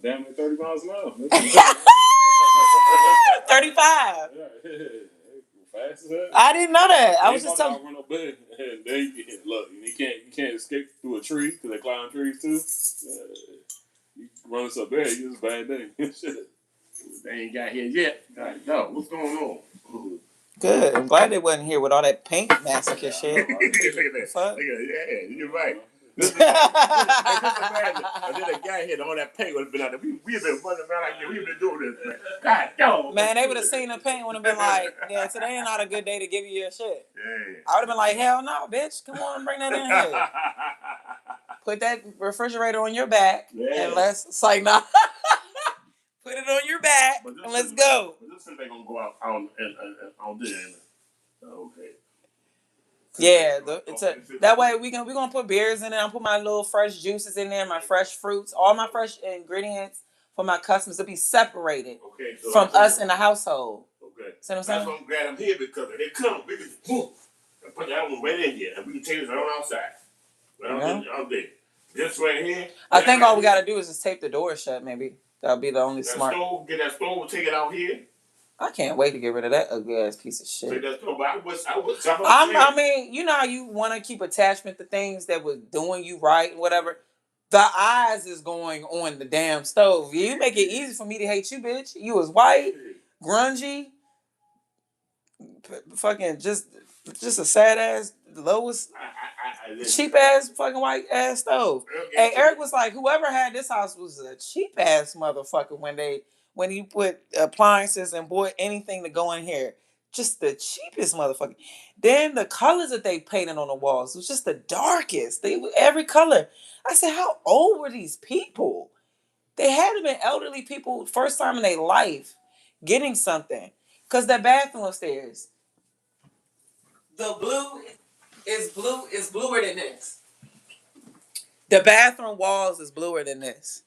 Damn near 30 miles an hour. 35. Fast as hell. I didn't know that. I was just telling. Run up bed. Look, you can't escape through a tree because they climb trees too. You run us up there, it's a bad day. They ain't got here yet. No, what's going on? Good. I'm glad they wasn't here with all that paint massacre shit. Look at that. Look at that. Yeah, you're right. This is and then a guy here, all that paint would have been out there. We've been running around like we've been doing this, man. God, no. Man, they would have seen the paint, would have been like, yeah, today ain't not a good day to give you your shit. Yeah. I would have been like, hell no, bitch. Come on and bring that in here. Put that refrigerator on your back and it's like, nah. Put it on your back and let's go. But this is they gonna go out on there. Okay. Yeah, that way we gonna put beers in it. I'll put my little fresh juices in there, my fresh fruits, all my fresh ingredients for my customers to be separated from us in the household. Okay. See what I'm saying? That's why I'm glad I'm here because if they come, we can put that one right in here and we can take it right outside. Right out there. This right here. I think all we gotta do is just tape the door shut, maybe. That'll be the only smart. Get that stove, take it out here. I can't wait to get rid of that ugly ass piece of shit. I mean, you know how you want to keep attachment to things that was doing you right and whatever. The eyes is going on the damn stove. You make it easy for me to hate you, bitch. You was white, grungy, fucking just a sad ass, lowest, cheap ass fucking white ass stove. Hey, Eric was like, whoever had this house was a cheap ass motherfucker when he put appliances and bought anything to go in here. Just the cheapest motherfucker. Then the colors that they painted on the walls was just the darkest. Every color. I said, how old were these people? They had to been elderly people first time in their life getting something. Cause that bathroom upstairs. The blue is bluer than this. The bathroom walls is bluer than this.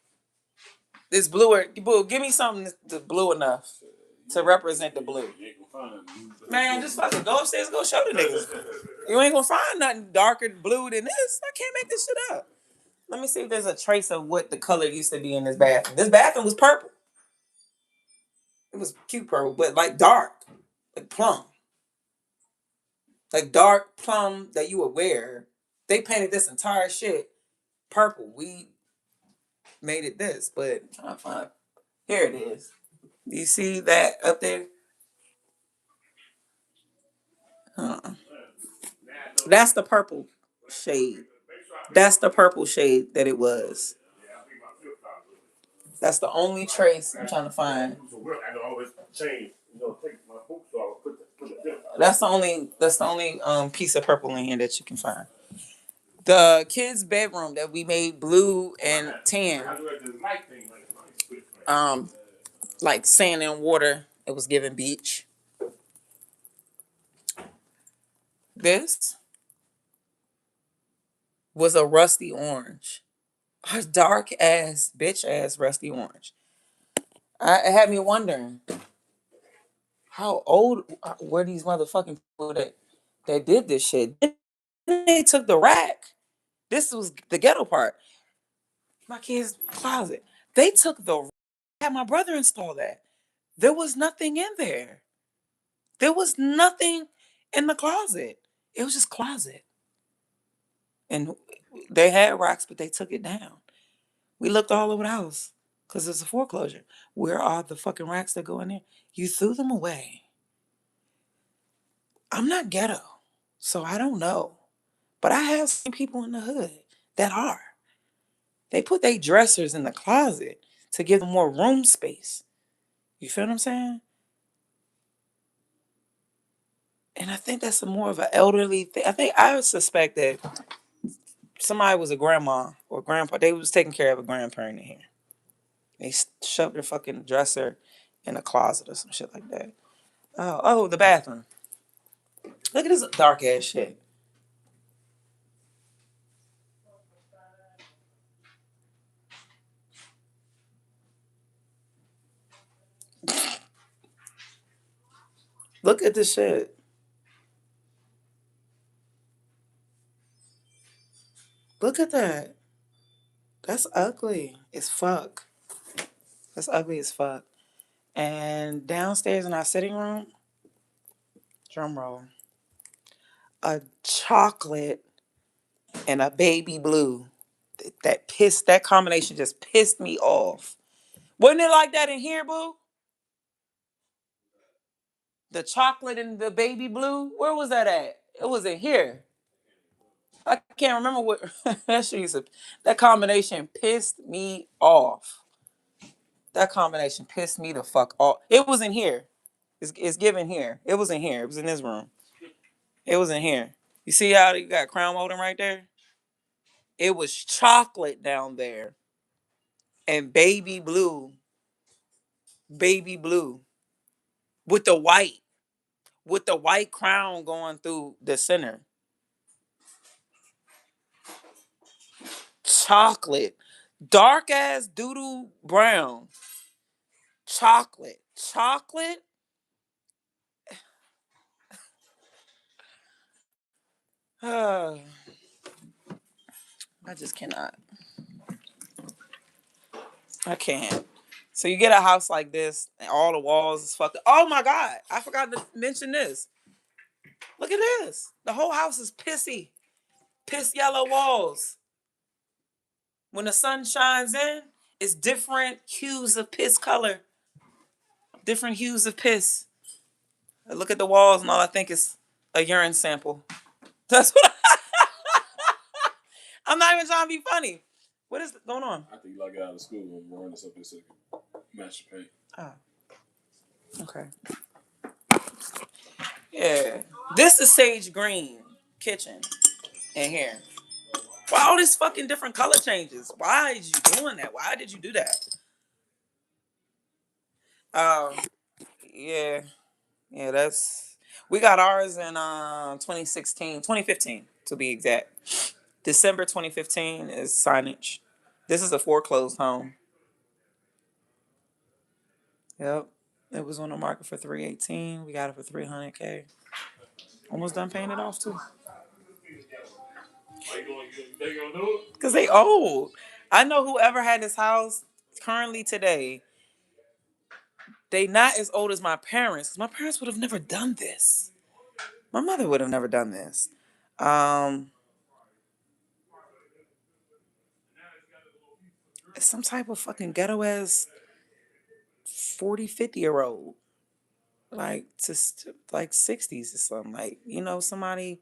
This bluer. Boo, give me something that's blue enough to represent the blue. Man, just fucking go upstairs and go show the niggas. You ain't gonna find nothing darker blue than this. I can't make this shit up. Let me see if there's a trace of what the color used to be in this bathroom. This bathroom was purple. It was cute purple, but like dark. Like plum. Like dark plum that you would wear. They painted this entire shit purple. We made it this, but I'm trying to find. Here it is. Do you see that up there? That's the purple shade. That's the purple shade that it was. That's the only trace I'm trying to find. That's the only piece of purple in here that you can find. The kids' bedroom that we made blue and tan. Like sand and water. It was given beach. This was a rusty orange. A dark ass, bitch ass rusty orange. It had me wondering how old were these motherfucking people that did this shit. Then they took the rack. This was the ghetto part. My kid's closet. They took the. Had my brother install that. There was nothing in there. There was nothing in the closet. It was just closet. And they had racks, but they took it down. We looked all over the house because it's a foreclosure. Where are the fucking racks that go in there? You threw them away. I'm not ghetto, so I don't know. But I have seen people in the hood that are. They put their dressers in the closet to give them more room space. You feel what I'm saying? And I think that's a more of an elderly thing. I would suspect that somebody was a grandma or grandpa. They was taking care of a grandparent in here. They shoved their fucking dresser in a closet or some shit like that. Oh, the bathroom. Look at this dark ass shit. Look at this shit. Look at that. That's ugly as fuck. That's ugly as fuck. And downstairs in our sitting room, drum roll, a chocolate and a baby blue. That combination just pissed me off. Wasn't it like that in here, boo? The chocolate and the baby blue? Where was that at? It was in here. I can't remember what that shit used to, that combination pissed me off. That combination pissed me the fuck off. It was in here. It's given here. It was in here. It was in this room. It was in here. You see how you got crown molding right there? It was chocolate down there and baby blue with the white crown going through the center. Chocolate, dark ass doodoo brown. Chocolate. I just cannot. I can't. So you get a house like this, and all the walls is fucked up. Oh my god! I forgot to mention this. Look at this. The whole house is pissy, piss yellow walls. When the sun shines in, it's different hues of piss color, different hues of piss. I look at the walls, and all I think is a urine sample. That's what I'm not even trying to be funny. What is going on? I think you like out of school and run this up here so you can match the paint. Oh, okay. Yeah. This is sage green kitchen in here. Why all these fucking different color changes? Why is you doing that? Why did you do that? Um, yeah. Yeah, that's we got ours in 2016, 2015 to be exact. December 2015 is signage. This is a foreclosed home. Yep. It was on the market for 318. We got it for 300K. Almost done paying it off too. They gonna do it? Cause they old. I know whoever had this house currently today, they not as old as my parents. 'Cause my parents would have never done this. My mother would have never done this. Um, it's some type of fucking ghetto ass 40, 50-year old. Like just like 60s or something. Like, somebody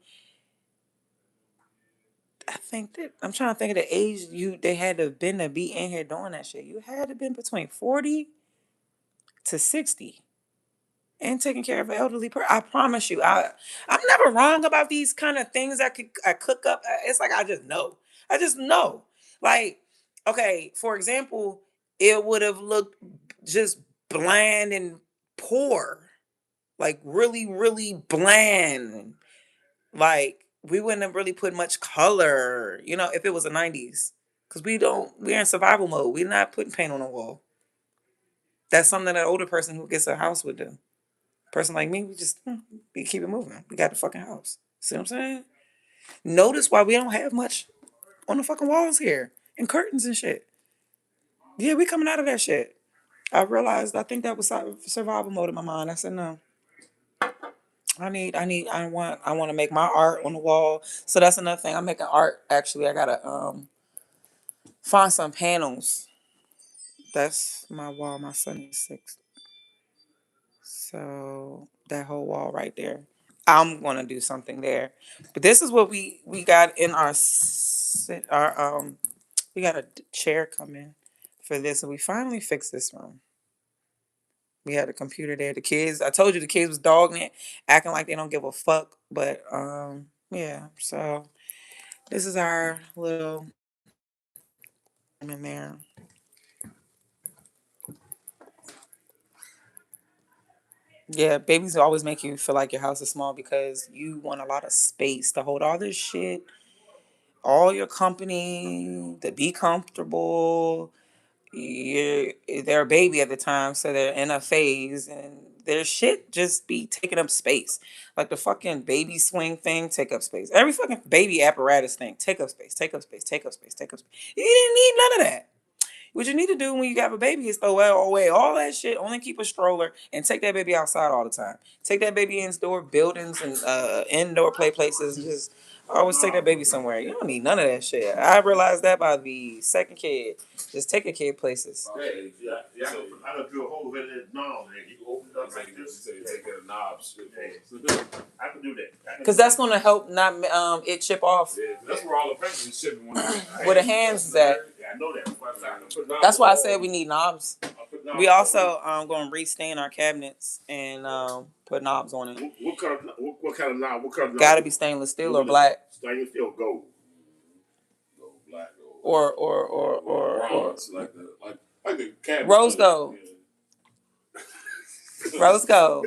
I think that I'm trying to think of the age they had to have been to be in here doing that shit. You had to have been between 40 to 60 and taking care of an elderly person. I promise you, I'm never wrong about these kind of things I cook up. It's like I just know. I just know. Like, okay, for example, it would have looked just bland and poor. Like really, really bland. Like we wouldn't have really put much color, if it was the 90s. Cause we're in survival mode. We're not putting paint on the wall. That's something that an older person who gets a house would do. Person like me, we keep it moving. We got the fucking house. See what I'm saying? Notice why we don't have much on the fucking walls here and curtains and shit. Yeah, we coming out of that shit. I realized I think that was survival mode in my mind. I said no. I want to make my art on the wall. So that's another thing. I'm making art. Actually, I gotta find some panels. That's my wall. My son is 6. So that whole wall right there. I'm gonna do something there. But this is what we got in our we got a chair coming for this, and we finally fixed this room. We had a computer there. The kids, I told you the kids was dogging it, acting like they don't give a fuck. But yeah. So this is our little in there. Yeah, babies always make you feel like your house is small because you want a lot of space to hold all this shit, all your company, to be comfortable. They're a baby at the time, so they're in a phase, and their shit just be taking up space. Like the fucking baby swing thing, take up space. Every fucking baby apparatus thing, take up space, take up space, take up space, take up space. You didn't need none of that. What you need to do when you have a baby is throw away all that shit. Only keep a stroller and take that baby outside all the time. Take that baby indoor buildings and indoor play places. And just always take that baby somewhere. You don't need none of that shit. I realized that by the second kid. Just take a kid places. Yeah. I done drill a hole in that knob there. You can open it up like this. Take that knob strip. I can do that. Because that's going to help not it chip off. Yeah, that's where all the paint is shipping. Where the hands is at. Yeah, I know that. That's why I said we need knobs. We also going to restain our cabinets and put knobs on it. What kind of knob? What color knob? Got to be stainless steel or black. Stainless steel, gold. Gold, black, gold. Or like the cabinet. Rose gold. Rose gold.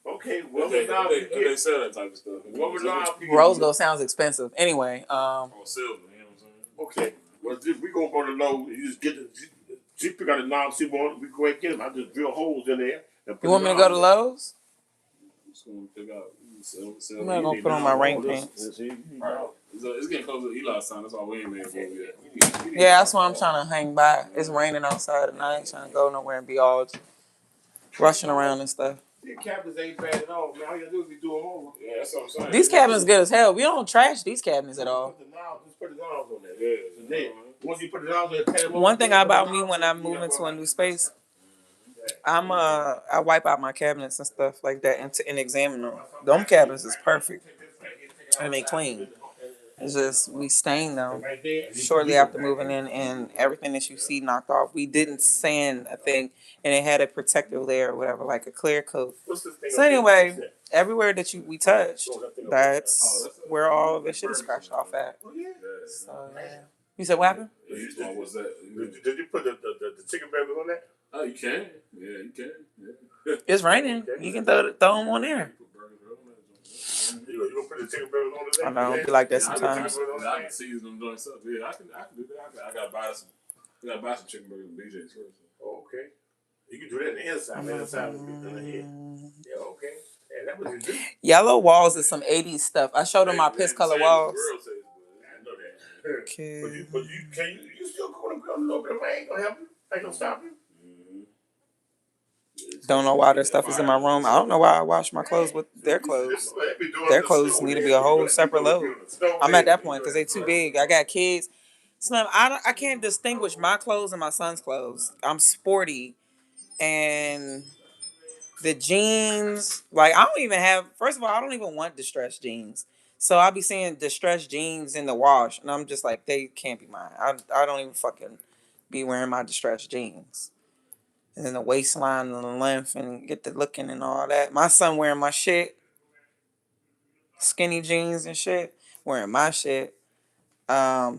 Okay, what would knob you get? They sell that type of stuff. What would knob you get? Rose gold sounds expensive. Anyway, or silver, you know what I'm saying? Okay, well, we gonna go to Lowe's. You just get she pick out the knob. We go ahead and get them. I just drill holes in there. You want me to go to Lowe's? I'm just gonna pick out. I'm not gonna put on my rain pants. Right. It's getting close to Eli's time. That's all we ain't made for yet. Yeah, that's why I'm trying to hang by. It's raining outside and I ain't trying to go nowhere and be all rushing around and stuff. The cabinets ain't bad at all, man. All you do is do them over. Yeah, that's what I'm saying. These cabinets good as hell. We don't trash these cabinets at all. Just put the knobs on there. Yeah. Once you put the knobs on there, one thing about me when I move into a new space, I wipe out my cabinets and stuff like that and examine them. Them cabinets is perfect and they clean. It's just we stained them shortly after moving in, and everything that you see knocked off. We didn't sand a thing, and it had a protective layer or whatever, like a clear coat. So anyway, everywhere that we touched, that's where all of the shit is scratched off at. So yeah. You said what happened? What was that? Did you put the chicken burgers on that? Oh, you can. Yeah, you can. Yeah. It's raining. You can throw them on there. You gonna put the chicken burgers on there? I know, it'd be like that sometimes. I can season them doing stuff. Yeah, I can do that. I gotta buy some chicken burgers from BJ's first. Oh, okay. You can do that on the inside, on the head. Yeah, okay. Yeah, that was good. Yellow walls is some 80s stuff. I showed them my piss color walls. I know that. Okay. But you still going to a little bit of rain? Gonna help you? Ain't gonna stop you? Don't know why their stuff is in my room. I don't know why I wash my clothes with their clothes. Their clothes need to be a whole separate load. I'm at that point because they're too big. I got kids. Slim, I can't distinguish my clothes and my son's clothes. I'm sporty. And the jeans, like I don't even have, first of all, I don't even want distressed jeans. So I'll be seeing distressed jeans in the wash. And I'm just like, they can't be mine. I don't even fucking be wearing my distressed jeans. And then the waistline and the length and get the looking and all that. My son wearing my shit, skinny jeans and shit, wearing my shit. Yeah,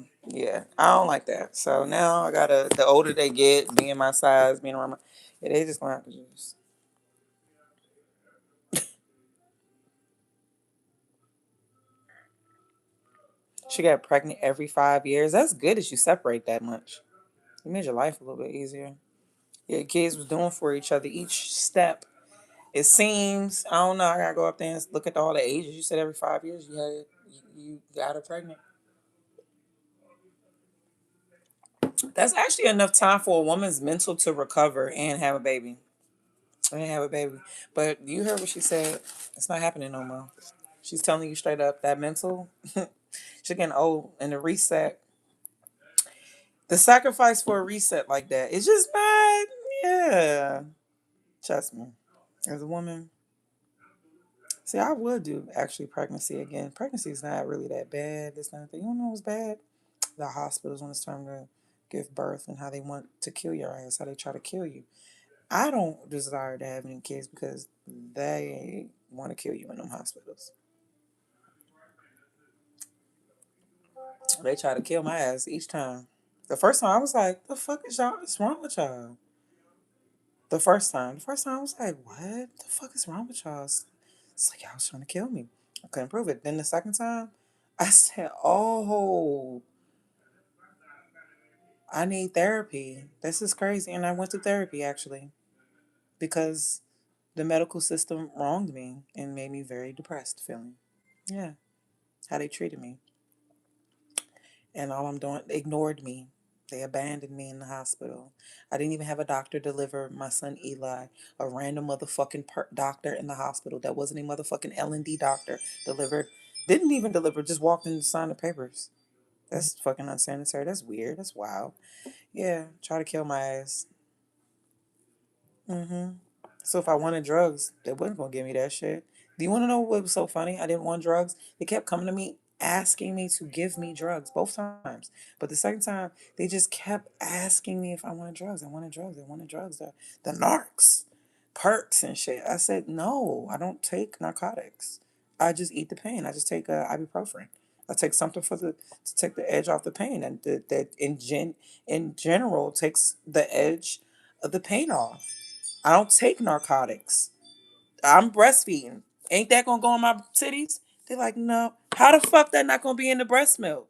I don't like that. So now I gotta, the older they get, being my size, being around my, yeah, they just gonna have to just. She got pregnant every 5 years. That's good that you separate that much. You made your life a little bit easier. Yeah, kids was doing for each other each step. It seems I don't know. I gotta go up there and look at all the ages. You said every 5 years you got her pregnant. That's actually enough time for a woman's mental to recover and have a baby. And have a baby. But you heard what she said. It's not happening no more. She's telling you straight up that mental. She's getting old, and the reset, the sacrifice for a reset like that, it's just bad. Yeah, trust me. As a woman, see, I would do actually pregnancy again. Pregnancy is not really that bad. This kind of thing. You don't know what's bad? The hospitals when it's time to give birth and how they want to kill your ass, how they try to kill you. I don't desire to have any kids because they want to kill you in them hospitals. They try to kill my ass each time. The first time I was like, the fuck is y'all? What's wrong with y'all? The first time I was like, what the fuck is wrong with y'all? It's like y'all was trying to kill me. I couldn't prove it. Then the second time, I said, oh, I need therapy. This is crazy. And I went to therapy actually because the medical system wronged me and made me very depressed feeling. Yeah, how they treated me. And all I'm doing, ignored me. They abandoned me in the hospital. I didn't even have a doctor deliver my son Eli. A random motherfucking doctor in the hospital that wasn't a motherfucking L&D doctor delivered. Didn't even deliver, just walked in to sign the papers. That's fucking unsanitary. That's weird. That's wild. Yeah, try to kill my ass. Mm-hmm. So if I wanted drugs, they wasn't gonna give me that shit. Do you want to know what was so funny? I didn't want drugs. They kept coming to me asking me to give me drugs both times. But the second time, they just kept asking me if I wanted drugs. I wanted drugs. I wanted drugs. The narcs, perks and shit. I said no. I don't take narcotics. I just eat the pain. I just take ibuprofen. I take something for the to take the edge off the pain, and that in general takes the edge of the pain off. I don't take narcotics. I'm breastfeeding. Ain't that gonna go in my titties? They're like, no. How the fuck that not gonna be in the breast milk?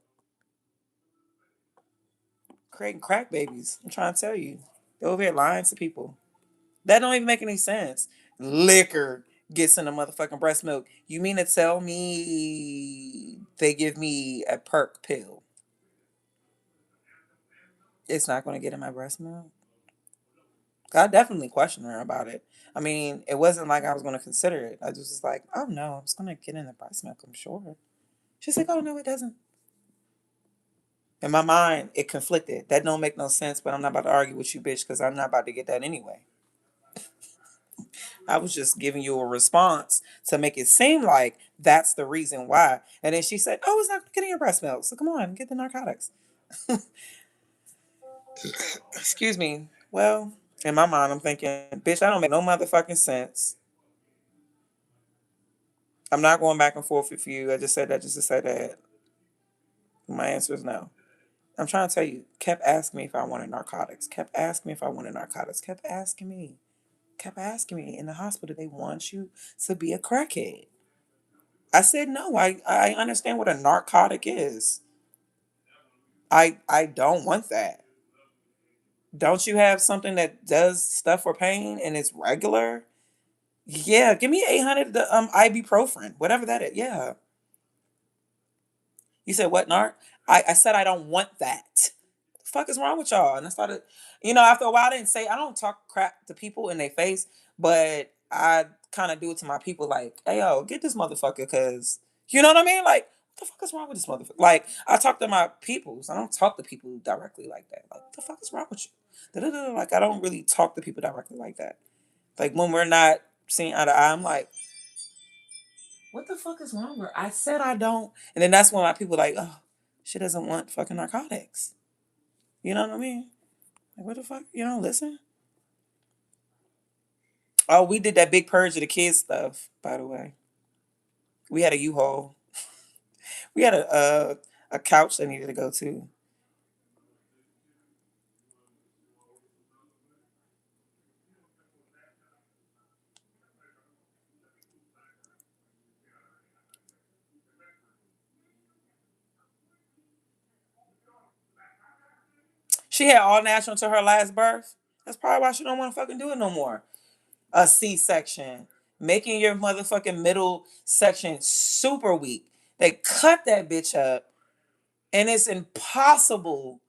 Creating crack babies. I'm trying to tell you. They're over here lying to people. That don't even make any sense. Liquor gets in the motherfucking breast milk. You mean to tell me they give me a perk pill? It's not gonna get in my breast milk? I definitely questioned her about it. I mean, it wasn't like I was going to consider it. I just was like, oh no, it's going to get in the breast milk, I'm sure. She's like, oh no, it doesn't. In my mind, it conflicted. That don't make no sense, but I'm not about to argue with you, bitch, because I'm not about to get that anyway. I was just giving you a response to make it seem like that's the reason why. And then she said, oh, it's not getting your breast milk. So come on, get the narcotics. Excuse me. Well, in my mind, I'm thinking, bitch, that don't make no motherfucking sense. I'm not going back and forth with you. I just said that just to say that. My answer is no. I'm trying to tell you, kept asking me if I wanted narcotics, kept asking me if I wanted narcotics, kept asking me, kept asking me. In the hospital, they want you to be a crackhead. I said no, I understand what a narcotic is. I don't want that. Don't you have something that does stuff for pain and it's regular? Yeah, give me 800 the ibuprofen, whatever that is. Yeah. You said what, narc? I said I don't want that. The fuck is wrong with y'all? And I started, after a while, I didn't say, I don't talk crap to people in their face, but I kind of do it to my people like, hey, yo, get this motherfucker, because, you know what I mean? Like, what the fuck is wrong with this motherfucker? Like, I talk to my peoples. I don't talk to people directly like that. Like, what the fuck is wrong with you? Da-da-da. Like, I don't really talk to people directly like that. Like, when we're not seeing eye to eye, I'm like, what the fuck is wrong with her? I said I don't. And then that's when my people like, oh, she doesn't want fucking narcotics. You know what I mean? Like, what the fuck? You don't listen? Oh, we did that big purge of the kids stuff, by the way. We had a U-Haul. We had a couch that needed to go to. She had all natural until her last birth. That's probably why she don't want to fucking do it no more. A C-section, making your motherfucking middle section super weak. They cut that bitch up, and it's impossible.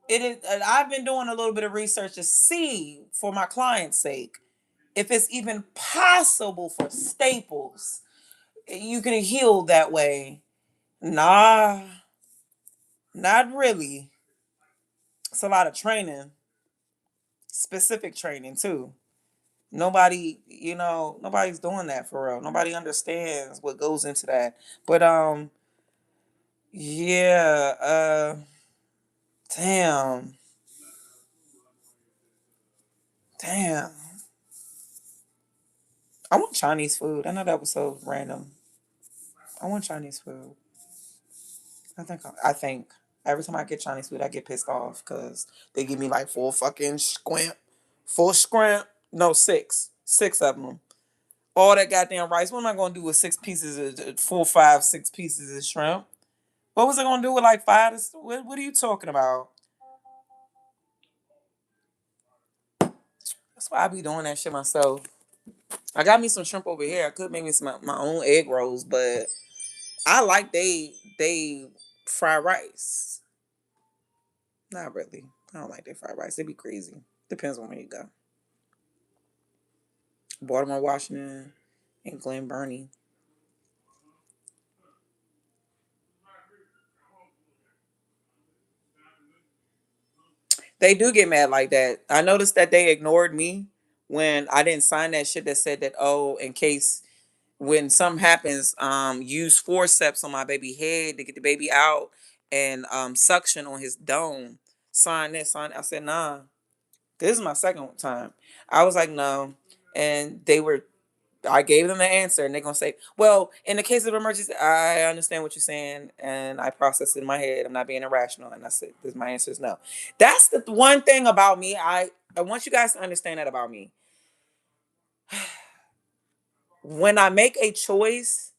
It is. I've been doing a little bit of research to see, for my client's sake, if it's even possible for staples. You can heal that way. Nah, not really. It's a lot of training, specific training too. Nobody's doing that for real. Nobody understands what goes into that. But yeah, damn, damn. I want Chinese food. I know that was so random. I want Chinese food. I think every time I get Chinese food, I get pissed off because they give me like full squint. No, six of them. All that goddamn rice. What am I gonna do with 6 pieces of 6 pieces of shrimp? What was I gonna do with like five? What are you talking about? That's why I be doing that shit myself. I got me some shrimp over here. I could make me some my own egg rolls, but I like they fried rice. Not really. I don't like their fried rice. They be crazy. Depends on where you go. Baltimore, Washington, and Glen Burnie. They do get mad like that. I noticed that they ignored me when I didn't sign that shit that said that, oh, in case when something happens, use forceps on my baby head to get the baby out and suction on his dome. Sign this, sign. I said, nah. This is my second time. I was like, no. And I gave them the answer, and they're gonna say, "Well, in the case of emergency, I understand what you're saying, and I processed it in my head. I'm not being irrational." And I said, "This my answer is no." That's the one thing about me. I want you guys to understand that about me. When I make a choice,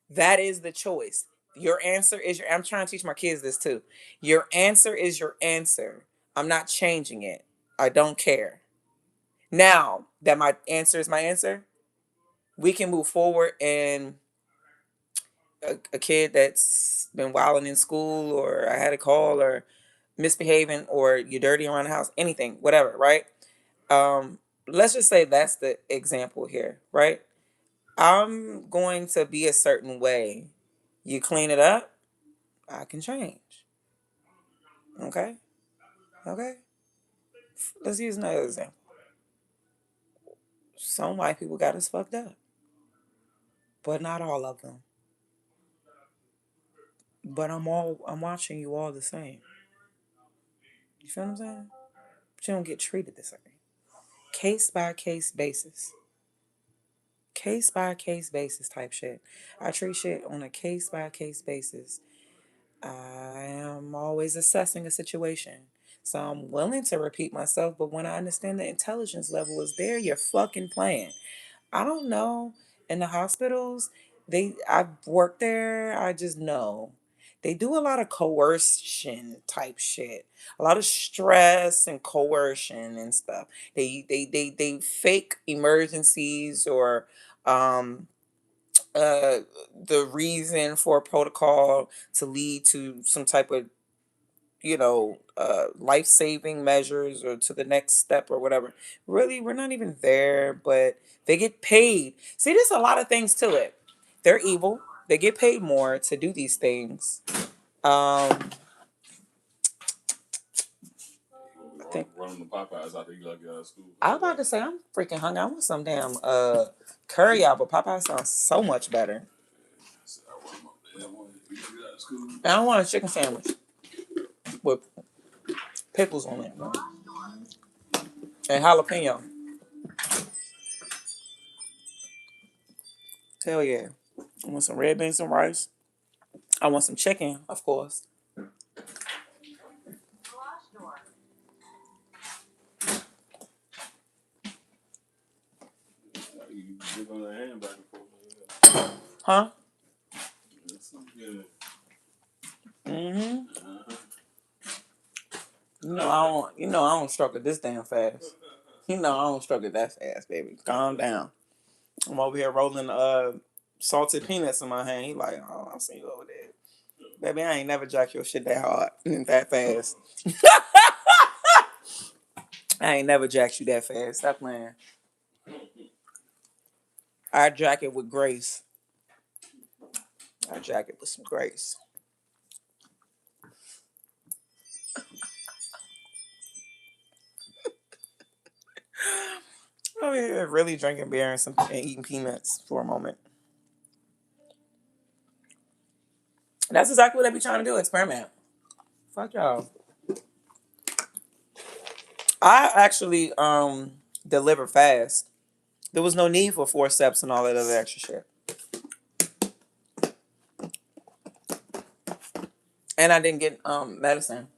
that is the choice. Your answer is your. I'm trying to teach my kids this too. Your answer is your answer. I'm not changing it. I don't care. Now that my answer is my answer, we can move forward and a kid that's been wilding in school, or I had a call, or misbehaving, or you're dirty around the house, anything, whatever, right? Let's just say that's the example here, right? I'm going to be a certain way. You clean it up, I can change. Okay? Okay? Let's use another example. Some white people got us fucked up, but not all of them. But I'm watching you all the same. You feel what I'm saying? But you don't get treated the same. Case by case basis. Case by case basis type shit. I treat shit on a case by case basis. I am always assessing a situation. So I'm willing to repeat myself, but when I understand the intelligence level is there, you're fucking playing. I don't know. In the hospitals, I've worked there, I just know. They do a lot of coercion type shit. A lot of stress and coercion and stuff. They fake emergencies or um the reason for a protocol to lead to some type of life-saving measures or to the next step or whatever. Really, we're not even there, but they get paid. See, there's a lot of things to it. They're evil. They get paid more to do these things. um I think Running the Popeyes out there, you gotta get out of school. I was about to say I'm freaking hungry. I want some damn curry out, but Popeye sounds so much better. I don't want a chicken sandwich with pickles on it and jalapeno. Hell yeah. I want some red beans and rice. I want some chicken, of course. You dip on the hand back and forth. Huh? That's some good. Mm-hmm. Uh-huh. You know I don't stroke it this damn fast. I don't stroke it that fast, baby. Calm down. I'm over here rolling salted peanuts in my hand. He like, oh, I'll see you over there. Baby, I ain't never jack your shit that hard and that fast. I ain't never jacked you that fast. Stop playing. I jack it with grace. I jack it with some grace. Oh yeah, really drinking beer and eating peanuts for a moment. That's exactly what they be trying to do. Experiment. Fuck y'all. I actually deliver fast. There was no need for 4 steps and all that other extra shit. And I didn't get medicine.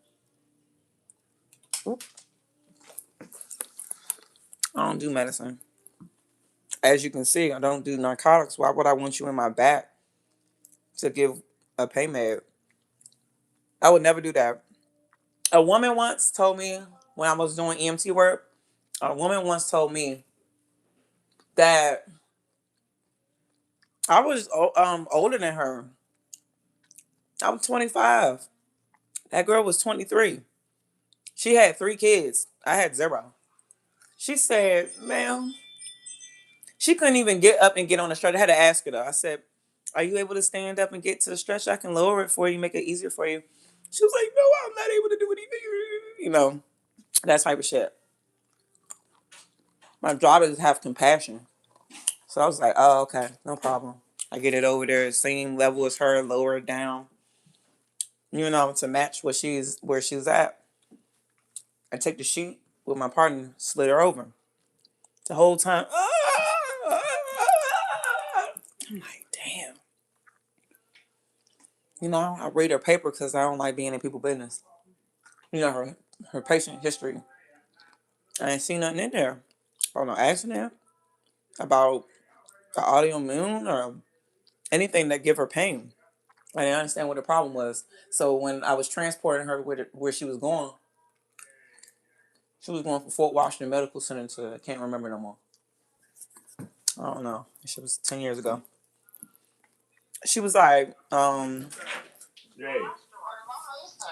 Oop. I don't do medicine. As you can see, I don't do narcotics. Why would I want you in my back to give a pain med? I would never do that. A woman once told me when I was doing EMT work, a woman once told me that I was older than her. I was 25. That girl was 23. She had 3 kids. I had 0. She said, ma'am, she couldn't even get up and get on the stretcher. I had to ask her though. I said, are you able to stand up and get to the stretcher? I can lower it for you, make it easier for you. She was like, no, I'm not able to do anything. That type of shit. My job is to have compassion. So I was like, oh, okay, no problem. I get it over there, same level as her, lower it down, to match where she's at. I take the sheet with my partner, slid her over. The whole time, I'm like, damn. I read her paper because I don't like being in people's business. Her patient history. I ain't seen nothing in there. Or no accident about the autoimmune or anything that give her pain. I didn't understand what the problem was. So when I was transporting her where she was going from Fort Washington Medical Center to, I can't remember no more. I don't know. She was 10 years ago. She was like,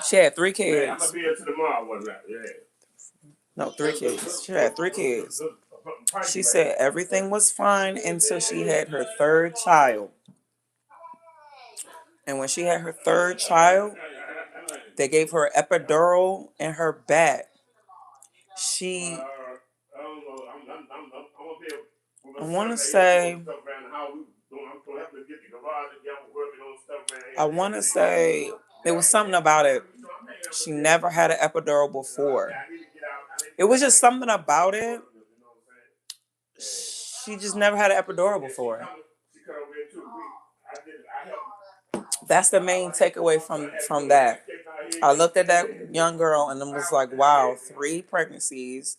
she had 3 kids. I'm gonna be here till tomorrow, wasn't I? Yeah. No, 3 kids. She had 3 kids. She said everything was fine until she had her 3rd child. And when she had her 3rd child, they gave her an epidural in her back. I want to say there was something about it. She never had an epidural before. It was just something about it. She just never had an epidural before. That's the main takeaway from that. I looked at that young girl and was like, wow, 3 pregnancies.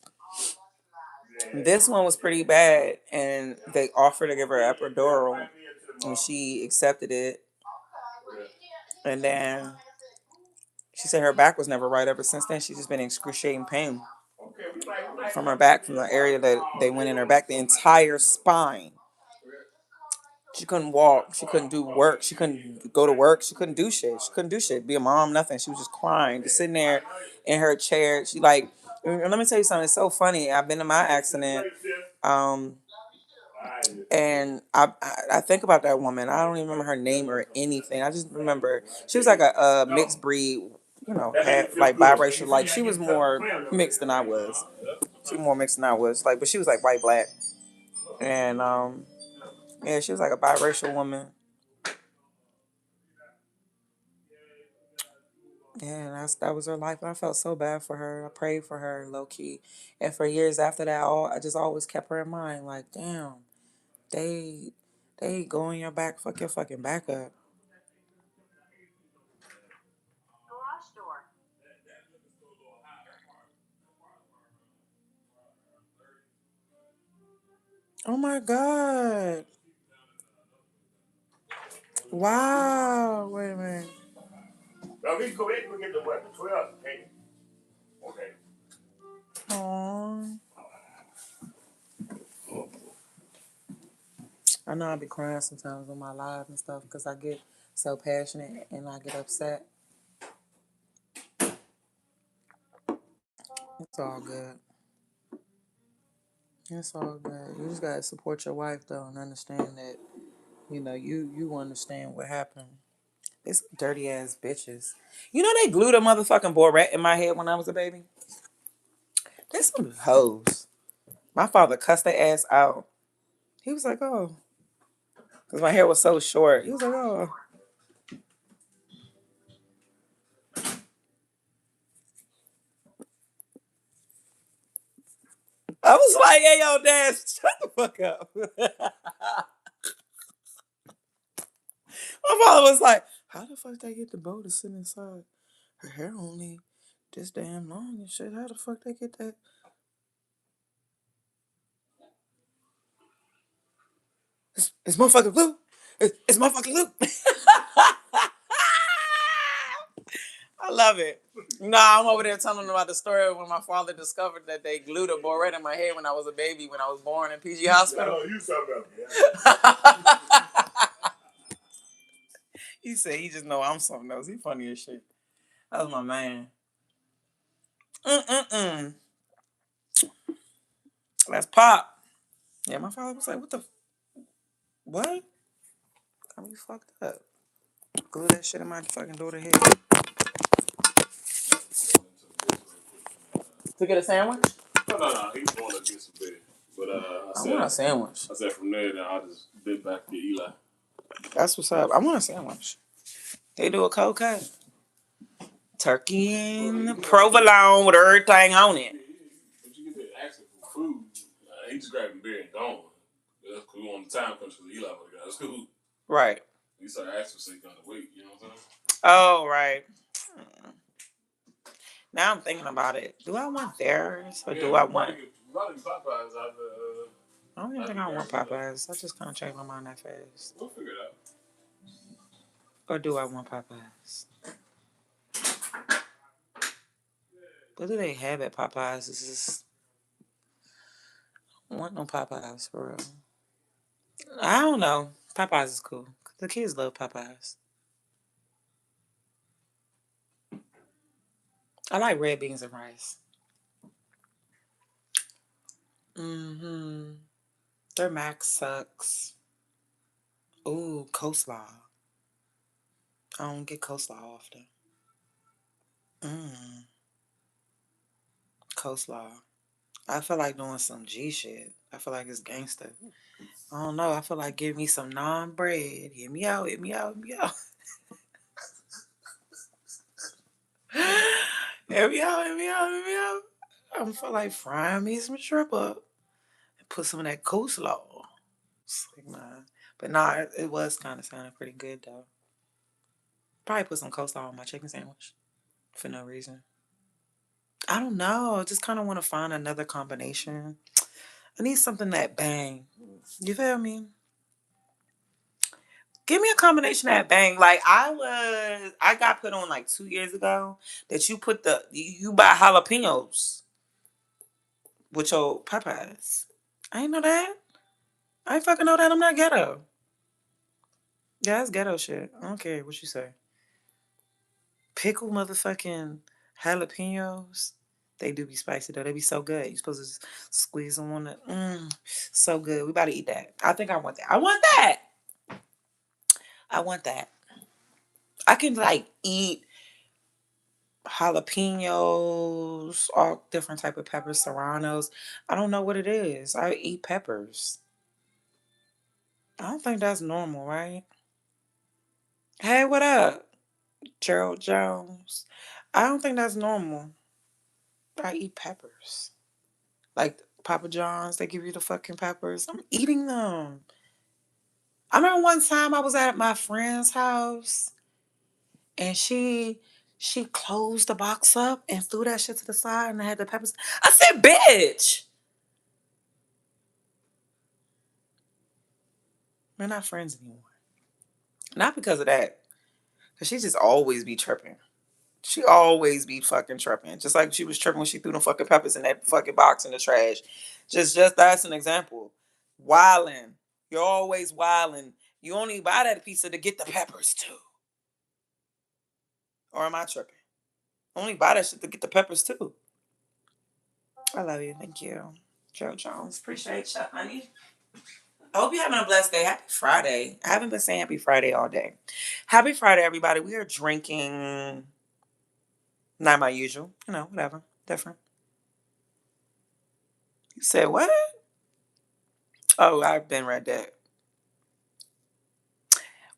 This one was pretty bad, and they offered to give her an epidural, and she accepted it. And then she said her back was never right ever since then. She's just been in excruciating pain from her back, from the area that they went in her back, the entire spine. She couldn't walk. She couldn't do work. She couldn't go to work. She couldn't do shit. She couldn't do shit. Be a mom, nothing. She was just crying, just sitting there in her chair. She like, let me tell you something. It's so funny. I've been in my accident, and I think about that woman. I don't even remember her name or anything. I just remember she was like a mixed breed. Had like biracial. Like she was more mixed than I was. She was more mixed than I was. Like, but she was like white black, and yeah, she was like a biracial woman. Yeah, that was her life. And I felt so bad for her. I prayed for her, low key. And for years after that, I just always kept her in mind. Like, damn, they go on your back, fuck your fucking back up. Oh my God. Wow. Wait a minute. Now, we go ahead and get the what? The 12, okay? Okay. know I be crying sometimes on my live and stuff because I get so passionate and I get upset. It's all good. It's all good. You just gotta support your wife though and understand that you understand what happened. It's dirty ass bitches. You know they glued a motherfucking barrette in my head when I was a baby. They some hoes. My father cussed their ass out. He was like, oh, because my hair was so short. He was like, oh. I was like, hey, yo, dad, shut the fuck up. My father was like, how the fuck they get the bow to sit inside? Her hair only this damn long and shit. How the fuck they get that? It's motherfucking glue. It's motherfucking glue. I love it. Nah, I'm over there telling them about the story when my father discovered that they glued a barrette in my head when I was a baby when I was born in PG Hospital. You something else. He said he just know I'm something else. He funny as shit. That was my man. Mm-mm-mm. Let's pop. Yeah, my father was like, what the... What? Got me fucked up. Glue that shit in my fucking daughter's head. To get a sandwich? No. He was going to get some bed. But I want a sandwich. I said from there, then I just bit back to Eli. That's what's up. I want a sandwich. They do a cold cut. Turkey and provolone with everything on it. But you get there asking for food. He just grabbing beer and gone. That's cool on the time punch because Eli would have got. That's cool. Right. He started asking for so he got to wait. You know what I'm saying? Oh, right. Now I'm thinking about it. Do I want theirs or do I want... Popeyes I don't even think I want Popeyes. I just kind of changed my mind that fast. We'll figure it out. Or do I want Popeyes? What do they have at Popeyes? It's just... I don't want no Popeyes for real. I don't know. Popeyes is cool. The kids love Popeyes. I like red beans and rice. Mm-hmm. Their mac sucks. Ooh, coleslaw. I don't get coleslaw often. Coleslaw. I feel like doing some G shit. I feel like it's gangster. I don't know. I feel like give me some non bread. Hit me out, hit me out, hit me out. Hit me out, hit me out, hit me out. I feel like frying me some shrimp up and put some of that coleslaw. It's like, nah. But nah, it was kind of sounding pretty good though. Probably put some coleslaw on my chicken sandwich for no reason. I don't know. I just kind of want to find another combination. I need something that bang. You feel me? Give me a combination that bang. Like I got put on like 2 years ago that you buy jalapenos with your Popeyes. I ain't know that. I ain't fucking know that. I'm not ghetto. Yeah, that's ghetto shit. I don't care what you say. Pickle motherfucking jalapenos. They do be spicy though. They be so good. You supposed to just squeeze them on the. So good. We about to eat that. I think I want that. I want that. I want that. I can like eat jalapenos, all different type of peppers, serranos. I don't know what it is. I eat peppers. I don't think that's normal, right? Hey, what up, Gerald Jones? I don't think that's normal. I eat peppers. Like Papa John's, they give you the fucking peppers. I'm eating them. I remember one time I was at my friend's house and she closed the box up and threw that shit to the side and I had the peppers. I said, bitch. We're not friends anymore. Not because of that. Cause she just always be tripping. She always be fucking tripping. Just like she was tripping when she threw the fucking peppers in that fucking box in the trash. Just that's an example. Wildin'. You're always wilding. You only buy that pizza to get the peppers too. Or am I tripping? Only buy that shit to get the peppers too. I love you. Thank you. Joe Jones. Appreciate you, honey. I hope you're having a blessed day. Happy Friday. I haven't been saying happy Friday all day. Happy Friday, everybody. We are drinking, not my usual, whatever. Different. You said what? Oh, I've been read that.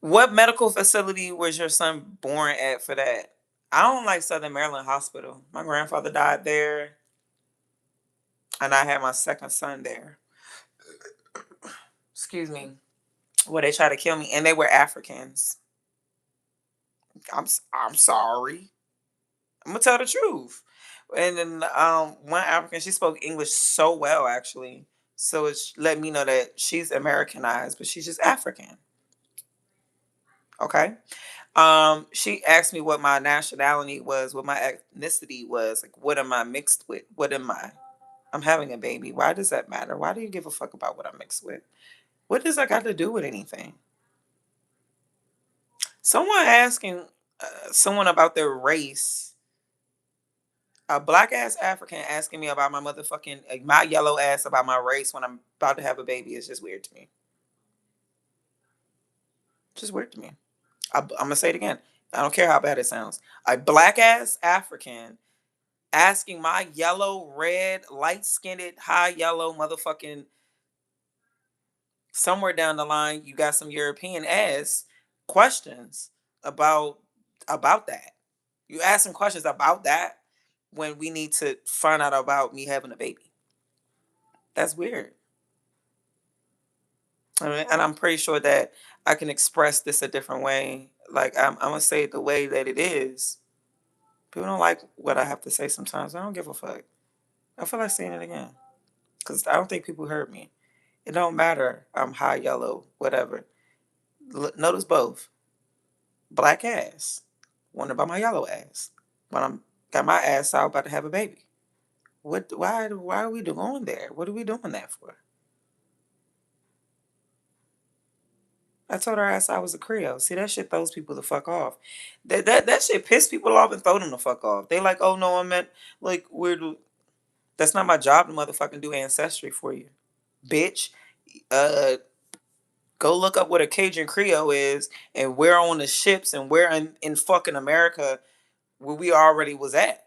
What medical facility was your son born at for that? I don't like Southern Maryland Hospital. My grandfather died there, and I had my second son there. Excuse me. Well, they tried to kill me, and they were Africans. I'm sorry. I'm gonna tell the truth. And then one African, she spoke English so well actually, so it let me know that she's Americanized, but she's just African. Okay. She asked me what my nationality was, what my ethnicity was, like what am I mixed with? What am I? I'm having a baby. Why does that matter? Why do you give a fuck about what I'm mixed with? What does that got to do with anything? Someone asking someone about their race, a black ass African asking me about my motherfucking my yellow ass about my race when I'm about to have a baby is just weird to me. Just weird to me. I'm gonna say it again. I don't care how bad it sounds. A black ass African asking my yellow, red, light skinned, high yellow motherfucking somewhere down the line, you got some European ass questions about that. You asking questions about that when we need to find out about me having a baby. That's weird. I mean, and I'm pretty sure that I can express this a different way. Like I'm gonna say it the way that it is. People don't like what I have to say sometimes. I don't give a fuck. I feel like saying it again because I don't think people heard me. It don't matter. I'm high yellow, whatever. Notice both. Black ass. Wonder about my yellow ass. When I'm got my ass out about to have a baby. What? Why are we going there? What are we doing that for? I told her ass I was a Creole. See, that shit throws people the fuck off. That shit piss people off and throw them the fuck off. They like, oh no, I meant like that's not my job to motherfucking do ancestry for you, bitch. Uh, go look up what a Cajun Creole is and where on the ships and where in fucking America where we already was at.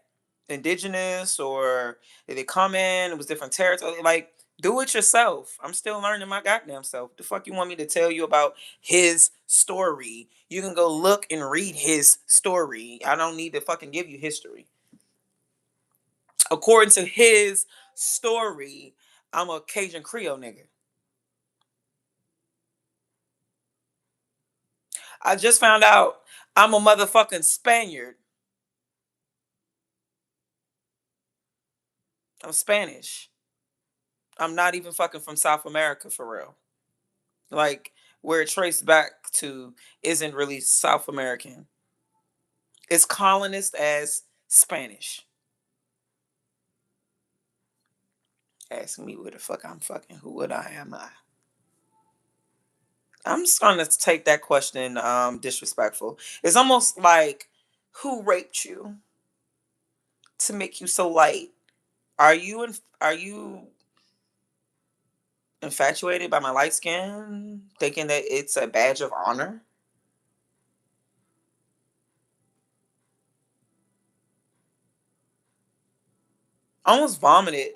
Indigenous or did they come in? It was different territory. Like, do it yourself. I'm still learning my goddamn self. The fuck you want me to tell you about his story? You can go look and read his story. I don't need to fucking give you history. According to his story, I'm a Cajun Creole nigga. I just found out I'm a motherfucking Spaniard. I'm Spanish. I'm not even fucking from South America for real. Like where it traced back to isn't really South American. It's colonist as Spanish. Asking me where the fuck I'm fucking, who would I am I? I'm just gonna take that question disrespectful. It's almost like who raped you to make you so light? Are you infatuated by my light skin, thinking that it's a badge of honor? I almost vomited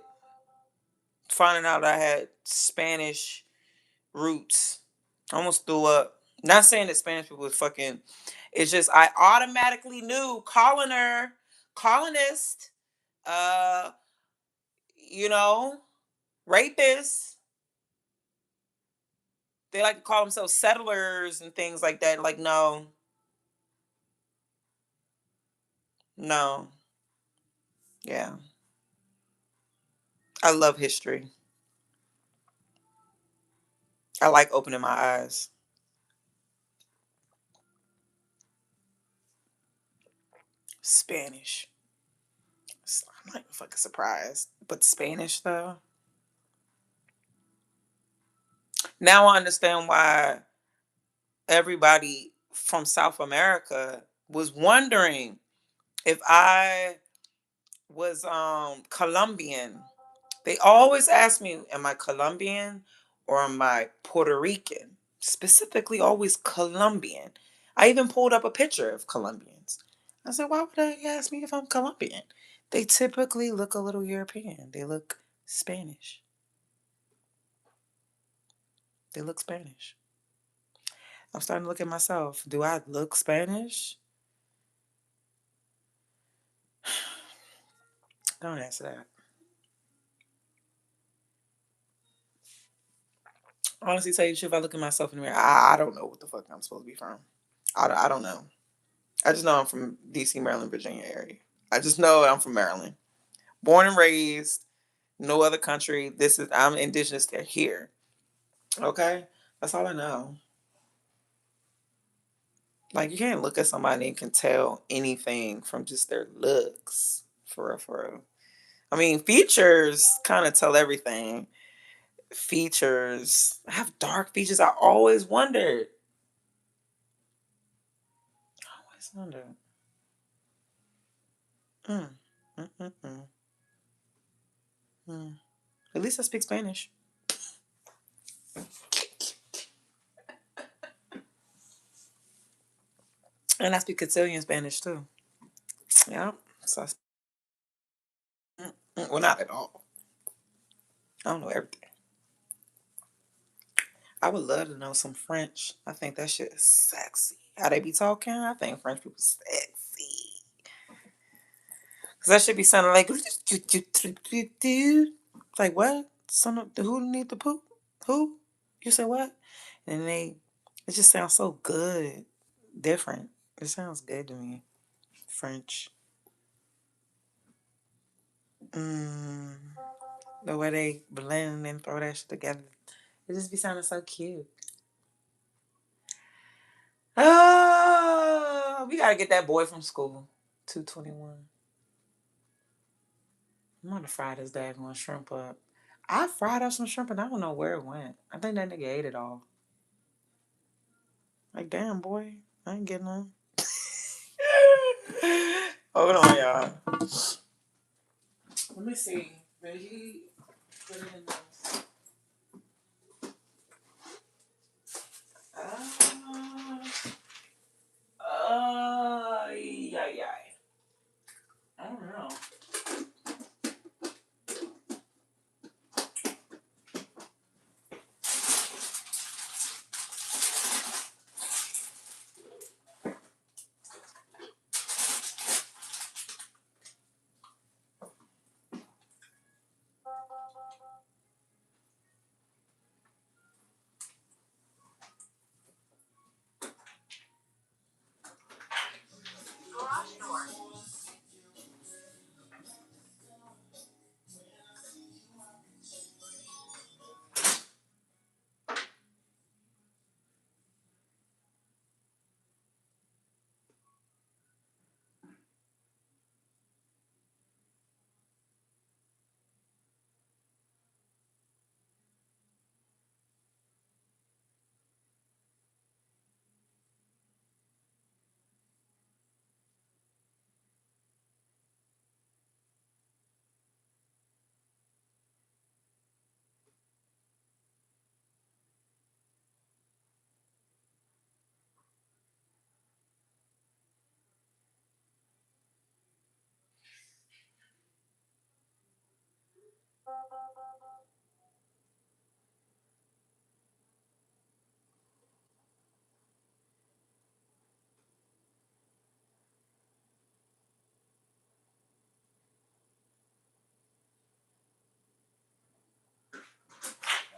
finding out I had Spanish roots. I almost threw up. Not saying that Spanish people was fucking. It's just I automatically knew colonist, uh, you know, rapists. They like to call themselves settlers and things like that. Like, no, no, yeah. I love history. I like opening my eyes. Spanish. I'm not even fucking surprised. But Spanish though. Now I understand why everybody from South America was wondering if I was Colombian. They always ask me, am I Colombian or am I Puerto Rican? Specifically, always Colombian. I even pulled up a picture of Colombians. I said, why would they ask me if I'm Colombian? They typically look a little European. They look Spanish. They look Spanish. I'm starting to look at myself. Do I look Spanish? Don't answer that. Honestly, tell you the truth, I look at myself in the mirror. I don't know what the fuck I'm supposed to be from. I don't know. I just know I'm from DC, Maryland, Virginia area. I just know I'm from Maryland. Born and raised, no other country. I'm indigenous to here. Okay? That's all I know. Like you can't look at somebody and can tell anything from just their looks. For real, for real. I mean, features kind of tell everything. Features. I have dark features. I always wondered. I always wondered. Mm. Mm, mm, mm, mm. At least I speak Spanish. And I speak Castilian Spanish too. Yeah. So, well, not at all. I don't know everything. I would love to know some French. I think that shit is sexy. How they be talking, I think French people sexy. Cause that should be sounding like like what? Son of who need the poop? Who? You said what? And it just sounds so good, different. It sounds good to me. French. Mm, the way they blend and throw that shit together, it just be sounding so cute. Oh, we gotta get that boy from school. 221. I'm gonna fry this daggone shrimp up. I fried up some shrimp and I don't know where it went. I think that nigga ate it all. Like, damn, boy. I ain't getting none. Hold on, y'all. Let me see. Did he put it in this? Yeah, yeah. I don't know.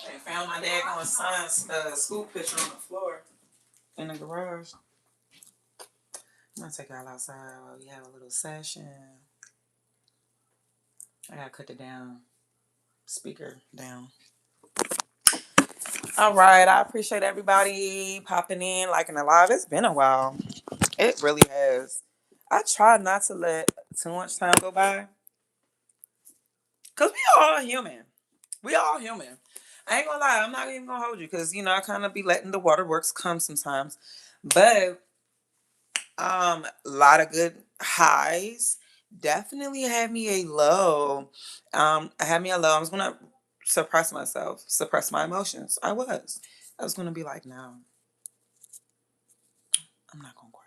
I found my daggone son's school picture on the floor in the garage. I'm gonna take y'all outside while we have a little session. I gotta cut the down speaker down. All right, I appreciate everybody popping in, liking the live. It's been a while. It really has. I try not to let too much time go by. Cause we all human. We all human. I ain't gonna lie, I'm not even gonna hold you because you know I kind of be letting the waterworks come sometimes, but a lot of good highs. Definitely had me a low. I had me a low. I was gonna suppress myself, suppress my emotions. I was. I was gonna be like, no, I'm not gonna cry.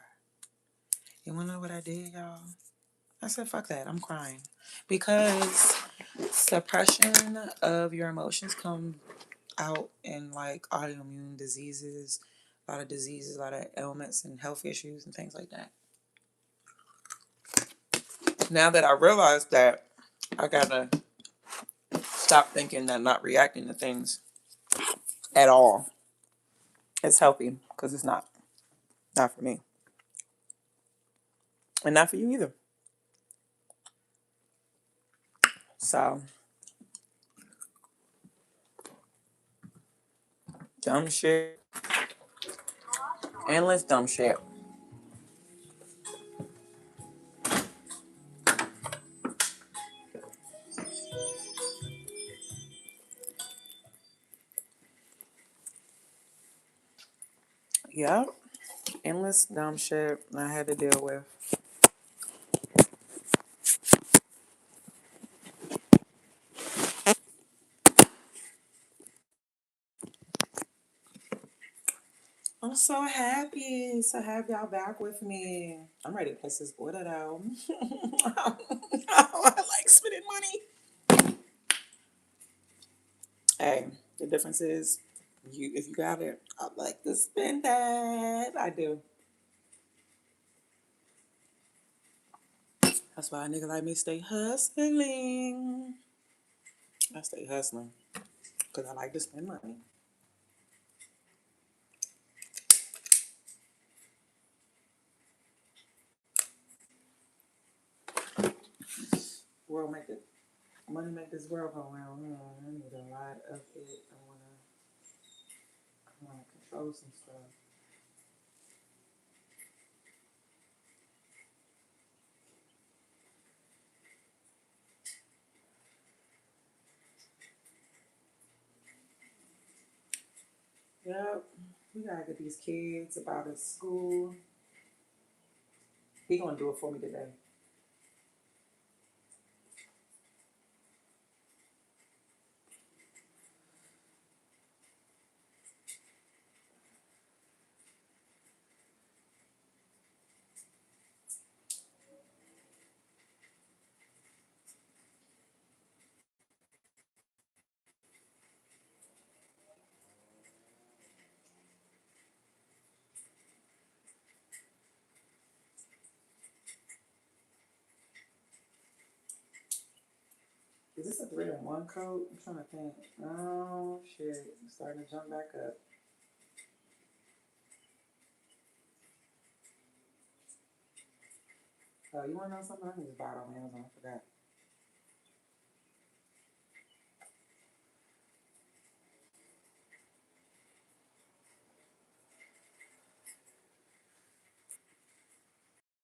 You wanna know what I did, y'all? I said, fuck that. I'm crying because suppression of your emotions come out in like autoimmune diseases, a lot of ailments and health issues and things like that. Now that I realize that, I gotta stop thinking that not reacting to things at all is healthy because it's not. Not for me. And not for you either. So, dumb shit. Endless dumb shit. Yep. Endless dumb shit I had to deal with. I'm so happy to have y'all back with me. I'm ready to place this order though. I like spending money. Hey, the difference is, you if you got it, I like to spend that. I do. That's why a nigga like me stay hustling. I stay hustling because I like to spend money. World make it, money make this world go round. I need a lot of it. I wanna control some stuff. Yep, we gotta get these kids about at school. He gonna do it for me today. Is this a 3-in-1 coat? I'm trying to think. Oh shit, I'm starting to jump back up. Oh, you wanna know something? I can just buy it on Amazon. I forgot.